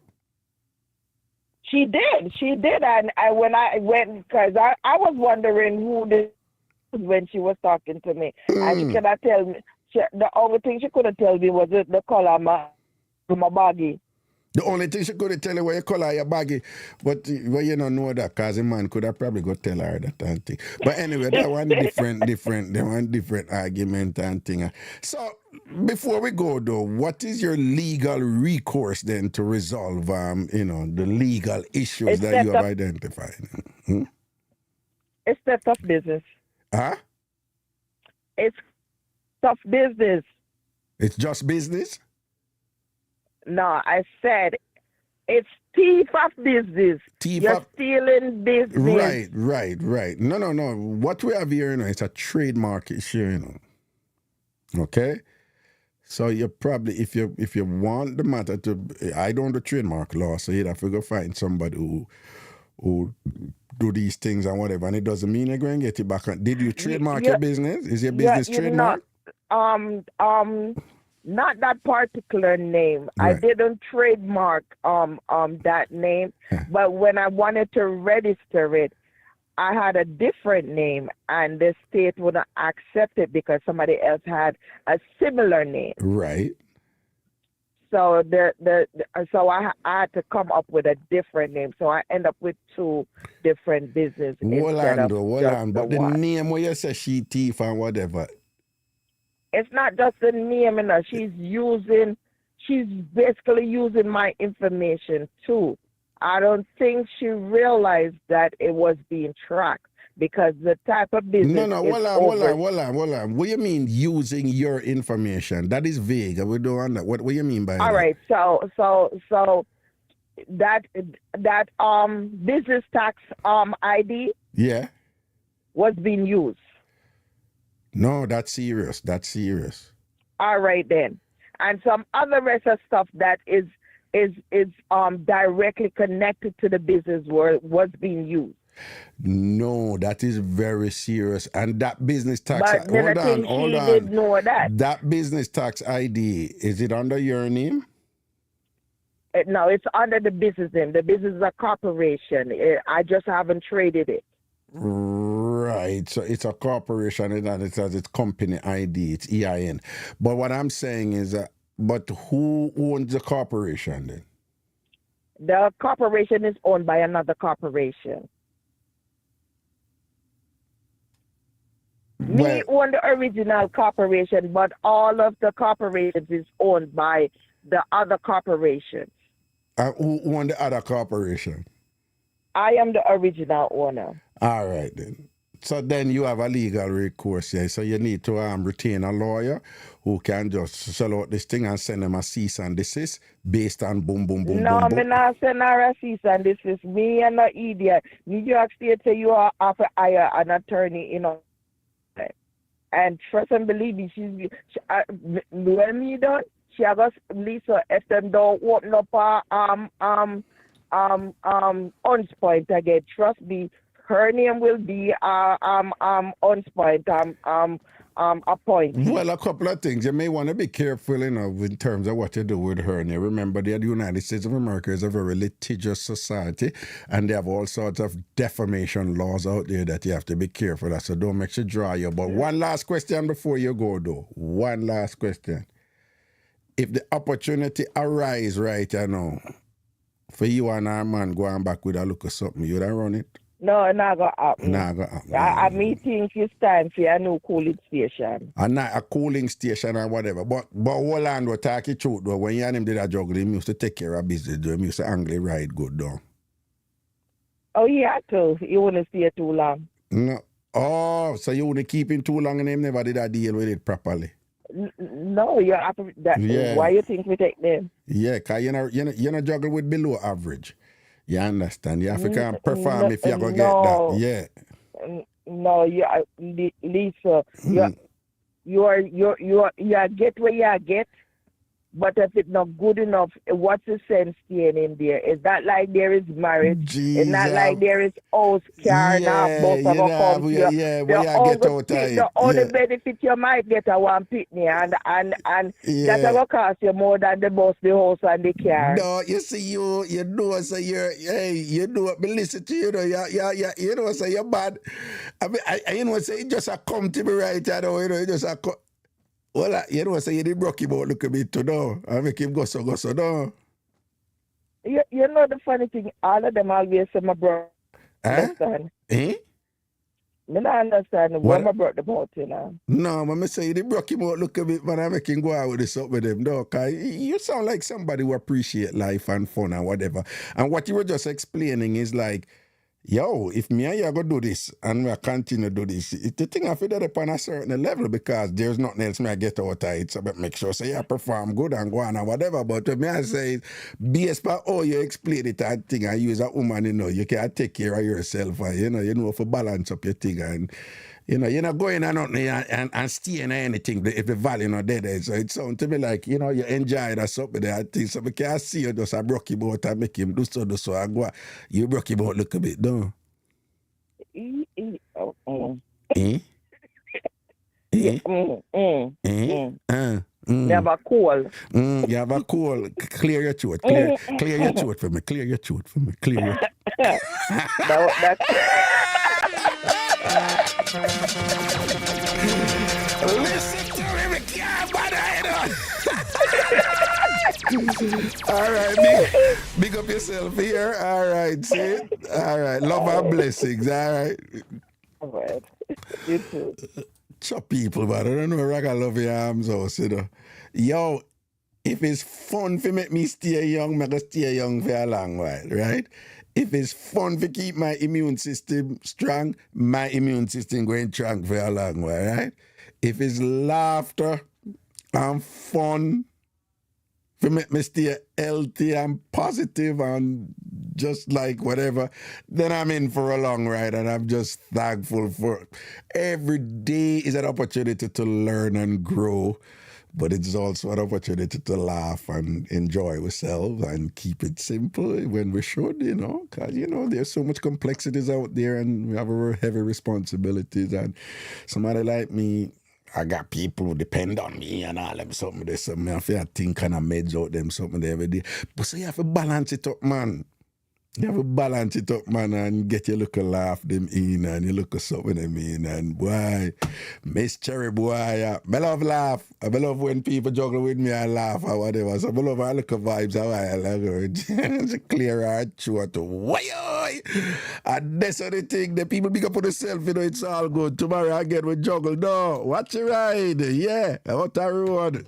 She did, and when I went, because I was wondering who this when she was talking to me, and she cannot tell me. The only thing she couldn't tell me was the color of my baggy. The only thing she couldn't tell you what you color your baggy, but well, you don't know that because the man could have probably go tell her that and thing. But anyway, that one different argument and thing. So before we go though, what is your legal recourse then to resolve the legal issues that you have identified? It's the tough business. Huh? It's tough business. It's just business? No, I said it's thief of business. You're stealing business. Right. No. What we have here, it's a trademark issue, you know. Okay? So you probably, if you want the matter to, I don't do trademark law, so you'd have to go find somebody who do these things and whatever, and it doesn't mean you're going to get it back. Did you trademark your business? Is your business trademark? Not that particular name. Right. I didn't trademark that name, but when I wanted to register it, I had a different name, and the state wouldn't accept it because somebody else had a similar name. Right. So I had to come up with a different name. So I end up with two different businesses. Hold on. But the name where you say she thief and whatever. It's not just the name, you know. She's basically using my information too. I don't think she realized that it was being tracked because the type of business. No, hold on. What do you mean using your information? That is vague. We don't want that. What do you mean by that? All right, so that business tax ID was being used. No, that's serious. All right then. And some other rest of stuff that is directly connected to the business was being used. No, that is very serious. And that business tax hold on. Didn't know that. That business tax ID, is it under your name? No, it's under the business name. The business is a corporation. I just haven't traded it. Right, so it's a corporation and it has its company ID, it's EIN. But what I'm saying is, but who owns the corporation then? The corporation is owned by another corporation. Me own the original corporation, but all of the corporations is owned by the other corporations. Who own the other corporation? I am the original owner. All right then. So then you have a legal recourse here. So you need to retain a lawyer who can just sell out this thing and send them a cease and desist based on boom, boom, boom, no, boom, boom. No, me not send her a cease and desist. Me and no idiot. New York State say you are have to hire an attorney, you know. And trust and believe me, when me done, she got Lisa if them don't open up Ons Point again. Trust me, her name will be Ons Point appointed. Well, a couple of things. You may want to be careful, you know, in terms of what you do with her. And you remember that the United States of America is a very litigious society, and they have all sorts of defamation laws out there that you have to be careful of. So don't make you draw you. But one last question before you go, though. One last question. If the opportunity arise right now, for you and our man going back with a look of something, you'd have run it? No, not gonna happen. Not gonna happen. I think it's time for a new cooling station. And not a cooling station or whatever. But hold on, we'll talk it truth though. When you and him did a juggle, he used to take care of business, though. He used to angle it right good though. Oh, he had to. He wouldn't stay too long. No. Oh, so you wouldn't keep him too long and him never did a deal with it properly? No, you have to. Yeah. Why you think we take them? Yeah, because you know juggle with below average. You understand? You have to perform if you're going to get that. Yeah. No, Lisa, you get where you get, but if it's not good enough, what's the sense staying in there? Is that like there is marriage? Jesus. It's not like there is house, car, both of us come here. Yeah, where you get out of it. The only benefit you might get a one pitney, and that's going to cost you more than the bus, the house, and the car. No, you see, you know, so you know, but listen to you know, you know, so you're bad. I mean, you know, so it just a come to me right, you know, it just a come. Well, you know, so you did broke him out look a bit to know. I make him go so no. You know the funny thing, all of them always say my brother. Understand? Eh? I don't understand what my brother about, you know. No, man, I say you did broke him out look a bit, man. I make him go out with this up with them, though. Cause you sound like somebody who appreciate life and fun and whatever. And what you were just explaining is like, yo, if me and you are going to do this and we continue to do this, the thing I feel that upon a certain level because there's nothing else me I get out of it. So make sure say you perform good and go on and whatever. But what me I say, based on how you explain it, I think I use a woman, you know, you can take care of yourself and you know, for balance up your thing and you know, you're not going on nothing and staying in anything if the value not there. So it sounds to me like, you know, you enjoy that something there. I think so we can see you just a broke him out and make him do so and go. You broke him out look a bit, don't you? You have a cold. You have a cold. Clear your throat. Clear your throat for me. Clear your throat for me. Clear your Listen to me, we can't bother. All right, big up yourself here. All right, see? All right, love and blessings. All right. All right. You too. Some people, but I don't know, Raga love your arms also, you know. Yo, if it's fun for make me stay young, I can stay young for a long while, right? If it's fun to keep my immune system strong, my immune system going strong for a long while, right? If it's laughter and fun to make me stay healthy and positive and just like whatever, then I'm in for a long ride and I'm just thankful for every day is an opportunity to learn and grow. But it's also an opportunity to laugh and enjoy ourselves and keep it simple when we should, you know, because, you know, there's so much complexities out there and we have heavy responsibilities. And somebody like me, I got people who depend on me and all them something. There's something I feel I think kind of meds out them something every day. But so you have to balance it up, man. You have to balance it up, man, and get your look a laugh them in and you look a something them in and boy, Miss Cherry boy, I love laugh. I love when people juggle with me and laugh or whatever. So I love all the vibes how I like it. It's a clear heart throat. Why boy. And that's the thing. The people big up on themselves, you know, it's all good. Tomorrow again we juggle. No, watch your ride. Yeah, out the road.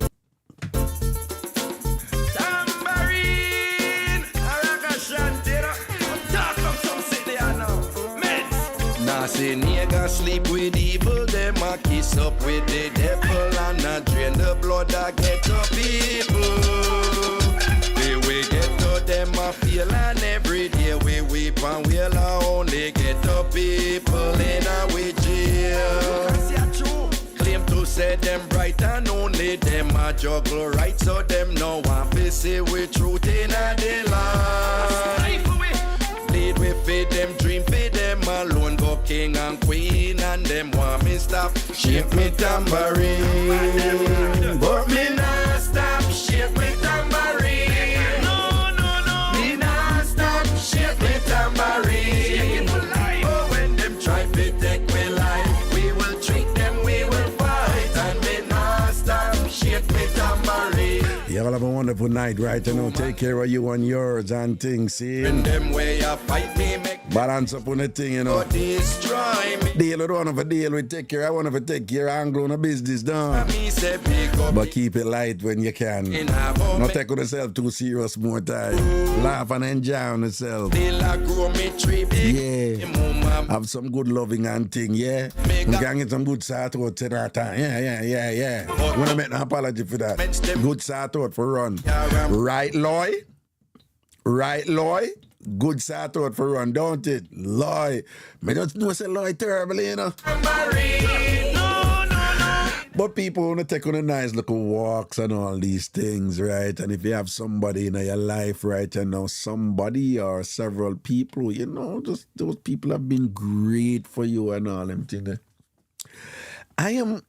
Tambourine, Ragashanti, talk up some city, I know. Meds. Now say nigga sleep with evil, them a kiss up with the devil and a drain the blood that get to people. We get to them a feel and every day we weep and we'll only get to people in our jail. Claim to say them bright and only them a juggle right, so them no one to see we truth in a the life. Bleed we feed them, dream feed them alone, go king and queen and them want me stop. Shake me tambourine, but me not stop. Shake me tambourine. Me not stop. Shake me tambourine. Oh, when them try to take me life, we will treat them, we will fight, and me not stop. Shake me tambourine. Y'all have a wonderful night, right? You know, take care of you and yours and things, see? In them way you fight me, make balance up on the thing, you know. destroy me. Deal with one of a deal, we take care. I want to take care of Anglo on a business, done. Me say pick up But keep it light when you can. in a bomb. Not take on yourself too serious more time. Laugh and enjoy on yourself. Till I grow me tree big. Yeah. Mama, Have some good loving and thing, yeah? We can get some good sort out to that time. Yeah. I want to make an apology for that. Good sort out for run. Right, Loy? Right, Loy? Good sort out for run, don't it? Loy. Me just know say Loy terrible, you know? But people want to take on a nice little walks and all these things, right? And if you have somebody in your life, right, you know, somebody or several people, you know, just those people have been great for you and all them things. I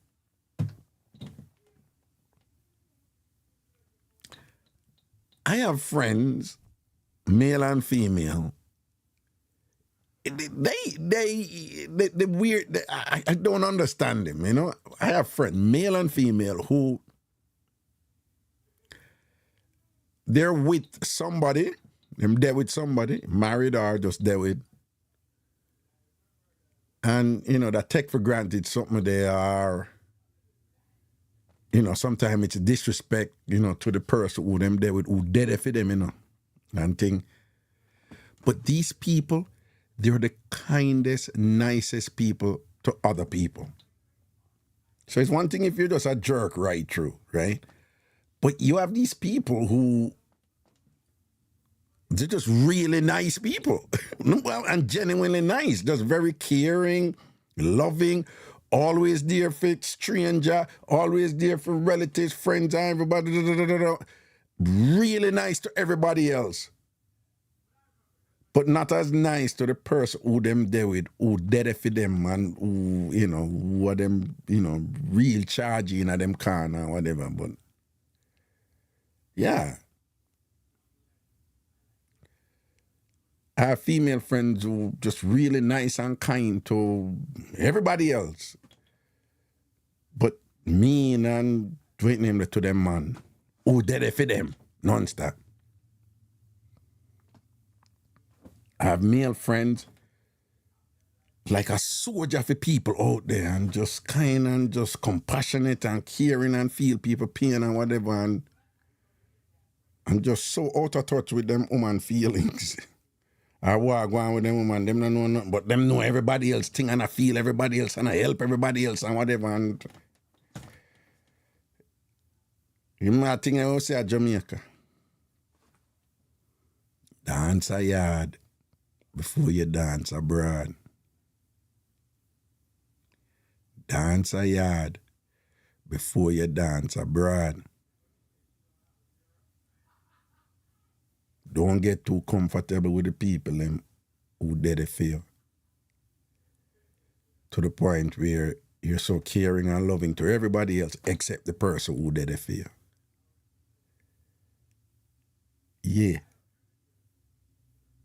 have friends, male and female. They weird. I don't understand them. You know, I have friends, male and female, who they're with somebody. They're there with somebody, married or just there with, and you know that take for granted something they are. You know, sometimes it's disrespect. You know, to the person who them there with, who dead for them. You know, and thing. But these people, they're the kindest, nicest people to other people. So it's one thing if you're just a jerk right through, right? But you have these people who, they're just really nice people. Well, and genuinely nice, just very caring, loving, always there for stranger, always there for relatives, friends, and everybody. Really nice to everybody else. But not as nice to the person who them there with, who dead for them and who, you know, who are them, you know, real charging at them can or whatever. But yeah. I have female friends who just really nice and kind to everybody else. But mean and doing to them man who dead for them non-stop. I have male friends like a soldier for people out there and just kind and just compassionate and caring and feel people pain and whatever, and I'm just so out of touch with them woman feelings. I walk on with them woman, them don't know nothing, but them know everybody else thing and I feel everybody else and I help everybody else and whatever. And you know that thing I always say at Jamaica? Dance a yard before you dance abroad. Dance a yard before you dance abroad. Don't get too comfortable with the people who did for you. To the point where you're so caring and loving to everybody else except the person who did it for you. Yeah.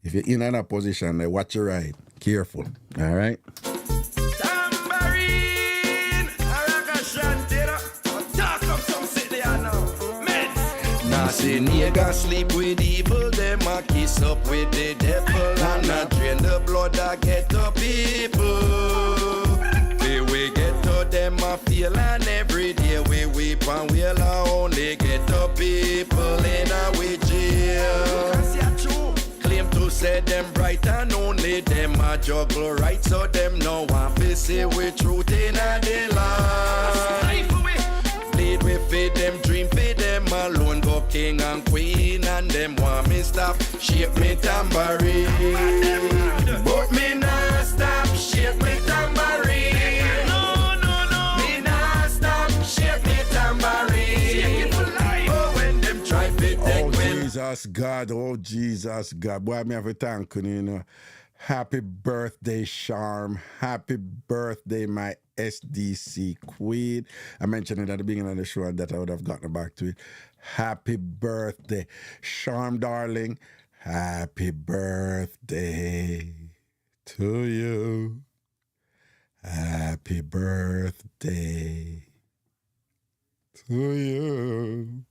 If you're in that position, then watch your ride. Careful. All right? Tambourine, Ragashanti, talk up some city, I know. Meds. Nah, say nigga sleep with evil, them a kiss up with the devil, and a drain the blood I get to people. We get to them a feel, and every day we weep and we'll only get to people in a jail. Claim to say them bright and only them a juggle right, so them no one to say we truth in a day life. Bleed we feed them, dream feed them alone, go king and queen, and them want me stop, shape me tambourine. But me not stop, shape me tambourine. Me not stop, shape me tambourine. Oh, when them try to take Jesus God, oh Jesus God. Boy, me have a thank you, you know. Happy birthday, Charm. Happy birthday, my SDC queen. I mentioned it at the beginning of the show that I would have gotten back to it. Happy birthday, Charm, darling. Happy birthday to you. Happy birthday to you.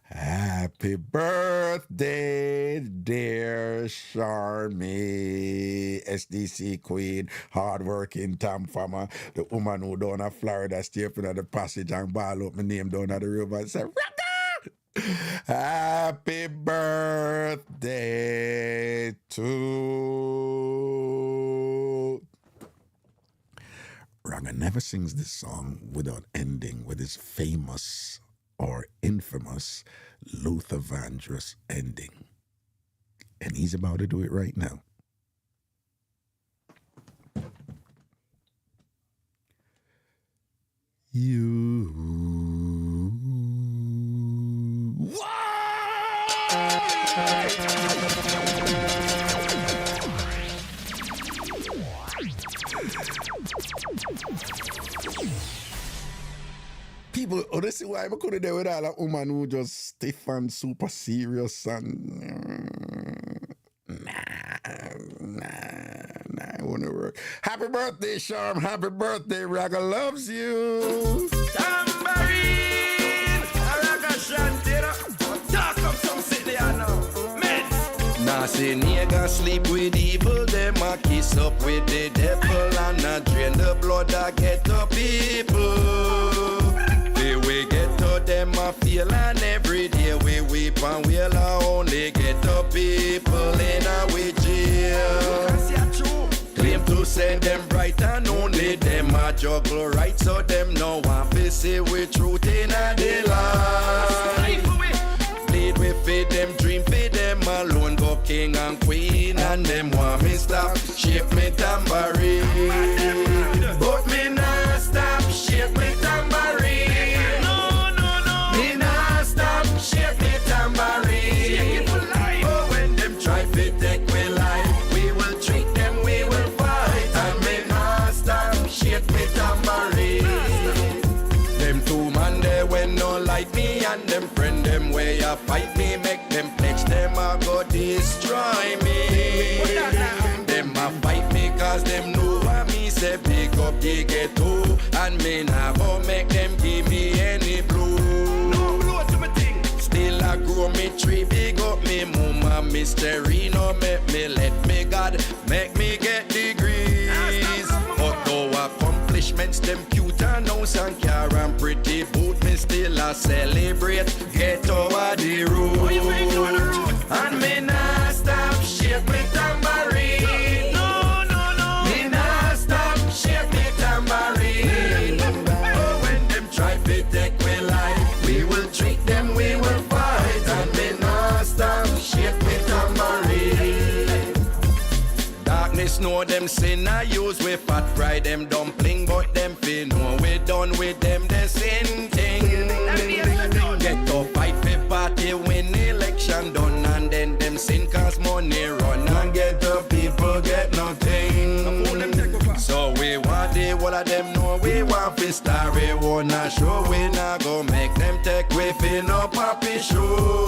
Happy birthday, dear Charmy, SDC queen, hardworking Tom Farmer, the woman who down at Florida, stay up in the passage and ball up my name down at the river and say, Raga! Happy birthday to... Raga never sings this song without ending with his famous or infamous Luther Vandross ending. And he's about to do it right now. You. People, this is why I couldn't do with all a woman who just stiff and super serious and nah, it won't work. Happy birthday, Charm. Happy birthday, Raga loves you. tambourine. Ragashanti, talk up some city, I know. Men. Nah, say nigga sleep with evil, them a kiss up with the devil, and a drain the blood I get to people. We get to them a feel, and every day we weep and we'll only get to people in a jail. Claim to say them bright and only them a juggle right, so them no one to say we truth in a day life. Bleed we feed them, dream feed them alone, go king and queen, and them want me stop, shape me tambourine. But me not stop, shape me tambourine. Shape me tambourine. Oh, when them try to take me life, we will treat them, we will fight. And me not stop, shape me tambourine. Them two man there when no like me, and them friend them way a fight me, make them pledge them a go destroy me. Them a fight me cause them know what me say pick up the ghetto, and me nah go make them give me any blue. Still I grow me tree, big up me mama, mystery, no make me let me God, make me get degrees. But though accomplishments, them cute and house and car and pretty boot, me still a celebrate, get over the road. And me nah stop, shape me tambourine. Me nah stop, shape me tambourine. Oh, when them try to take me life, we will treat them, we will fight, and me not stop, shape me tambourine. Darkness know them sin I use we fat fry them dumpling, but them feel know we done with them the same thing. Get to fight for party, win election done, and then them sin cause money run, and get the people get nothing. So we want the whole of them know we want to star, we wanna show, we not go make them take we feel no poppy show.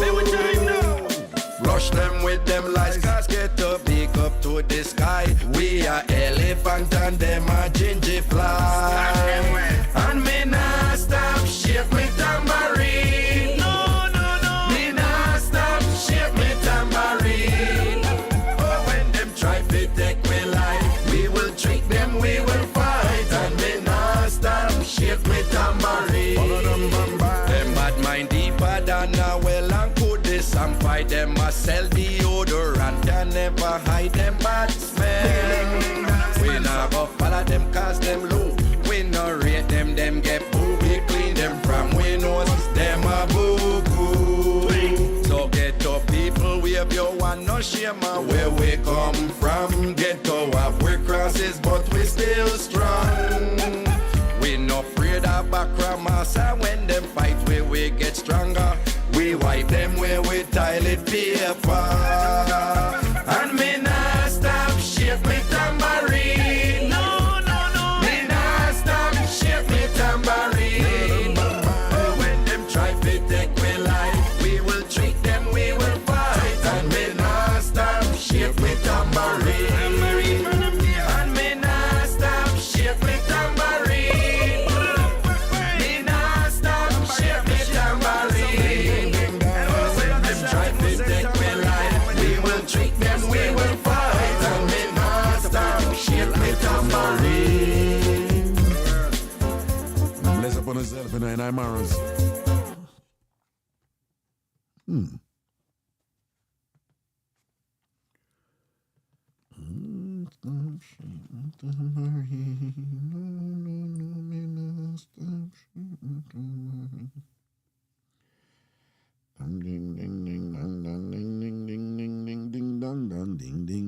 Flush them with them lights, cause get to big up to the sky. We are elephant and them a ginger fly. And me not stop, shape me tambourine. Me now well and could this and fight them a sell deodorant and never hide them bad smell. We not go follow them cause them low. We no rate them get boo. We clean them from we nose, them a boo boo. So get up people, wave your one, no shame where we come from. Get up, we crosses but we still strong. We no afraid of backramasa when them fight where we get stronger. We wipe them where we toilet paper. And me nah stop shake me tambourine. No, no, no. Me nah stop shake me tambourine. Oh, when them try to take me life, we will treat them, we will fight. And me nah stop shake me tambourine. And me nah stop shake me tambourine. Me nah stop shake me tambourine. Oh, when them try to take me life, we will treat them, we will fight. And me nah stop shake me tambourine. Bless upon yourself in our morals. Ding ding ding ding ding ding ding ding ding ding ding ding ding